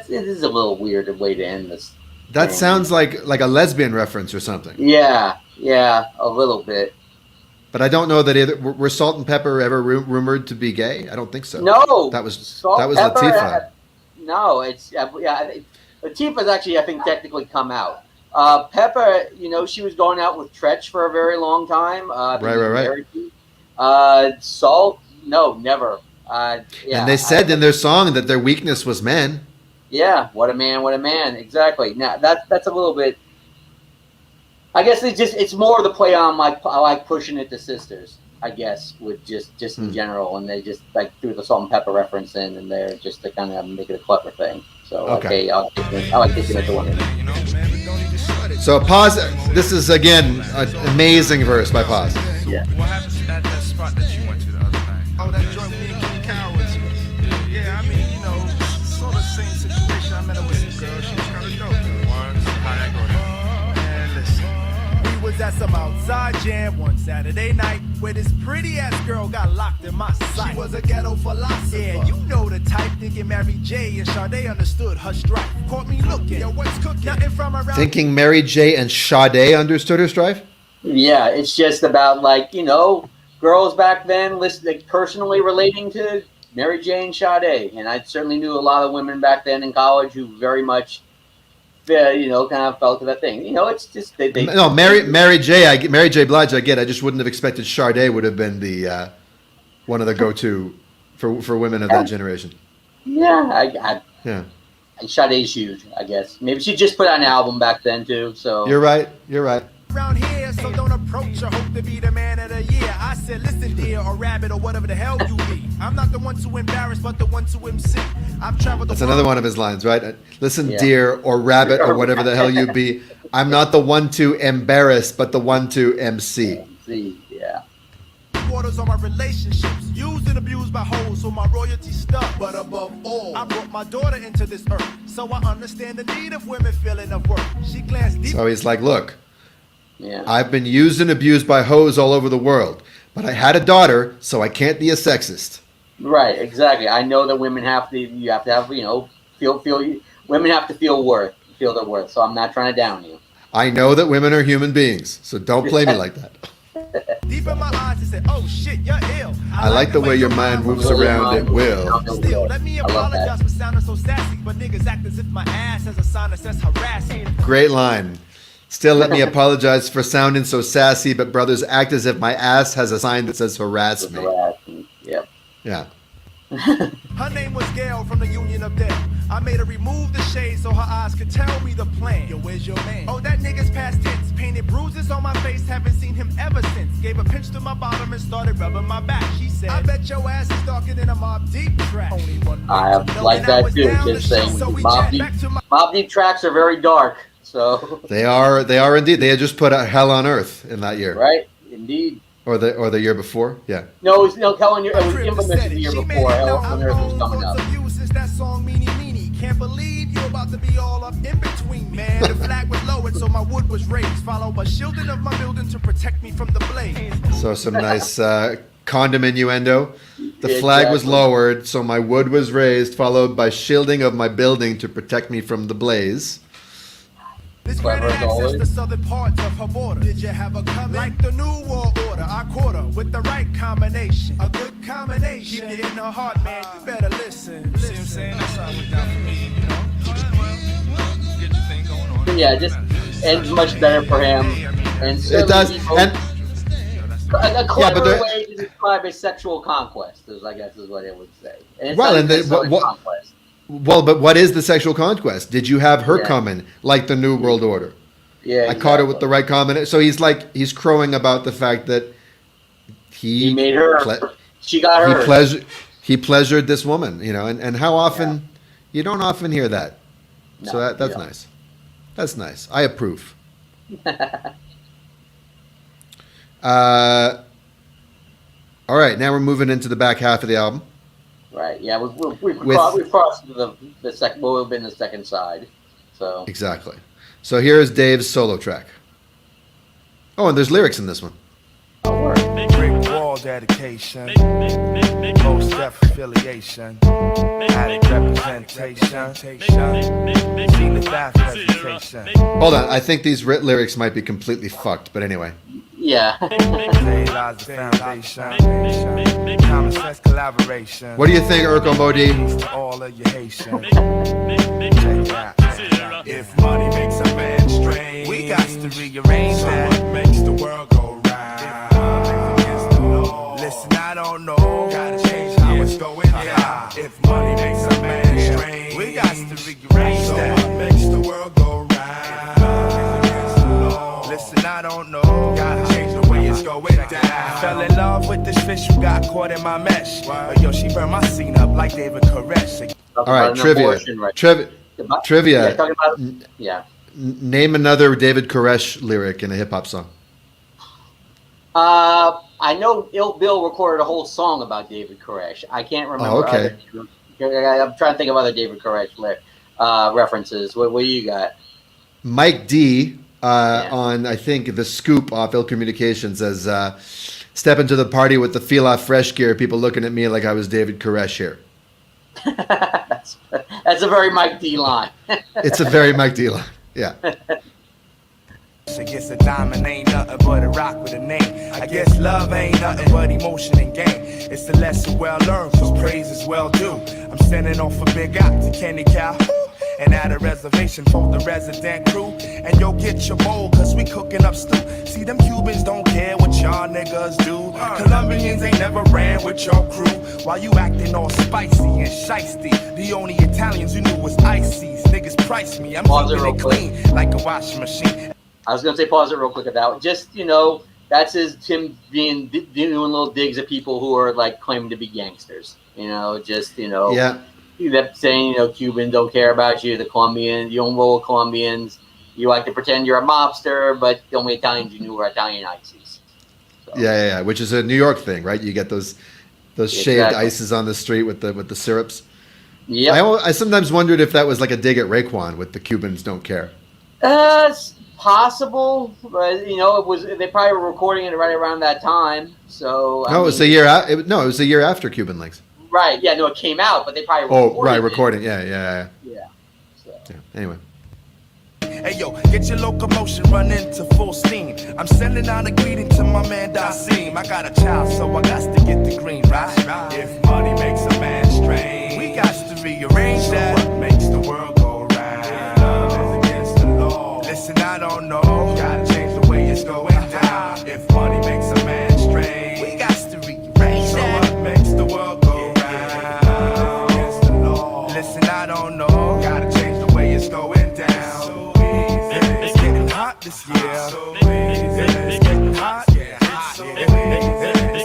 is a little weird way to end this. That sounds like a lesbian reference or something. Yeah, a little bit. But I don't know that either. Were Salt and Pepper ever rumored to be gay? I don't think so. No, that was Latifah. No, it's Latifah's actually, I think, technically come out. Pepper, she was going out with Tretch for a very long time. Right. Salt, no, never. And they said in their song that their weakness was men. Yeah, what a man, exactly. Now that's a little bit. I guess it's more of the play on I like pushing it to sisters. I guess with just in general, and they just like threw the salt and pepper reference in, and there just to kind of make it a clever thing. So okay, I like taking it to women. So Paz, this is again an amazing verse by Paz. Yeah. What happened to that spot that you went to the other night? Oh, that joint me and King Cow was. Yeah, I mean, sort of same situation. I met her with some girl. She was kind of dope. How'd that go down? Man, listen. We was at some outside jam one Saturday night where this pretty ass girl got locked in my sight. She was a ghetto philosopher. Yeah, you know the type. Thinking Mary J and Sade understood her strife. Caught me looking. Yo, what's cooking? Nothing from around. Thinking Mary J and Sade understood her strife? Yeah, it's just about girls back then personally relating to Mary J and Sade, and I certainly knew a lot of women back then in college who very much, kind of felt to that thing. It's just they no Mary J. Blige. I get. I just wouldn't have expected Sade would have been the one of the go-to for women of that generation. Yeah, Yeah. Sade's huge, I guess. Maybe she just put out an album back then too. So You're right. You're right. Around here, so don't approach or hope to be the man of the year. I said, listen, dear, or rabbit, or whatever the hell you be. I'm not the one to embarrass, but the one to MC. I've traveled. That's another one of his lines, right? Listen, Yeah. dear, or rabbit, or whatever the hell you be. I'm not the one to embarrass, but the one to MC. Yeah. Waters on my relationships, used and abused by hoes, so my royalty stuck. But above all, I brought my daughter into this earth, so I understand the need of women feeling of worth. She glanced deep. So he's like, look, Yeah. I've been used and abused by hoes all over the world, but I had a daughter, so I can't be a sexist. Right, exactly. I know that women have to, you have to have, you know, women have to feel their worth. So I'm not trying to down you. I know that women are human beings, so don't play me like that. Deep in my eyes, he said, oh shit, you're ill. I like the way your mind moves around at will. Still, let me I love that. apologize for sounding so sassy, but niggas act as if my ass has a sign that says harassing. Great line. Still, let me apologize for sounding so sassy, but brothers act as if my ass has a sign that says harass me. Yep. Yeah. Her name was Gail from the Union of Dead. I made her remove the shade so her eyes could tell me the plan. Yo, where's your man? Oh, that nigga's past tense. Painted bruises on my face, haven't seen him ever since. Gave a pinch to my bottom and started rubbing my back. She said, I bet your ass is darker than a Mob Deep track. Only one I like that too. Just saying, Mob Deep tracks are very dark. So They are indeed. They had just put Hell on Earth in that year. right, indeed. Or the year before? Yeah. No, it was Hell on Earth. It was Infamous the year before. Hell on Earth was coming up. That song, meanie, meanie. Can't believe you're about to be all up in between, man. The flag was lowered, so my wood was raised, followed by shielding of my building to protect me from the blaze. So some nice condom innuendo. The flag was lowered, so my wood was raised, followed by shielding of my building to protect me from the blaze. This granted access to southern parts of her border. Did you have a coming? Like the new world order, I caught her with the right combination. A good combination. Keep it in her heart, man. You better listen. See what I'm saying? That's how it went down for me, you know. Well, get your thing going on. Yeah, just ends much better for him. And It does. And a clever there- way to describe a sexual conquest, I guess is what it would say. And it's Well, not and even a what- conquest. well, but what is the sexual conquest? Did you have her Yeah. coming like the New World Order? Yeah, I caught her with the right combination. So he's crowing about the fact that He made her. She got he her. he pleasured this woman, you know, and how often you don't often hear that. No, So that's you don't. nice. That's nice. I approve. All right, now we're moving into the back half of the album. Right. Yeah. We've crossed the second. Well, we've been the second side. So Exactly. So here's Dave's solo track. Oh, and there's lyrics in this one. Brick wall dedication, most def affiliation, added representation, seen the staff presentation. Hold on, I think these lyrics might be completely fucked, but anyway. yeah. Today lies the foundation, common sense collaboration. What do you think, Urkel Modi? Peace to all of your Haitians. Check it out. If money makes a man strange, we got to rearrange that. What makes the world go round? Listen, I don't know. Gotta change how it's going down. If money makes a man strange, we got to rearrange that. What makes the world go round? Listen, I don't know. Gotta change the way it's going down. I fell in love with this fish who got caught in my mesh. But yo, she burned my scene up like David Koresh. All right, trivia. Trivia. Yeah, talking about, yeah. Name another David Koresh lyric in a hip hop song. I know Ill Bill recorded a whole song about David Koresh. I can't remember. Oh, okay. I'm trying to think of other David Koresh references. What do you got? Mike D on, I think, The Scoop off Ill Communications says, step into the party with the Fila fresh gear, people looking at me like I was David Koresh here. That's a very Mike D line. It's a very Mike D line. Yeah. I guess a diamond ain't nothing but a rock with a name. I guess love ain't nothing but emotion and game. It's a lesson well learned, cause praise is well due. I'm sending off a big out to Kenny Cow. And at a reservation for the resident crew. And yo, get your bowl, cause we cooking up stew. See, them Cubans don't care what y'all niggas do. Colombians ain't never ran with your crew. While you acting all spicy and shiesty. The only Italians you knew was ices. Niggas price me, I'm keeping it clean like a washing machine. I was gonna say pause it real quick at that one. Just, you know, that's him doing little digs at people who are like claiming to be gangsters. You know, just, you know, Yeah. That saying, you know, Cubans don't care about you, the Colombians, you don't roll with Colombians. You like to pretend you're a mobster, but the only Italians you knew were Italian ices. So. Yeah, which is a New York thing, right? You get those shaved ices on the street with the syrups. Yeah. I sometimes wondered if that was like a dig at Raekwon with the Cubans don't care. It's possible, but you know, they probably were recording it right around that time. So No, it was a year out. It was a year after Cuban Links. Right. Yeah. No, it came out, but they probably recording. Yeah. So. Yeah. Anyway. Hey yo, get your locomotion running to full steam. I'm sending out a greeting to my man Dasim. I got a child, so I got to get the green, right? If money makes a man strange, we got to rearrange that. What makes the world go round? If love is against the law. Listen, I don't know. Gotta change the way it's going down. If money makes a man strange, we got to rearrange that. So what makes the world go round? Against the law. Listen, I don't know. Gotta change the way it's going down. This year, it's getting hot. It's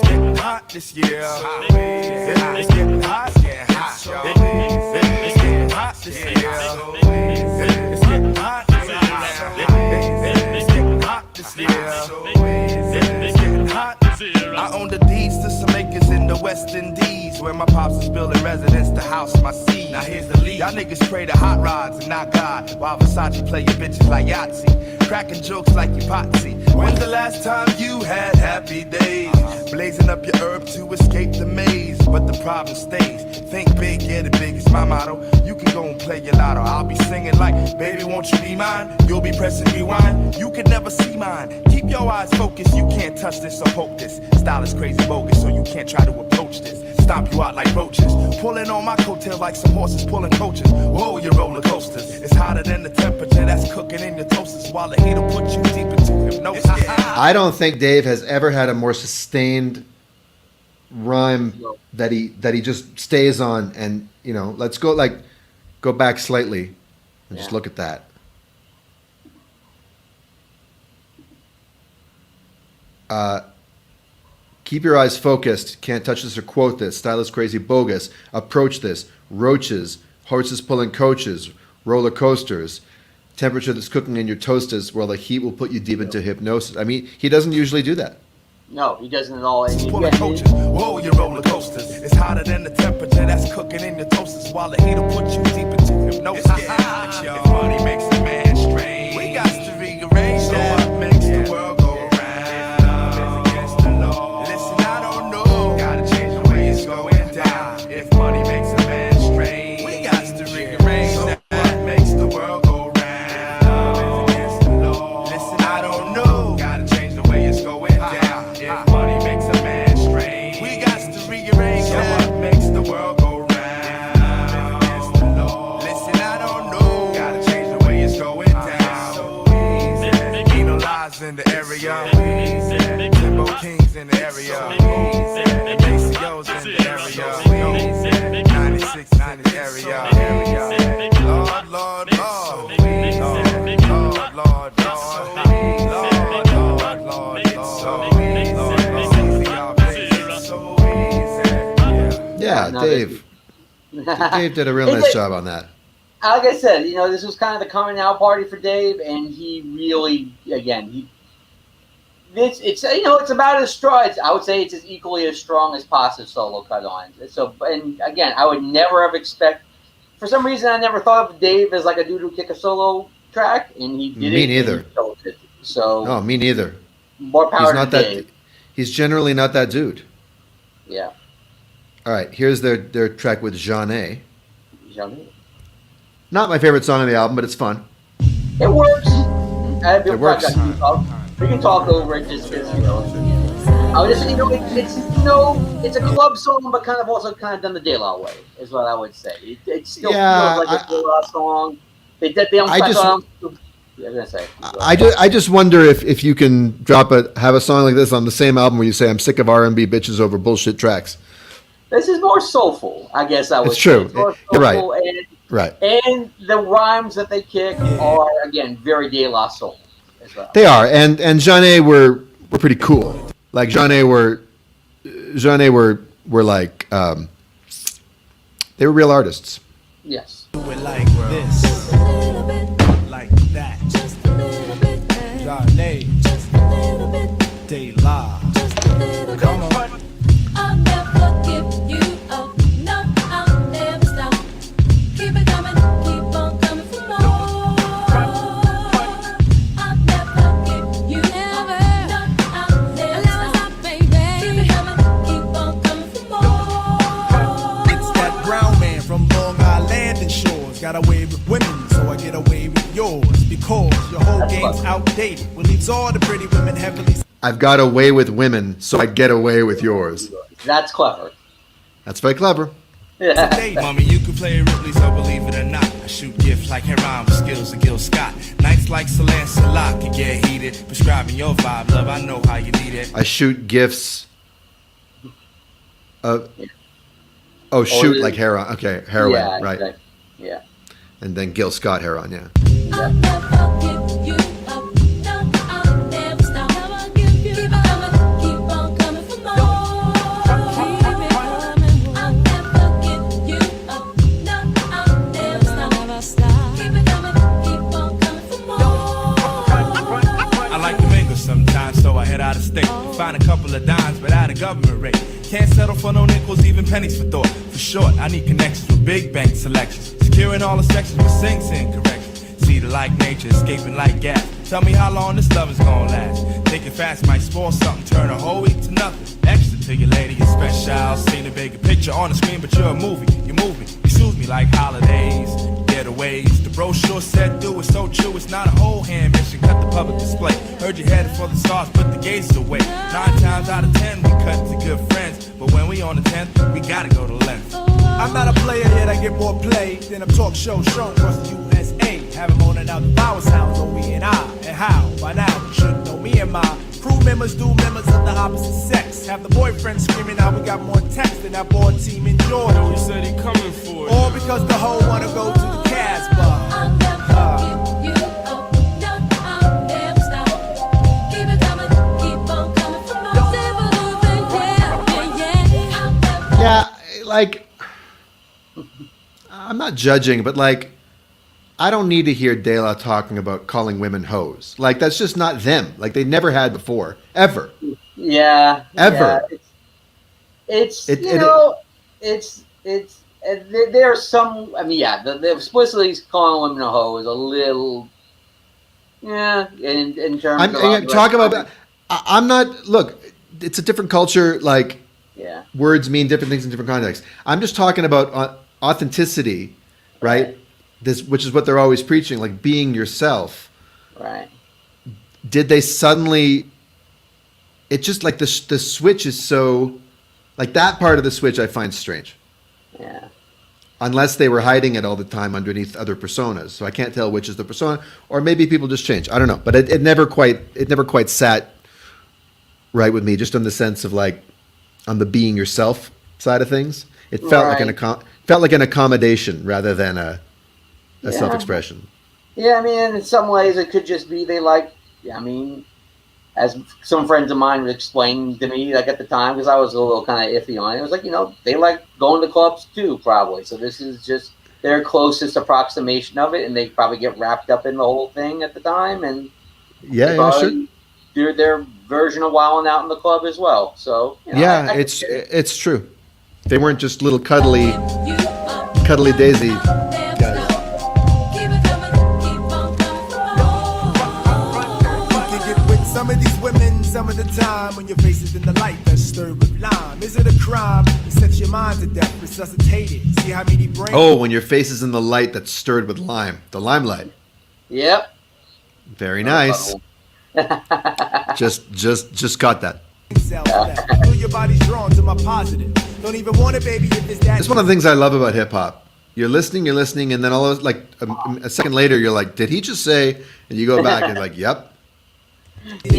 getting hot this year. It's getting hot. It's getting hot this year. It's getting hot. It's getting hot this year. It's getting hot. I own the deeds to some acres in the West Indies, where my pops is building residence to house my seed. Now here's the lead. Y'all niggas pray to hot rods and not God, while Versace play your bitches like Yahtzee, cracking jokes like you potsy. When's the last time you had happy days? Blazing up your herb to escape the maze, but the problem stays. Think big, get it big is my motto. You can go and play your lotto. I'll be singing like, baby, won't you be mine? You'll be pressing rewind. You can never see mine. Keep your eyes focused. You can't touch this or poke this. Style is crazy bogus, so you can't try to approach this. Stomp you out like roaches. Pulling on my coattail like some horses pulling coaches. Whoa, you roller coasters. It's hotter than the temperature that's cooking in your toasters, while the heat'll put you deep into hypnosis. I don't think Dave has ever had a more sustained rhyme that he just stays on, and you know, let's go back slightly and just look at that. Keep your eyes focused. Can't touch this or quote this. Style is crazy bogus. Approach this. Roaches. Horses pulling coaches. Roller coasters. Temperature that's cooking in your toasters, while the heat will put you deep into hypnosis. I mean, he doesn't usually do that. No, he doesn't at all. Pulling coaches. Whoa, you roller coasters. It's hotter than the temperature that's cooking in your toasters, while the heat'll put you deep into hypnosis. If money makes a man strange, we got to rearrange that. So what makes the world go round? Against the law. Listen, I don't know. Gotta change the way it's going down. If money makes a man strange, we got to rearrange that. What makes the world go round? Against the law. Listen, I don't know. Gotta change the way it's going down. If money makes a man strange, we got to rearrange that. So what makes the world go round? Against the law. Listen, I don't know. Gotta change the way it's going down. Ain't no lies in the area. Timbo Kings in the area. ACO's in the area. 96 in the area. Lord, Lord, Lord. Lord, Lord, Lord. Yeah, Dave. Dave did a real nice job on that. Like I said, you know, this was kind of the coming out party for Dave, and he really, again, it's you know, it's about as strong. I would say it's as equally as strong as Pasa's solo cut on. So, and again, I would never have for some reason, I never thought of Dave as like a dude who kick a solo track, and he did it. Me neither. So, no, me neither. More power to Dave. He's generally not that dude. Yeah. All right, here's their track with Jeanne. Jeanne. Not my favorite song on the album, but it's fun. It works. It works. We can talk over it just because, you know. I would just say, you know, it's a club song, but kind of also kind of done the De La way, is what I would say. It still feels like a De La song. They don't. I just- Yeah, I was gonna say. I just wonder if you can have a song like this on the same album where you say I'm sick of R&B bitches over bullshit tracks. This is more soulful, I guess. I would. It's true. Say. It's more You're right. soulful, and Right. And the rhymes that they kick are again very De La Soul as well. They are, and Jeanne were pretty cool. Like Jeanne were like they were real artists. Yes. Do it like this, like that. Johnny, De La. Come on. I'll never give you up. No, I'll never stop. Keep it coming, keep on coming for more. I'll never give you up. No, I'll never stop, baby. Keep it coming, keep on coming for more. It's that brown man from Long Island and shores. Got away with women, so I get away with yours. Because your whole game's outdated. What leaves all the pretty women heavily. I've got away with women, so I get away with yours. That's clever. That's very clever. Yeah. Mommy, you can play Ripley, so believe it or not. I shoot gifts like Heron with skills of Gil Scott. Nights like Celine Salak can get heated. Prescribing your vibe, love, I know how you need it. I shoot gifts. Shoot like heroin. Okay, heroin, Yeah, right? exactly. Yeah. And then Gil Scott heroin, yeah. I'll never give you up. No, I'll never stop. Keep it coming, keep on coming for more. Keep it coming. I'll never give you up. No, I'll never stop. Keep it coming, keep on coming for more. I like to mingle sometimes, so I head out of state. Find a couple of dimes, but at a government rate. Can't settle for no nickels, even pennies for thought. For short, I need connections with big bank selections. Securing all the sections with sinks in corrections. See the like nature, escaping like gas. Tell me how long this love is gonna last. Thinking fast might spoil something, turn a whole week to nothing. Extra to your lady, it's special. Seen a bigger picture on the screen, but you're a movie. You're moving, you soothe me like holidays, getaways. The brochure said do it, so true. It's not a whole hand mission, cut the public display. Heard you headed for the stars, put the gazes away. 9 times out of 10, we cut to good friends. But when we on the 10th, we gotta go to length. I'm not a player yet, I get more play than a talk show shown across the USA. Having more than out the power sounds on me and I. And how? By now, you should know me and my crew members do members of the opposite sex. Have the boyfriend screaming out we got more text than that board team enjoyed. We said he coming for it. All because the hoe wanna go to the Casbah. I'll never give you up. No, I'll never stop. Keep it coming, keep on coming for more. Yeah, like, I'm not judging, but like, I don't need to hear De La talking about calling women hoes. Like, that's just not them. Like, they never had before. Ever. Yeah. Ever. Yeah, there's some, I mean, yeah, the explicitly calling women a hoe is a little, yeah, in terms I'm talking about, I'm not, look, it's a different culture. Like, yeah, words mean different things in different contexts. I'm just talking about authenticity, right? Which is what they're always preaching, like being yourself. Right. Did they suddenly? It's just like the switch is so, like that part of the switch I find strange. Yeah. Unless they were hiding it all the time underneath other personas, so I can't tell which is the persona, or maybe people just change. I don't know, but it never quite sat right with me. Just in the sense of like, on the being yourself side of things, it felt like an accommodation rather than a self-expression. Yeah, I mean, in some ways it could just be they like, I mean, as some friends of mine would explain to me, like at the time, because I was a little kind of iffy on it, it was like, they like going to clubs too, probably. So this is just their closest approximation of it, and they probably get wrapped up in the whole thing at the time, and sure. do their version of wilding out in the club as well. So it's true. They weren't just little cuddly Daisy guys. Some of these women, some of the time, when your face is in the light that's stirred with lime. Is it a crime? It sets your mind to death, resuscitated. See how many brains. Oh, when your face is in the light that's stirred with lime. The limelight. Yep. Very nice. just got that. Feel your body's drawn to my positive. Don't even want it, baby, if it's that. It's one of the things I love about hip hop. you're listening, and then all of like a second later, you're like, did he just say? And you go back and like, yep.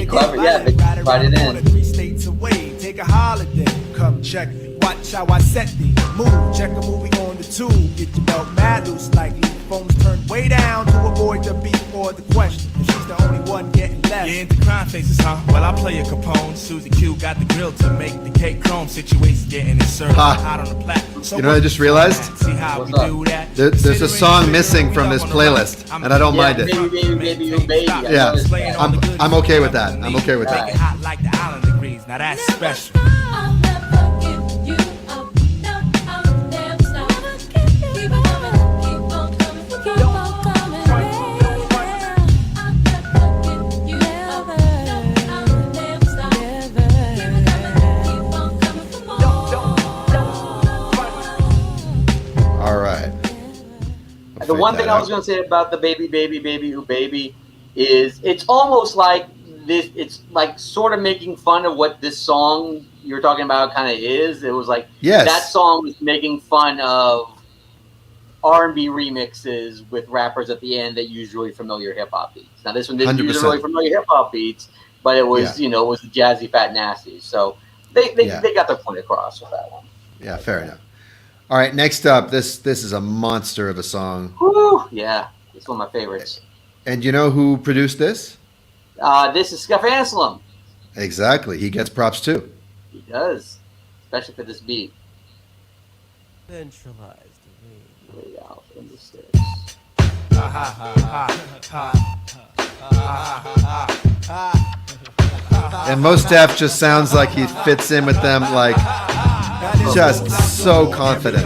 Clever, yeah, they write it in. 3 states away, take a holiday, come check me. Watch how I set the mood. Check a movie on the tube. Get your belt mad loose like leaf. Phones turned way down to avoid the beat or the question. If she's the only one getting left. You into crime faces, huh? Well, I play a Capone. Susie Q got the grill to make the cake chrome. Situation getting it served hot on the platform. You know what I just realized? See how we do that? There's a song missing from this playlist, and I don't mind it. Baby, baby. Yeah, I'm okay with that. I'm okay with Make it that. hot like the island degrees. Now that's special. I'll never give you up. No, I'll never stop. Keep on coming, keep on coming, baby. I'll never give you up. No, I'll never stop. Keep on coming for more. All right. The one thing I was going to say about the baby, baby, baby, ooh, baby is it's almost like this. It's like sort of making fun of what this song you're talking about kind of is. It was like that song was making fun of R&B remixes with rappers at the end that use really familiar hip hop beats. Now this one didn't use really familiar hip hop beats, but it was it was the jazzy fat nasty. So they got their point across with that one. Yeah, fair enough. All right, next up, this is a monster of a song. Woo! Yeah, it's one of my favorites. And you know who produced this? This is Scuff Anselm. Exactly. He gets props too. He does, especially for this beat. Centralized. Way out in the sticks. And Mos Def just sounds like he fits in with them like just so confident.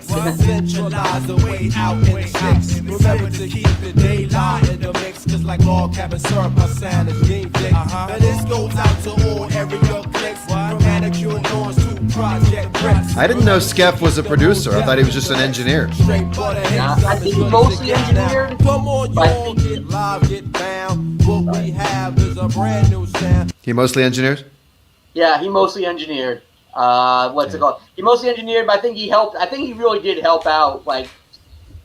Centralize the way out in the six. Remember to keep the daylight in the mix, cause like log cabin syrup, my sound is game thick. And this goes out to all area clicks, from manicure doors to project bricks. I didn't know Skeff was a producer. I thought he was just an engineer. I think he mostly engineered. Come on, y'all, get live, get down. What we have is a brand new sound. He mostly engineers? Yeah, he mostly engineered. What's it called? He mostly engineered, but I think he helped. I think he really did help out, like,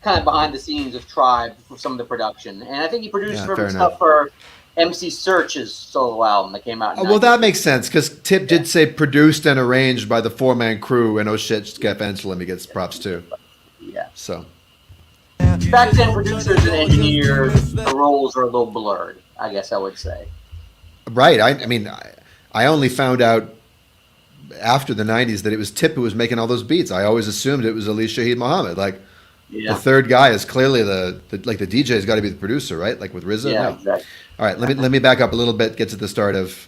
kind of behind the scenes of Tribe for some of the production. And I think he produced stuff for MC Search's solo album that came out. Well, that makes sense because Tip did say produced and arranged by the 4-man crew, and oh shit, Skeff Anselm, he gets props too. Yeah. So. Back then, producers and engineers, the roles are a little blurred, I guess I would say. Right. I mean, I only found out after the 90s that it was Tip who was making all those beats. I always assumed it was Ali Shaheed Muhammad. Like, the third guy is clearly the DJ's got to be the producer, right? Like with RZA? Yeah, no. exactly. All right, let me back up a little bit, get to the start of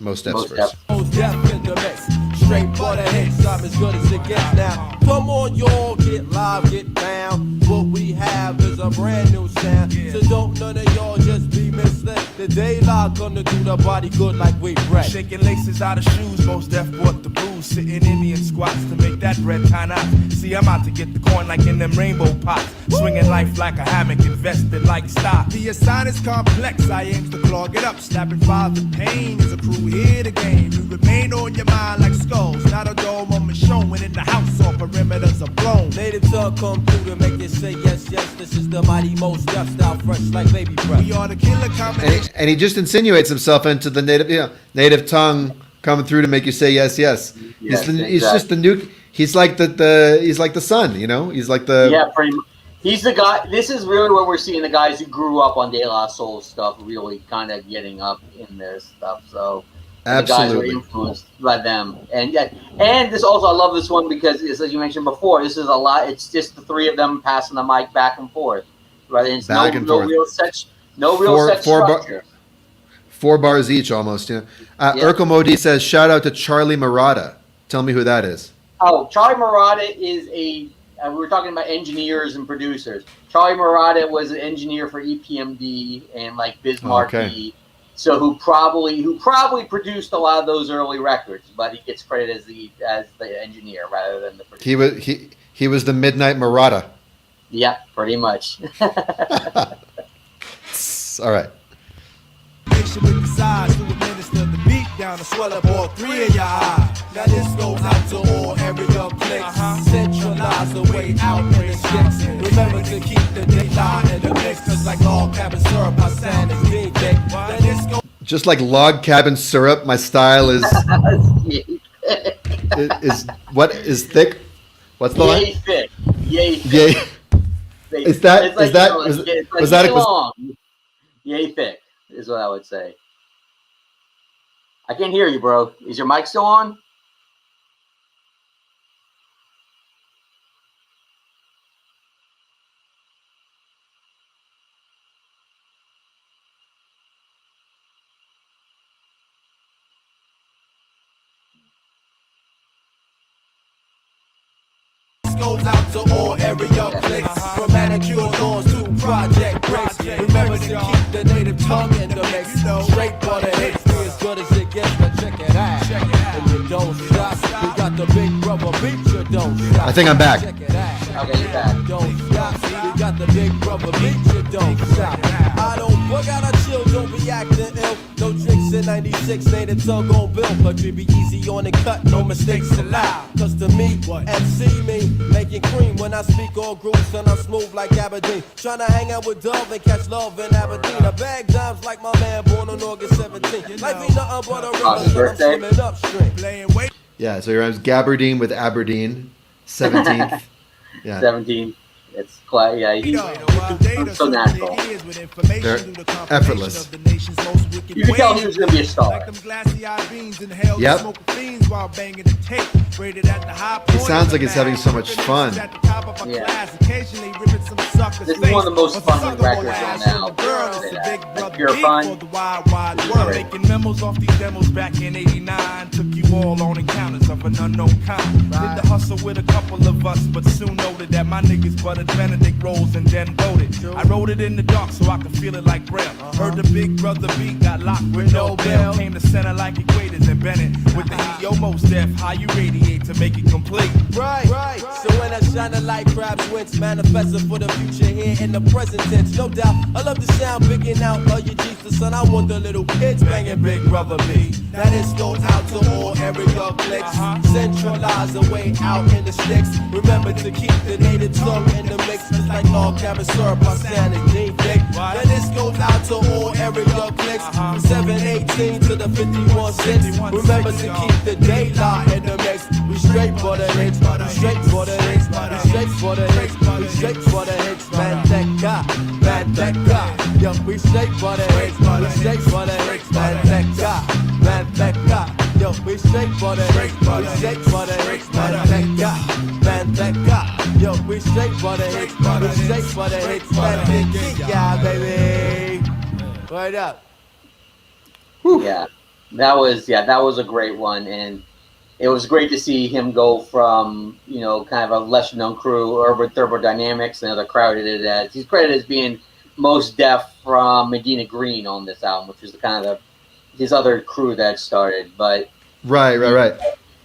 Mos Def's verse. Mos Def in the mix. Straight for the hits, I'm as good as it gets now. Come on, y'all, get live, get down. What we have is a brand new sound. So don't none of y'all just be misled. The daylight gonna do the body good like we bread. Shaking laces out of shoes, Mos Def bought the booze. Sitting Indian squats to make that bread kind out. See, I'm out to get the corn like in them rainbow pots. Swinging life like a hammock, invested like stock. The assignment is complex, I aim to clog it up. Slapping files of pain is a crew here to game. You remain on your mind like skulls. Not a dome on showing in the house, all perimeters are blown. Native tongue come through to make you say yes, yes. This is the mighty Mos Def style, fresh like baby breath. We are the killer combination. And he just insinuates himself into the native tongue coming through to make you say yes, yes. He's just the nuke. He's like he's like the sun, you know. He's like the pretty much. He's the guy. This is really where we're seeing the guys who grew up on De La Soul stuff really kind of getting up in their stuff. So absolutely, the guys were influenced by them. And this also, I love this one because, as you mentioned before, this is a lot. It's just the three of them passing the mic back and forth, right? And it's no real set structure. 4 bars each, almost. Yeah. Urkel Modi says, "Shout out to Charlie Murata." Tell me who that is. Oh, Charlie Murata is we were talking about engineers and producers. Charlie Murata was an engineer for EPMD and like Bismarck. Okay. So who probably produced a lot of those early records, but he gets credit as the engineer rather than the producer. He was the Midnight Murata. Yeah, pretty much. All right. With the size to administer the beat. down to swell up all three of your eyes. Now this goes out to all area clicks. Centralize the way out in the sticks. Remember to keep the daylight in the mix, cause like all cabin syrup, my sound is being thick. Now this goes Just like log cabin syrup, my style is what is thick? What's the Yay line? thick. Yay thick. Yay. Is that It's like, is that you know, was, it's like was that yay a, long. Yay thick is what I would say. I can't hear you, bro. Is your mic still on? goes out to all area clicks. From manicure lawns to project breaks. Remember to keep the native tongue in the mix. Straight for the hits, be as good as it gets, but check it out. And you don't stop. We got the big rubber beat, you don't stop. I think I'm back. Check it out. Okay, you're back. Don't stop. We got the big rubber beat, you don't stop. I don't bug out, I chill, don't be acting ill. No tricks in 96, native tongue on bill. Country be easy on the cut, no mistakes allowed. Cause to me, MC me, making cream when I speak all grooves and I'm smooth like Aberdeen. Tryna hang out with Dove and catch love in Aberdeen. I bag dimes like my man born on August 17th. Life ain't nothing but a river, so I'm swimming upstream. Yeah, so he rhymes Gabardine with Aberdeen, 17th. Yeah. 17. It's quite, yeah, he's so natural. They're effortless. You can tell he was going to be a star. Yep. It sounds like he's having so much fun. Yeah. This is one of the most fun records on now. Like pure fun. Making memos off these demos back in 89. Took you all on encounters of an unknown kind. Did the hustle with a couple of us, but soon noted that my niggas buttered Benedict rolls and then wrote it. I wrote it in the dark so I could feel it like Braille. Heard the big brother beat, got locked with no bail. Came to center like equators and Bennett. With the heat, yo, most deaf, how you radiate to make it complete. Right. So when I shine a light, crabs wince, manifesting for the future here in the present tense. No doubt, I love the sound bigging out of your G's. The son, I want the little kids banging big brother beat. Now this goes out to all area clicks. Centralize the way out in the sticks. Remember to keep the native tongue in the mix. Just like all cabin syrup, my sound is deep thick. Now this goes out to all area clicks. From 718 to the 51-6. Remember to keep the daylight in the mix. We straight for the hits, we straight for the hits, we straight for the hits, we straight for the hits. Man, that guy, yo, we straight for the hits, we straight for the hits. Man, that guy, yo, we straight for the hits, we straight for the hits. Man, that guy, yo, we straight for the hits, we straight for the hits. Man, that guy, baby. Right up. Yeah, that was a great one, and it was great to see him go from, you know, kind of a lesser known crew, Urban Thermodynamics, and other crowded it as he's credited as being most deaf from Medina Green on this album, which was the kind of his other crew that started, but Right.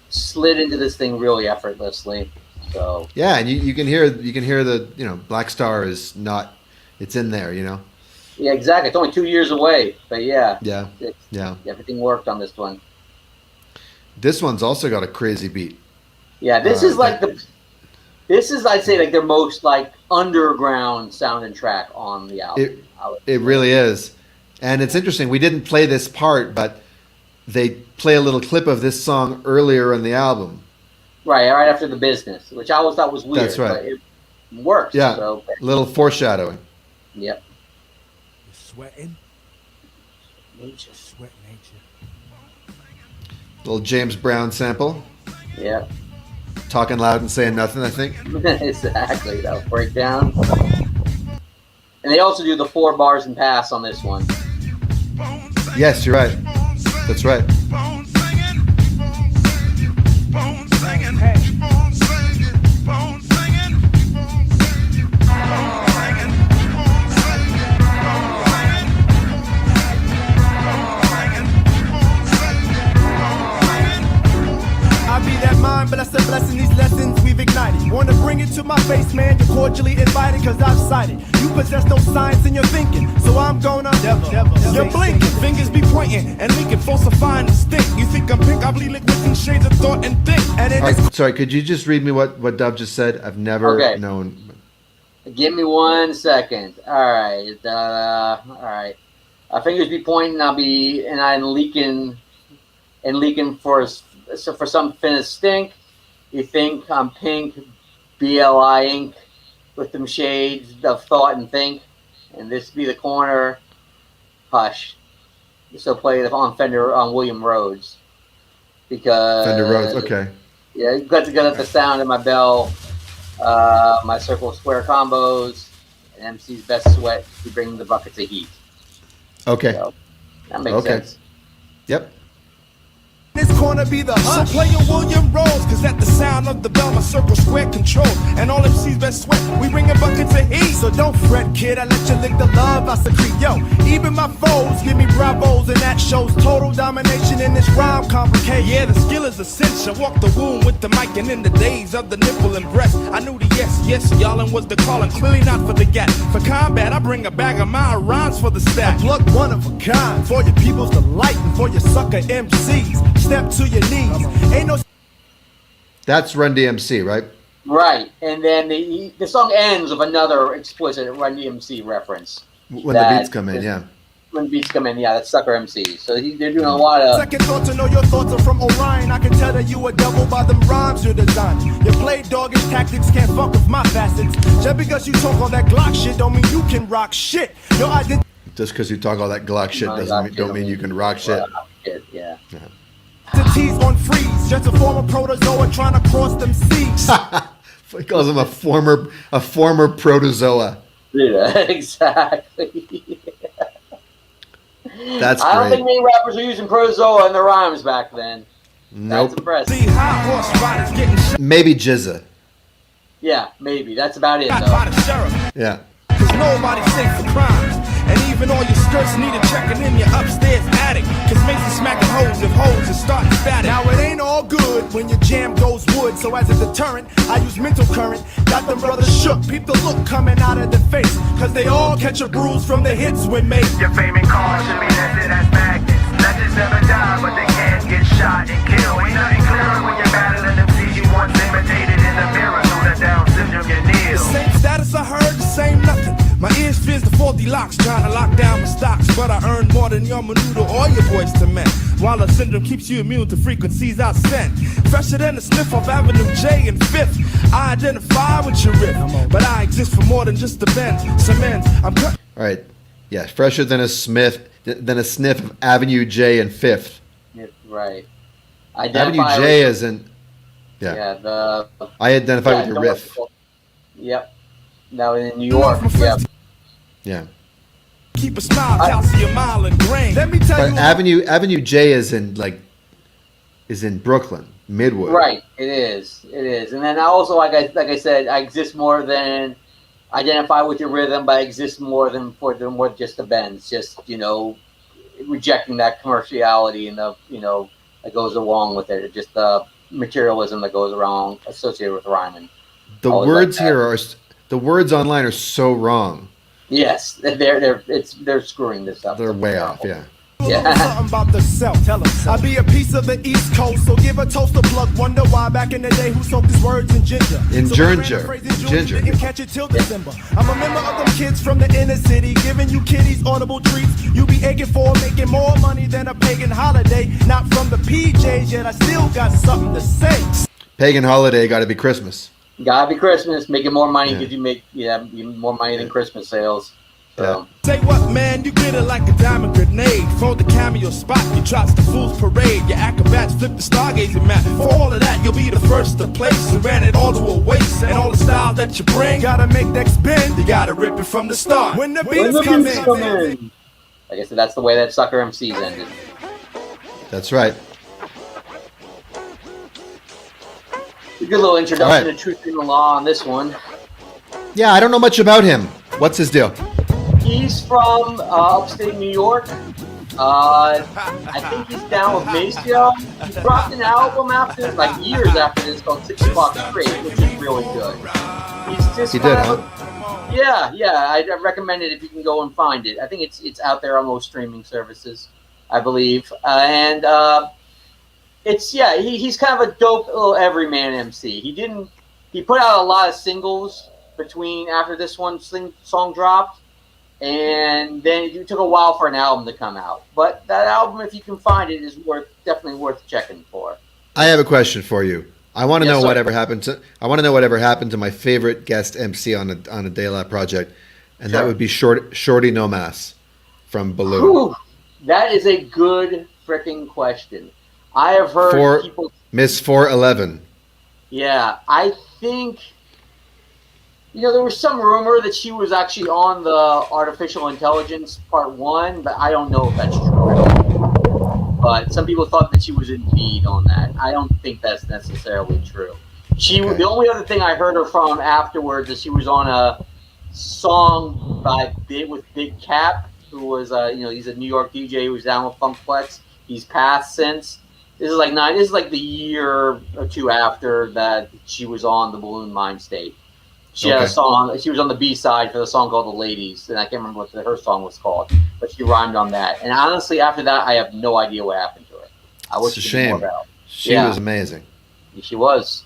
slid into this thing really effortlessly. So Yeah, and you can hear the, you know, Black Star is not, it's in there, you know. yeah, exactly. It's only 2 years away, but yeah, everything worked on this one. This one's also got a crazy beat. Yeah, this is like I'd say like their most like underground sounding track on the album. It really is. And it's interesting, we didn't play this part, but they play a little clip of this song earlier in the album. Right after The Business, which I always thought was weird. That's right. But it works. Yeah, So, little foreshadowing. yep. Sweating. Sweat nature. Little James Brown sample. Yep. Talking loud and saying nothing, I think. Exactly. That breakdown. And they also do the 4 bars and pass on this one. Yes, you're right. That's right. I be that mind, but that's a blessing. These lessons we've ignited. Wanna bring it to my face, man? You're cordially invited, cause I've cited. You possess no science in your thinking, so I'm gonna never. You're blinking, Fingers be pointing, and we can falsify and stink. You think I'm pink? I bleed liquid in shades of thought and think. And it All is right, sorry, could you just read me what Dub just said? I've never Okay. known. Give me 1 second. All right. All right. Fingers be pointing. I'm leaking for some finna stink. You think I'm pink? BLI ink with them shades of thought and think. And this be the corner. Hush. So play it on Fender on William Rhodes because Fender Rhodes, okay. Yeah, you got to get up the sound of my bell, my circle square combos, and MC's best sweat to bring the buckets of heat. Okay. So, that makes sense. Yep. This corner be the so play your William Rose, cause at the sound of the bell, my circle square controlled. And all MC's best sweat, we bringing buckets of heat. So don't fret, kid, I let you lick the love I secrete. Yo, even my foes give me bravos, and that shows total domination in this rhyme complicated. Yeah, the skill is essential. Walk the womb with the mic, and in the days of the nipple and breast, I knew the yes, y'allin' was the calling, clearly not for the gap. For combat, I bring a bag of my rhymes for the stack. I pluck one of a kind for your people's delight and for your sucker MCs. Step to your knees. Ain't no. That's Run DMC, right? Right, and then the song ends with another explicit Run DMC reference. When the beats come in, yeah. When the beats come in, yeah, that's Sucker MC. So they're doing a lot of. Second thought to know your thoughts are from Orion. I can tell that you a double by them rhymes you're designing. Your play doggish tactics can't fuck with my facets. Just because you talk all that Glock shit don't mean you can rock shit. Your identity. Just because you talk all that Glock shit don't mean you can rock shit. Yeah. Identity's on freeze. Just a former protozoa trying to cross them seas. He calls him a former protozoa. Yeah, exactly. That's I don't great. think many rappers were using protozoa in their rhymes back then. Nope. That's impressive. See, high horse riders getting Maybe Jizza. Yeah, maybe. That's about it, shot though. by the sheriff. Yeah. Cause nobody's safe for crimes. And even all your skirts need a checking in your upstairs attic. Cause Mason smacking hoes if hoes is starting static. Now it ain't all good when your jam goes wood. So as a deterrent, I use mental current. Got them brothers shook. Peep the look coming out of the face. Cause they all catch a bruise from the hits we make. Your fame and cars should be listed as magnets. Legends never die, but they can get shot and killed. Ain't nothing clearer when you're battling them see you once imitated in the mirror. Through the Down syndrome, you kneel. The same status I heard, the same nothing. My ears fears the faulty locks, trying to lock down my stocks. But I earn more than your menudo or your voice to men. While the syndrome keeps you immune to frequencies I send. Fresher than the sniff of Avenue J and 5th. I identify with your riff, but I exist for more than just the bend. Some ends, I'm cut. All right. Yeah, fresher than a sniff of Avenue J and 5th. Yeah, right. Avenue J is in. Yeah. I identify with your riff. Yep. Now in New York. Yeah. Yeah. Keep a smile, calcium mile and grain. Let me tell But you. Avenue J is in Brooklyn, Midwood. Right. It is. And then I also, like I said, I exist more than identify with your rhythm, but I exist more than more just the bends. Just rejecting that commerciality and the that goes along with it. Just the materialism that goes around associated with rhyming. The words the words online are so wrong. Yes, they're screwing this up. They're way off. Yeah. Something about the self. Tell 'em. I be a piece of the East Coast, so give a toast to plug. Wonder why back in the day who soaked his words in ginger. In So ginger. I ran a phrase in Ginger. Didn't catch it till December. I'm a member of them kids from the inner city, giving you kiddies audible treats. You be aching for making more money than a pagan holiday. Not from the PJs, yet I still got something to say. Pagan holiday got to be Christmas. Gotta be Christmas, making more money because you make more money than Christmas sales. So. Say what, man, you get it like a diamond grenade. For the cameo spot, you trotz the fool's parade. Your acrobats flip the stargazing map. For all of that, you'll be the first to place. You ran it all to a waste. And all the style that you bring, Gotta make next bend. you gotta rip it from the start. When the beats come in. Like I said, that's the way that Sucker MCs ended. That's right. A good little introduction All right. to Truth in the Law on this one. Yeah, I don't know much about him. What's his deal? He's from upstate New York. I think he's down with Maceo. He dropped an album after, years after this, called 6 O'Clock Straight, which is really good. He's just He did, huh? Yeah. I recommend it if you can go and find it. I think it's out there on most streaming services. I believe, and it's he's kind of a dope little everyman MC. He put out a lot of singles after this song dropped, and then it took a while for an album to come out. But that album, if you can find it, is definitely worth checking for. I have a question for you. I want to Yes, know sir. whatever happened to. I want to know whatever happened to my favorite guest MC on a De La project, and that Sure. would be Shorty No Mass from Balloon. Whew, that is a good freaking question. I have heard people. Miss 411. Yeah, I think. There was some rumor that she was actually on the Artificial Intelligence Part 1, but I don't know if that's true. But some people thought that she was indeed on that. I don't think that's necessarily true. Okay. The only other thing I heard her from afterwards is she was on a song with Big Cap, who was he's a New York DJ who was down with Funkplex. He's passed since. This is like the year or two after that she was on the Balloon Mind State. She had a song. She was on the B side for the song called "The Ladies," and I can't remember what her song was called, but she rhymed on that. And honestly, after that, I have no idea what happened to her. I wish It's a she knew more shame. about. She was amazing. She was.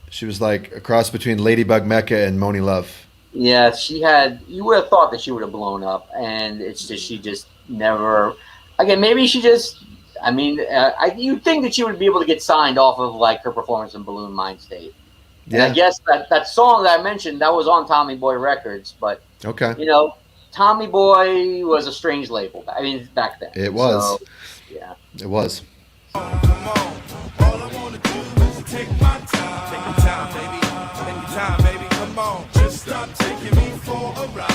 She was like a cross between Ladybug Mecca and Moni Love. Yeah, she had. You would have thought that she would have blown up, and it's just she just never. Again, maybe she just. I mean, you'd think that she would be able to get signed off of like her performance in Balloon Mind State. And Yeah. I guess that song that I mentioned, that was on Tommy Boy Records, but Okay. Tommy Boy was a strange label. I mean, back then. It was. So, yeah. It was. Come on, all I wanna do is take my time. Take your time, baby. Take your time, baby. Come on, just stop taking me for a ride.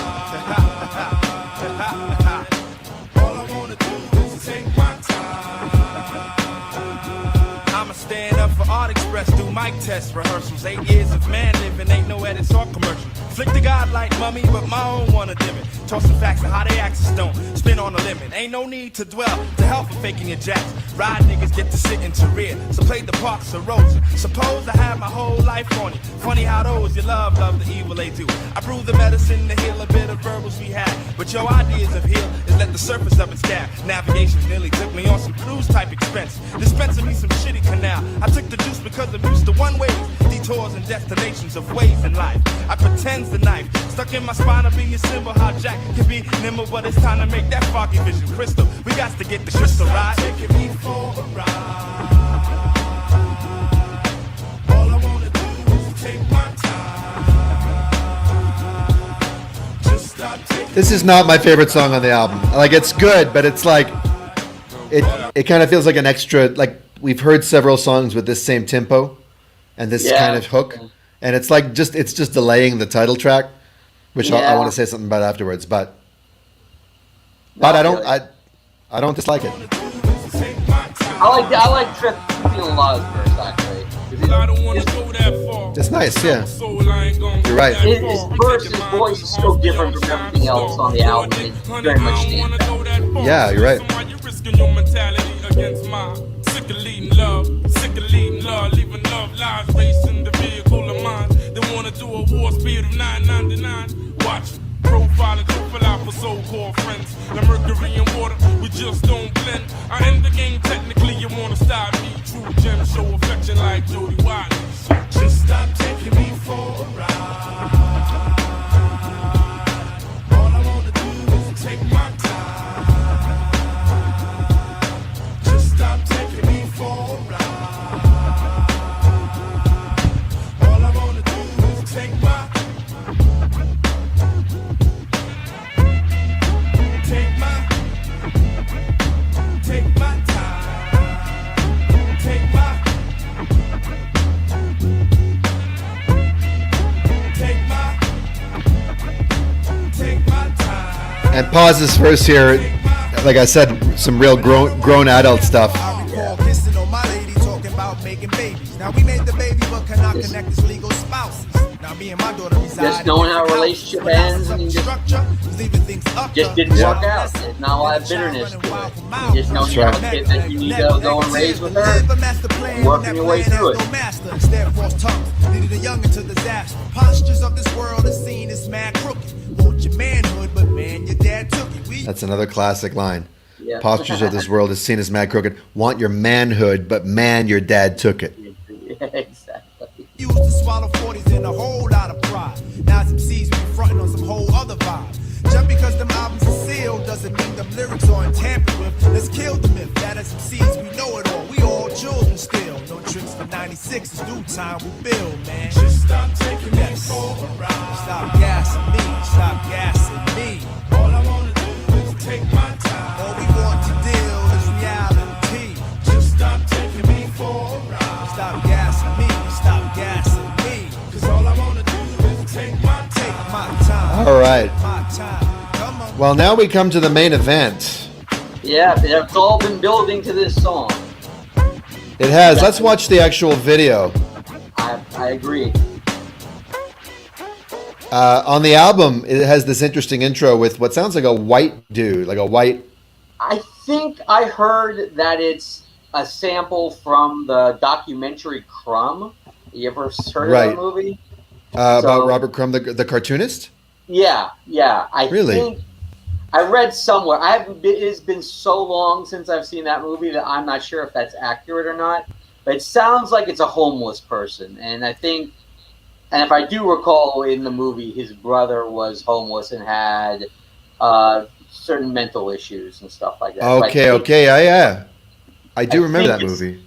All I wanna do is take my time. I'ma stand up for Art Express, do mic test rehearsals. 8 years of man living, ain't no edits or commercials. Flick the God like mummy, but my own wanna dim it. Toss some facts of how they axes don't spin on the limit. Ain't no need to dwell to hell for faking your jacks. Ride niggas get to sit into rear, so play the parts of Rosa. Suppose I had my whole life on you. Funny how those you love the evil they do. I brew the medicine to heal a bit of verbals we had, but your ideas of heal is let the surface of it stab. Navigation nearly took me on some cruise type expense, dispensing me some shitty canal. I took the juice because I'm used to one way, detours and destinations of ways in life. I pretend's the knife stuck in my spine to be a symbol how Jack can be nimble, but it's time to make that foggy vision crystal. We got to get the crystal right. Taking me for a ride. All I wanna do is take my time. Just stop taking. This is not my favorite song on the album. Like, it's good, but it's like it kind of feels like an extra. Like, we've heard several songs with this same tempo and this kind of hook, and it's like it's just delaying the title track, which I want to say something about afterwards. But I don't dislike it. I like Trip Feeling Law's verse actually. I don't wanna go that far. It's nice, yeah. So I ain't gonna You're right. His verse, his voice is so different from everything else on the album. It very much stands out. Yeah, you're right. So why you risking your mentality against mine? Sick of leading love, leaving love lives racing the vehicle of mine. They wanna do a war speed of 999. Watch it. Profile and profile out for so-called friends. The mercury and water, we just don't blend. I end the game technically, you wanna stop me. True gems show affection like Jody Wiley. So just stop taking me for a ride. All I wanna do is take my time. Just stop taking me for a ride. All I wanna do is take my And pause this verse here. Like I said, some real grown adult stuff. I recall kissing on my lady, talking about making babies. Now we made the baby, but cannot connect as legal spouses. Now me and my daughter reside. Just knowing how a relationship ends and just didn't work out. There's not a lot of bitterness to it. You just know you have a kid that you need to go and raise with her and working your way through it. Instead, false tongues leading the young into disaster. Postures of this world is seen as mad crooked. Want your manhood, but man, your dad took it. We That's another classic line. Yeah. Postures of this world is seen as mad crooked. Want your manhood, but man, your dad took it. Yeah, exactly. Used to swallow 40s in a whole lot of pride. Now some C's be frontin' on some whole other vibe. Just because them albums are sealed doesn't mean them lyrics aren't tampered with. Let's kill the myth that as some C's we know it all. We all children still. No tricks for 96 is due time we build, man. Just stop taking me for a ride. Stop gassing me. Stop gassing me. All I wanna do is take my time. All we want to deal is reality. Just stop taking me for a ride. Stop gassing me. Stop gassing me. Cause all I wanna do is take my time. All right. My time. Come on. Well, now we come to the main event. Yeah, it's all been building to this song. It has. Let's watch the actual video. I agree. On the album, it has this interesting intro with what sounds like a white dude, like a white. I think I heard that it's a sample from the documentary Crumb. You ever heard Right. of that movie? About Robert Crumb, the cartoonist? Yeah. I Really? think I read somewhere. It has been so long since I've seen that movie that I'm not sure if that's accurate or not. But it sounds like it's a homeless person, and I think, and if I do recall in the movie, his brother was homeless and had certain mental issues and stuff like that. So Okay. I do remember that think it's- movie.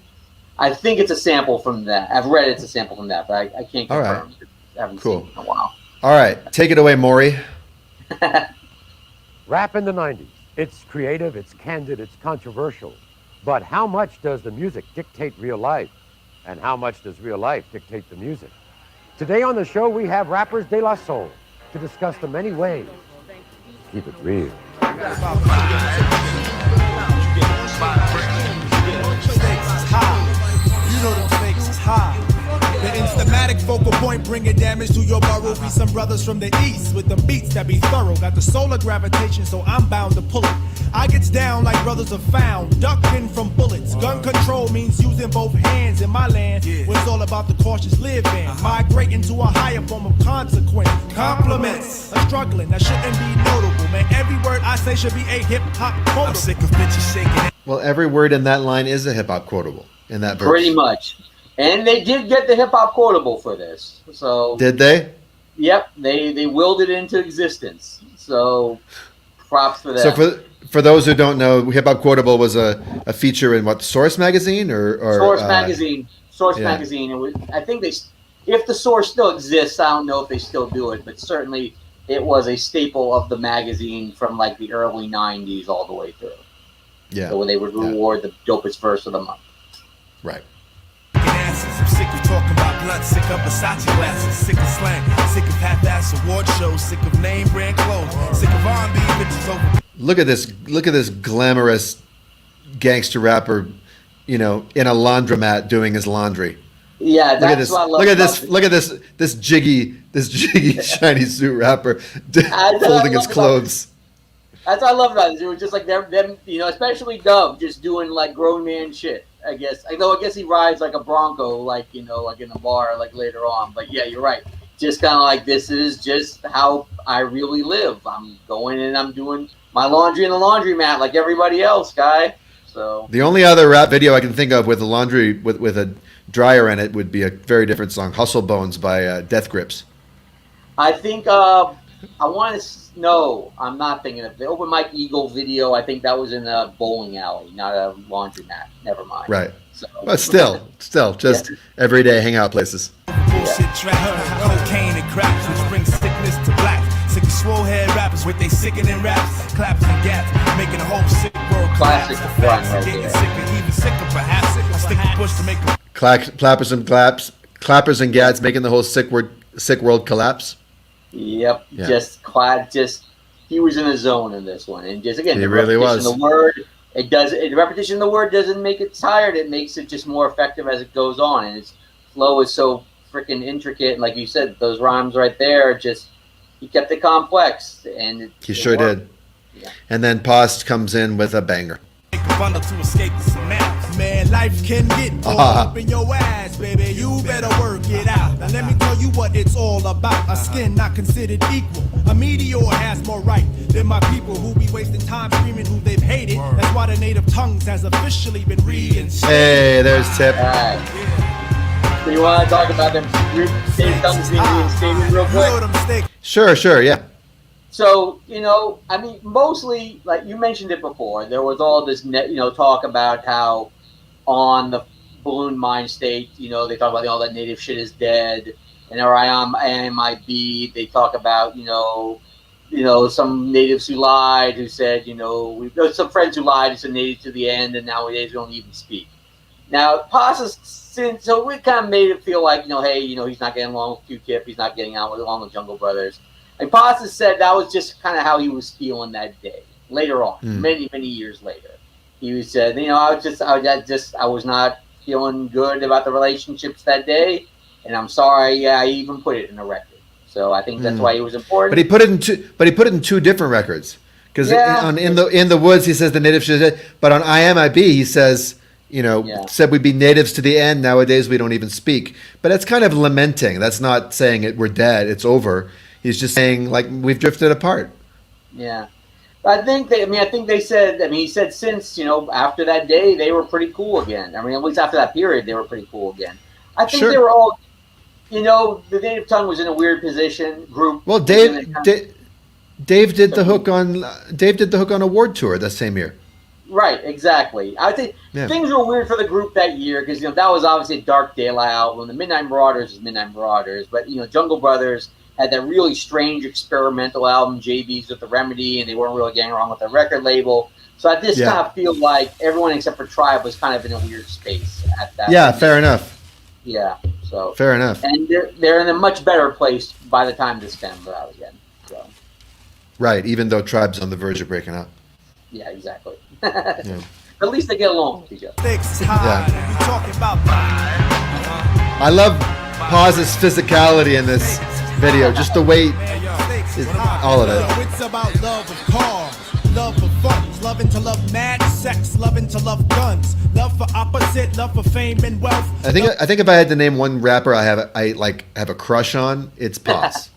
I think it's a sample from that. I've read it's a sample from that, but I can't All right. confirm. I haven't Cool. seen it in a while. All right, take it away, Maury. Rap in the 90s. It's creative, it's candid, it's controversial. But how much does the music dictate real life? And how much does real life dictate the music? Today on the show, we have rappers De La Soul to discuss the many ways. Keep it real. You know them stakes is high. The instamatic focal point bringing damage to your burrow. Be some brothers from the east with the beats that be thorough. Got the solar gravitation, so I'm bound to pull it. I gets down like brothers are found, ducking from bullets. Gun control means using both hands in my land. Where it's all about the cautious living, migrating to a higher form of consequence. Compliments, a struggling that shouldn't be notable. Man, every word I say should be a hip hop quote. I'm sick of bitches shaking. Well, every word in that line is a hip hop quotable in that verse. Pretty much. And they did get the hip hop quotable for this. So Did they? Yep, they willed it into existence. So props for that. So for those who don't know, Hip Hop Quotable was a feature in what, Source magazine or Source magazine. Source yeah. magazine. It was, I think if the Source still exists, I don't know if they still do it, but certainly it was a staple of the magazine from like the early '90s all the way through. Yeah. So when they would reward the dopest verse of the month. Right. I'm sick of talking about blunt, sick of Versace glasses, sick of slang, sick of half-ass award shows, sick of name brand clothes, sick of R&B bitches over. Look at this glamorous gangster rapper, in a laundromat doing his laundry. Yeah, that's what I love. Look at this jiggy shiny suit rapper folding his clothes. That's what I love about it. It was just like them, especially Dub, just doing like grown man shit. I guess he rides like a Bronco, like in a bar, like later on. But yeah, you're right. Just kind of like, this is just how I really live. I'm going and I'm doing my laundry in the laundromat like everybody else, guy. So the only other rap video I can think of with a laundry with a dryer in it would be a very different song, "Hustle Bones" by Death Grips. I think no, I'm not thinking of the Open Mike Eagle video. I think that was in a bowling alley, not a laundromat. Never mind. Right. So, But still, just everyday hangout places. Bullshit trap, cocaine and craps, which brings sickness to black. Sick of swole head rappers with they sickening raps, claps and gaps, making the whole sick world collapse. Classic The facts run right getting there. sicker, even sicker perhaps. I stick to push to make them. Clappers and gats, making the whole sick world collapse. Yep. Yeah. Just he was in a zone in this one, and just again, He the really repetition was. of the word. The repetition of the word doesn't make it tired. It makes it just more effective as it goes on, and its flow is so freaking intricate. And like you said, those rhymes right there, he kept it complex, and He sure did. Yeah. And then Post comes in with a banger. Make a bundle to escape the synapse. man, life can get all up in your ass, baby. You better work it out. Now let me tell you what it's all about. A skin not considered equal. A meteor has more right than my people who be wasting time screaming who they've hated. That's why the native tongues has officially been reinstated. Hey, there's Tip. All right. So you want to talk about them native tongues being reinstated real quick? Sure, yeah. So, I mean, mostly, like you mentioned it before, there was all this, talk about how on the Balloon Mind State, they talk about all that native shit is dead. And around AMIB, they talk about, some natives who lied, who said, we've got some friends who lied, who said native to the end, and nowadays we don't even speak. Now, so we kind of made it feel like, hey, he's not getting along with Q-Tip, he's not getting along with Jungle Brothers. And Pasta said that was just kind of how he was feeling that day. Later on, many years later, he said, I was not feeling good about the relationships that day, and I'm sorry. I even put it in a record. So I think that's why he was important. But he put it in two different records. Because in the woods he says the native shit is dead, but on IMIB he says, said we'd be natives to the end. Nowadays we don't even speak. But it's kind of lamenting. That's not saying we're dead. It's over. He's just saying, like, we've drifted apart. Yeah. But I think they said, he said since, after that day, they were pretty cool again. I mean, at least after that period, they were pretty cool again. I think they were all, the native tongue was in a weird group. Well, Dave did the hook on Award Tour that same year. Right, exactly. I think things were weird for the group that year because, that was obviously a Dark Daylight album. The Midnight Marauders is Midnight Marauders, but, Jungle Brothers had that really strange experimental album, JB's with the Remedy, and they weren't really getting along with the record label. So I just kind of feel like everyone except for Tribe was kind of in a weird space at that. Yeah, fair enough. Yeah, so fair enough. And they're in a much better place by the time this came out again. So. Right, even though Tribe's on the verge of breaking up. Yeah, exactly. At least they get along with each other. I love Paz's physicality in this video, just the way, all of it. It's about love of cars, love of funds, loving to love mad sex, loving to love guns, love for opposite, love for fame and wealth. I think if I had to name one rapper I have a crush on, it's Paz.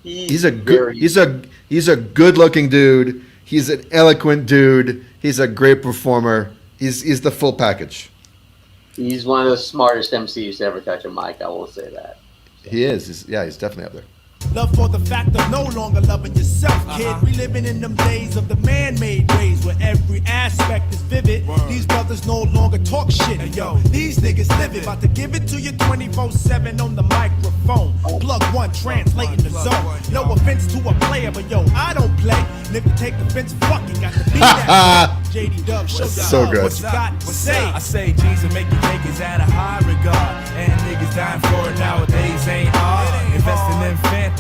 He's a good looking dude. He's an eloquent dude. He's a great performer. He's the full package. He's one of the smartest MCs to ever touch a mic. I will say that. He is. He's definitely up there. Love for the fact of no longer loving yourself, kid. We living in them days of the man-made ways where every aspect is vivid. These brothers no longer talk shit, yo. These niggas live it. About to give it to you 24/7 on the microphone. Plug one, translating the zone. No offense to a player, but yo, I don't play. And if you take offense, fuck it, got to be that. JD Dub, show so good. What you got to say. I say Jesus make you take is at a high regard, and niggas dying for it nowadays ain't hard. Investing in fantasies.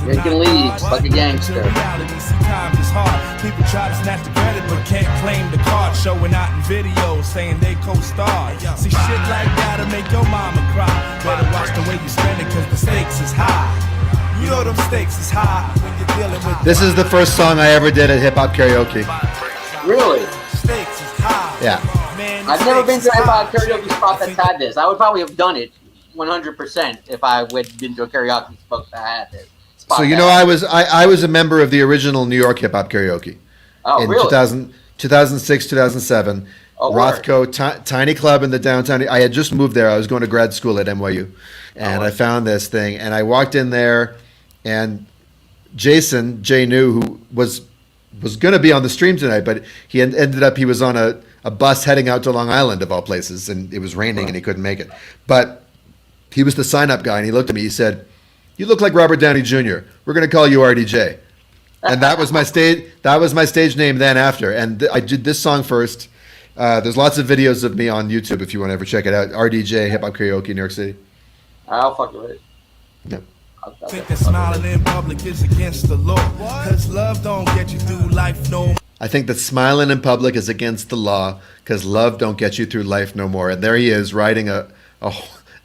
Making leads like a gangster. Reality, see time is hard. People try to snatch the credit but can't claim the card. Showing out in videos saying they co-star. See shit like that'll make your mama cry. Better watch the way you spend it cause the stakes is high. You know them stakes is high when you're dealing with. This is the first song I ever did at hip hop karaoke. Really? Stakes is high. Yeah. Man, I've never been to a hip hop karaoke spot that's had this. I would probably have done it 100% if I went into a karaoke spot that had this. So I was a member of the original New York hip hop karaoke. Oh, in really? 2006, 2007. Rothko, tiny club in the downtown. I had just moved there. I was going to grad school at NYU, and I found this thing. And I walked in there, and Jay New, who was going to be on the stream tonight, but he ended up he was on a bus heading out to Long Island of all places, and it was raining and he couldn't make it. But he was the sign-up guy, and he looked at me. He said, "You look like Robert Downey Jr. We're going to call you RDJ." And that was my stage. That was my stage name. Then after, and I did this song first. There's lots of videos of me on YouTube if you want to ever check it out. RDJ Hip Hop Karaoke, New York City. I'll fuck with it. Yeah. I think that smiling in public is against the law. Cause love don't get you through life no more. I think that smiling in public is against the law because love don't get you through life no more. And there he is riding a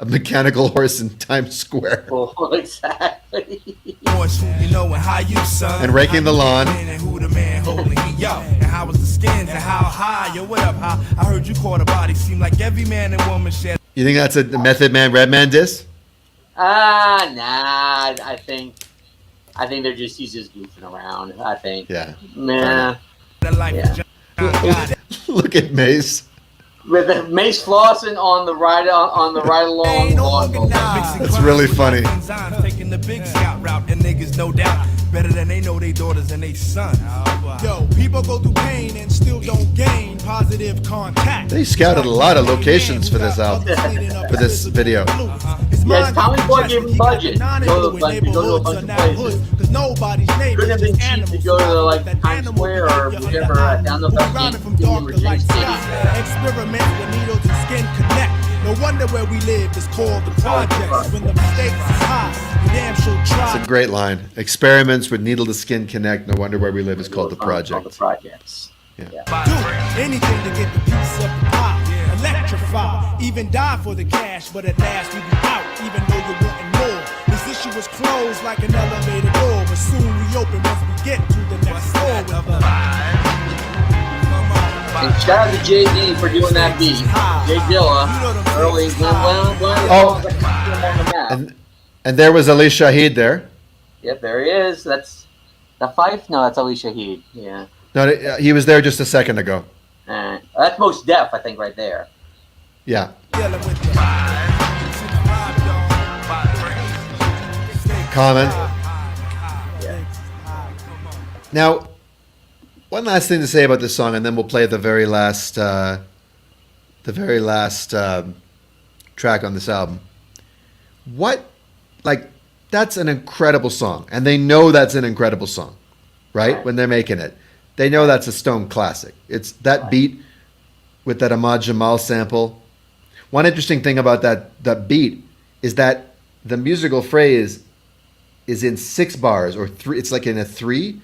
mechanical horse in Times Square. Oh, exactly. You know and how you son. And raking the lawn. And who the man holding he up. And How was the skins and how high? Yo, what up, how? I heard you caught a body. Seem like every man and woman shared. You think that's a Method Man, Redman diss? Nah. I think he's just goofing around. I think. Yeah. Nah. Yeah. Look at Mace. With the Mace Flossin on the ride along. That's really funny. Taking the big scout route, and niggas no doubt better than they know they daughters and they sons. Yo, people go through pain and still don't gain positive contact. They scouted a lot of locations for this album, for this video. Yes, Tommy Boy gave him budget. Go to a bunch of places. Couldn't have been cheap to go to like Times Square or whichever down the back Experiments with needles and skin connect. No wonder where we live is called the projects. When the mistakes is high, we damn sure try. It's a great line. Experiments with needle to skin connect. No wonder where we live is called the project. Projects. Do anything to get the piece of the pie. Electrify, even die for the cash, but at last we be out, even though you're wanting more. This issue was closed like an elevator door, but soon we open once we get to the next floor with the. And shout out to JD for doing that beat. Jay Dilla, early and there was Ali Shaheed there. Yep, there he is. That's the Fife? No, that's Ali Shaheed. Yeah. No, he was there just a second ago. That's Most Def, I think, right there. Yeah. Common. Now, one last thing to say about this song, and then we'll play the very last track on this album. That's an incredible song, and they know that's an incredible song, right? When they're making it, they know that's a Stone classic. It's that beat with that Ahmad Jamal sample. One interesting thing about that beat is that the musical phrase is in 6 bars or 3. It's like in a 3,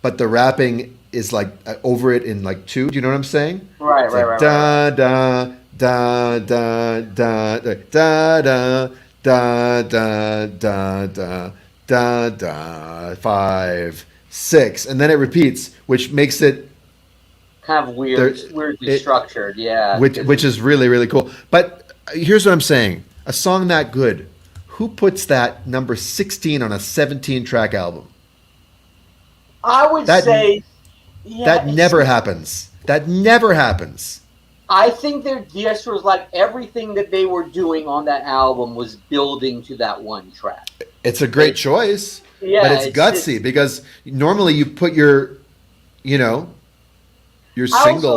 but the rapping is like over it in like 2. Do you know what I'm saying? Right. Da da da da da da da da da da da da da 5 6, and then it repeats, which makes it kind of weirdly structured. Yeah, which is really, really cool. But here's what I'm saying: a song that good, who puts that number 16 on a 17-track album? I would say that never happens. That never happens. I think their gesture was like everything that they were doing on that album was building to that one track. It's a great choice, yeah, but it's gutsy because normally you put your single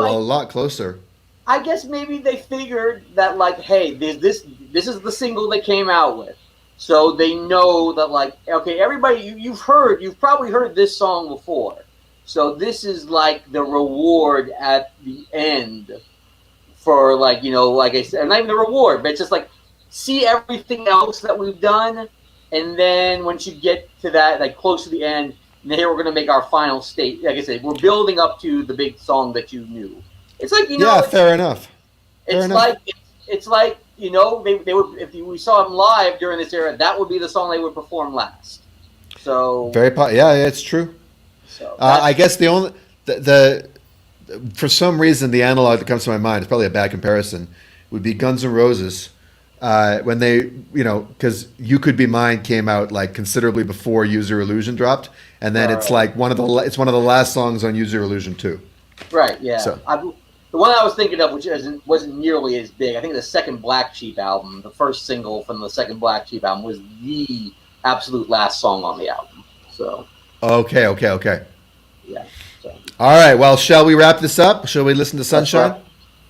a lot closer. I guess maybe they figured that like, hey, this is the single they came out with. So they know that, like, okay, everybody, you've probably heard this song before. So this is like the reward at the end for, like, like I said, not even the reward, but it's just like, see everything else that we've done. And then once you get to that, like close to the end, here we're going to make our final state. Like I said, we're building up to the big song that you knew. It's like, fair enough. It's like, they would, if we saw them live during this era, that would be the song they would perform last. So it's true. So I guess the for some reason the analog that comes to my mind, it's probably a bad comparison, would be Guns N' Roses when they, because You Could Be Mine came out like considerably before Use Your Illusion dropped, and then it's like one of the last songs on Use Your Illusion too. Right. Yeah. So. The one I was thinking of, which wasn't nearly as big, I think the second Black Sheep album, the first single from the second Black Sheep album, was the absolute last song on the album. So. Okay. Yeah. So. All right. Well, shall we wrap this up? Shall we listen to Sunshine?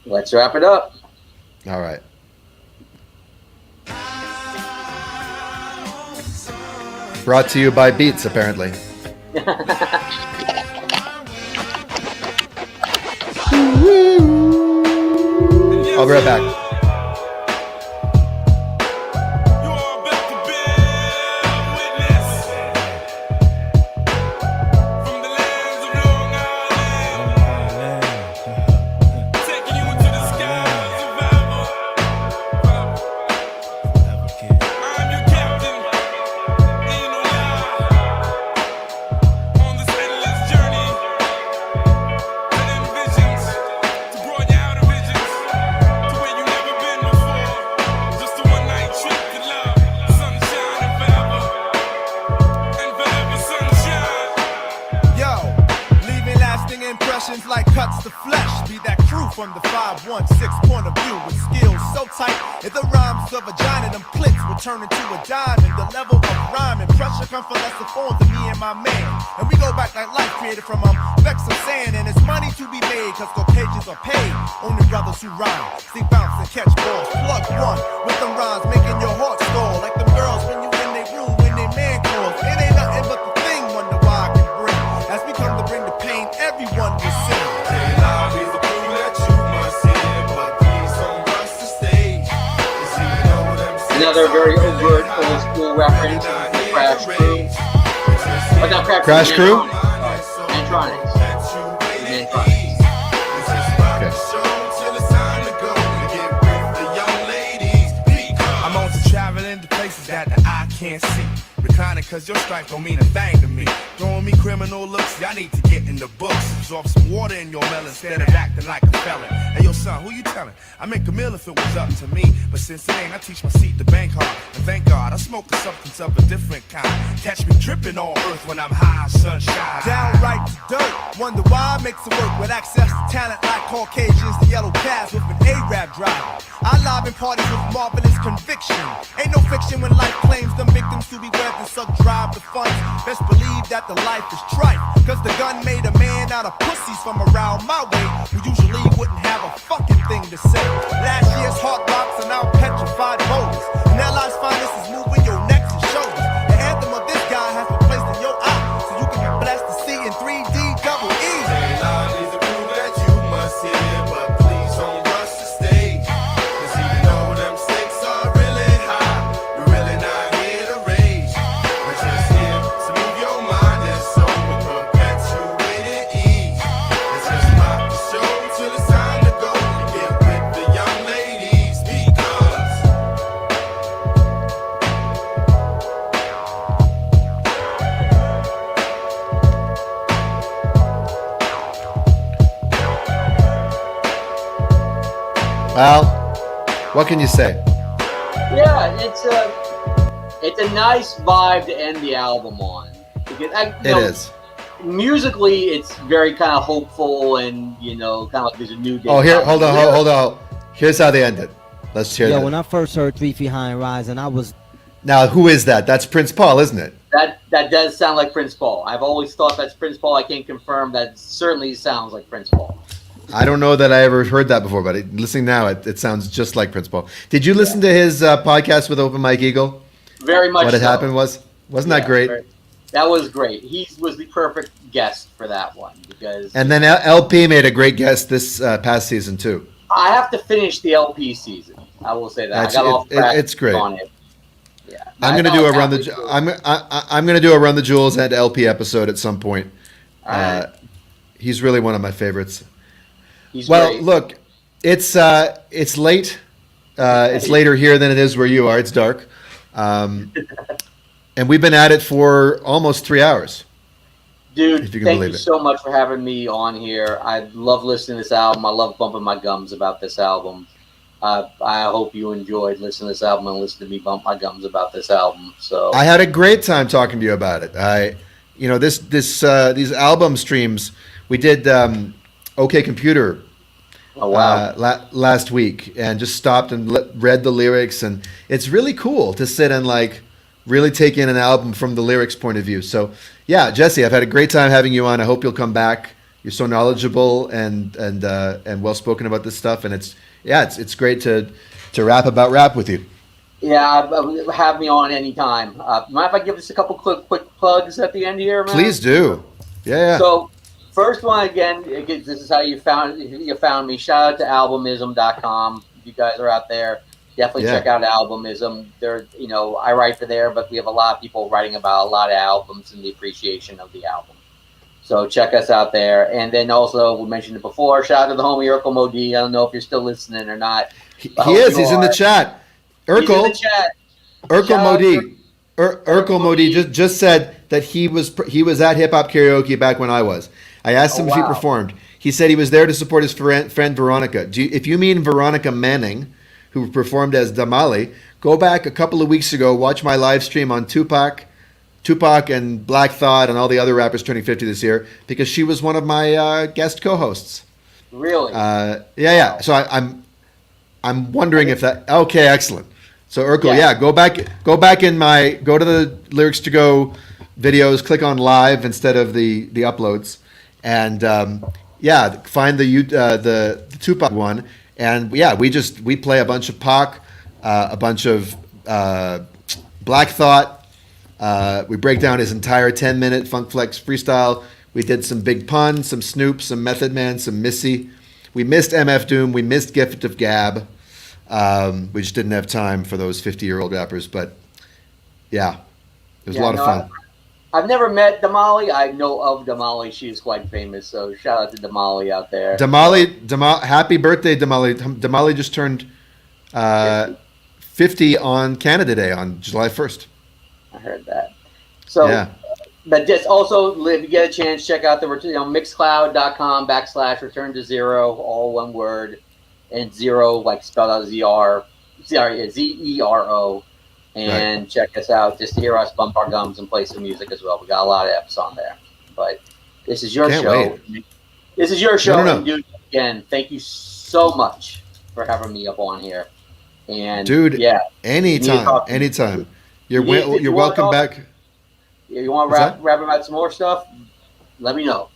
Let's wrap it up. All right. Brought to you by Beats, apparently. I'll be right back. expressions like cuts to flesh. Be that crew from the 516 point of view with skills so tight. If the rhymes of vagina, them clips will turn into a diamond. The level of rhyme and pressure come from lesser forms than me and my man. And we go back like life created from Vex of sand. And it's money to be made, cause Caucasians are paid. Only brothers who rhyme, see bounce and catch balls. Plug one with them rhymes, making your heart stall. Like them girls when you in they room, when they man calls. It ain't nothing but the thing, wonder why I can bring. As we come to bring the pain, everyone will sing. Another very overt old school reference, the Crash Crew. But not Crash Crew? Mantronics. I'm on to traveling to places that the eye can't see. Reclining cause your strike don't mean a thing to me. Throwing me criminal looks, y'all need to get in the books. Absorb some water in your melon instead of acting like a felon. Hey yo son, who you telling? I make a meal if it was up to me. But since it ain't, I teach my seat to bank hard. And thank God, I smoke a substance of a different kind. Catch me dripping on earth when I'm high, sunshine. Downright to dirt, wonder why I make some work with access to talent like Caucasians, the yellow cabs with an A-rap driver. I live in parties with marvelous conviction. Ain't no fiction when life claims them victims to be webbed and suck drive the funds. Best believe that the life is trite, cause the gun made a man out of pussies from around my way, who usually wouldn't have a fucking thing to say. Last year's heart rocks are now petrified motors, and that life's finest is moving your necks and shoulders. The anthem of this guy has been placed in your eye, so you can be blessed to see in 3D double E. Well, what can you say? Yeah, it's a nice vibe to end the album on. Because It is. Musically, it's very kind of hopeful and kind of like there's a new day. Oh, here, hold on. Here's how they end it. Let's hear that. When I first heard 3 Feet High and Rising, I was... Now, who is that? That's Prince Paul, isn't it? That does sound like Prince Paul. I've always thought that's Prince Paul. I can't confirm. That certainly sounds like Prince Paul. I don't know that I ever heard that before, but listening now, it sounds just like Prince Paul. Did you listen to his podcast with Open Mike Eagle? Very much. What had happened wasn't that great? That was great. He was the perfect guest for that one because. And then LP made a great guest this past season too. I have to finish the LP season. I will say that. It's great. On it. Yeah. I'm gonna do a run the. I'm gonna do a Run the Jewels and LP episode at some point. He's really one of my favorites. He's great. Look, it's late. It's later here than it is where you are. It's dark, and we've been at it for almost 3 hours. Dude, thank you so much for having me on here. I love listening to this album. I love bumping my gums about this album. I hope you enjoyed listening to this album and listening to me bump my gums about this album. So I had a great time talking to you about it. These album streams we did. OK Computer last week and just stopped and read the lyrics, and it's really cool to sit and really take in an album from the lyrics point of view. So yeah, Jesse, I've had a great time having you on. I hope you'll come back. You're so knowledgeable and well spoken about this stuff, and it's great to rap about rap with you. Yeah, have me on anytime. Mind if I give us a couple quick plugs at the end here, man? Please do. Yeah. So first one, again, this is how you found me. Shout out to albumism.com. If you guys are out there, definitely check out Albumism. I write for there, but we have a lot of people writing about a lot of albums and the appreciation of the album. So check us out there. And then also, we mentioned it before, shout out to the homie Urkel Modi. I don't know if you're still listening or not. He is. He's in the chat. Urkel. He's in the chat. Urkel Modi. Urkel Modi just said that he was at Hip Hop Karaoke back when I was. I asked him if he performed. He said he was there to support his friend Veronica. If you mean Veronica Manning, who performed as Damali, go back a couple of weeks ago, watch my live stream on Tupac, Tupac and Black Thought and all the other rappers turning 50 this year because she was one of my guest co-hosts. Really? Yeah. So I'm wondering if that. Okay, excellent. So Urkel, Yeah. go to the Lyrics to Go videos, click on live instead of the uploads, and find the Tupac one, and we play a bunch of Pac, a bunch of Black Thought. We break down his entire 10-minute Funk Flex freestyle. We did some Big Pun, some Snoop, some Method Man, some Missy. We missed MF Doom. We missed Gift of Gab. We just didn't have time for those 50-year-old rappers. But, yeah, it was a lot of fun. I've never met Damali. I know of Damali. She's quite famous. So shout out to Damali out there. Damali, happy birthday, Damali. Damali just turned 50 on Canada Day on July 1st. I heard that. So, yeah. But just also, if you get a chance, check out the mixcloud.com/return to zero, all one word, and zero like spelled out ZERO, and check us out just to hear us bump our gums and play some music as well. We got a lot of apps on there, but this is your show. Wait. This is your show, No. and dude, again, thank you so much for having me up on here. And dude, anytime. You're welcome back. If you want to rap about some more stuff, let me know.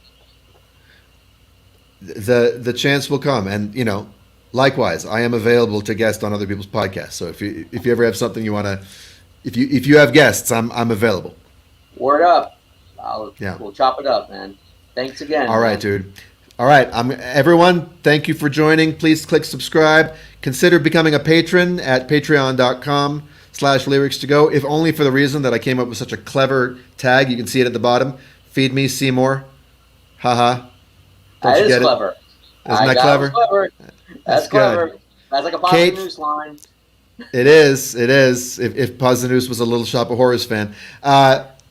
The chance will come, and likewise, I am available to guest on other people's podcasts. So if you ever have something you want to, if you have guests, I'm available. Word up. We'll chop it up, man. Thanks again. All right, dude. All right, everyone. Thank you for joining. Please click subscribe. Consider becoming a patron at patreon.com/lyrics2go, if only for the reason that I came up with such a clever tag. You can see it at the bottom. Feed me Seymour. Haha. That is clever. Isn't that clever? That's clever. That's like a Pause the News line. It is. If Pause the News was a Little Shop of Horrors fan.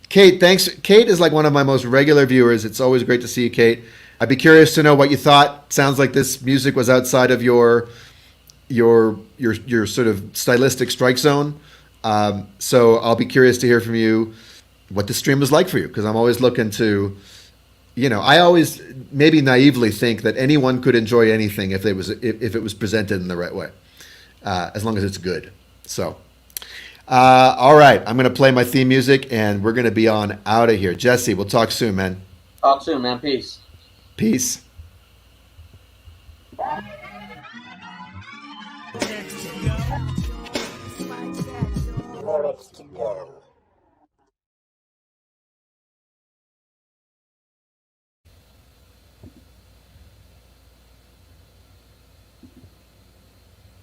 Kate, thanks. Kate is like one of my most regular viewers. It's always great to see you, Kate. I'd be curious to know what you thought. Sounds like this music was outside of your sort of stylistic strike zone. So I'll be curious to hear from you what the stream was like for you, because I'm always looking to, I always maybe naively think that anyone could enjoy anything if it was presented in the right way, as long as it's good. So, all right, I'm going to play my theme music, and we're going to be on out of here. Jesse, we'll talk soon, man. Talk soon, man. Peace. Peace. Lyrics to go.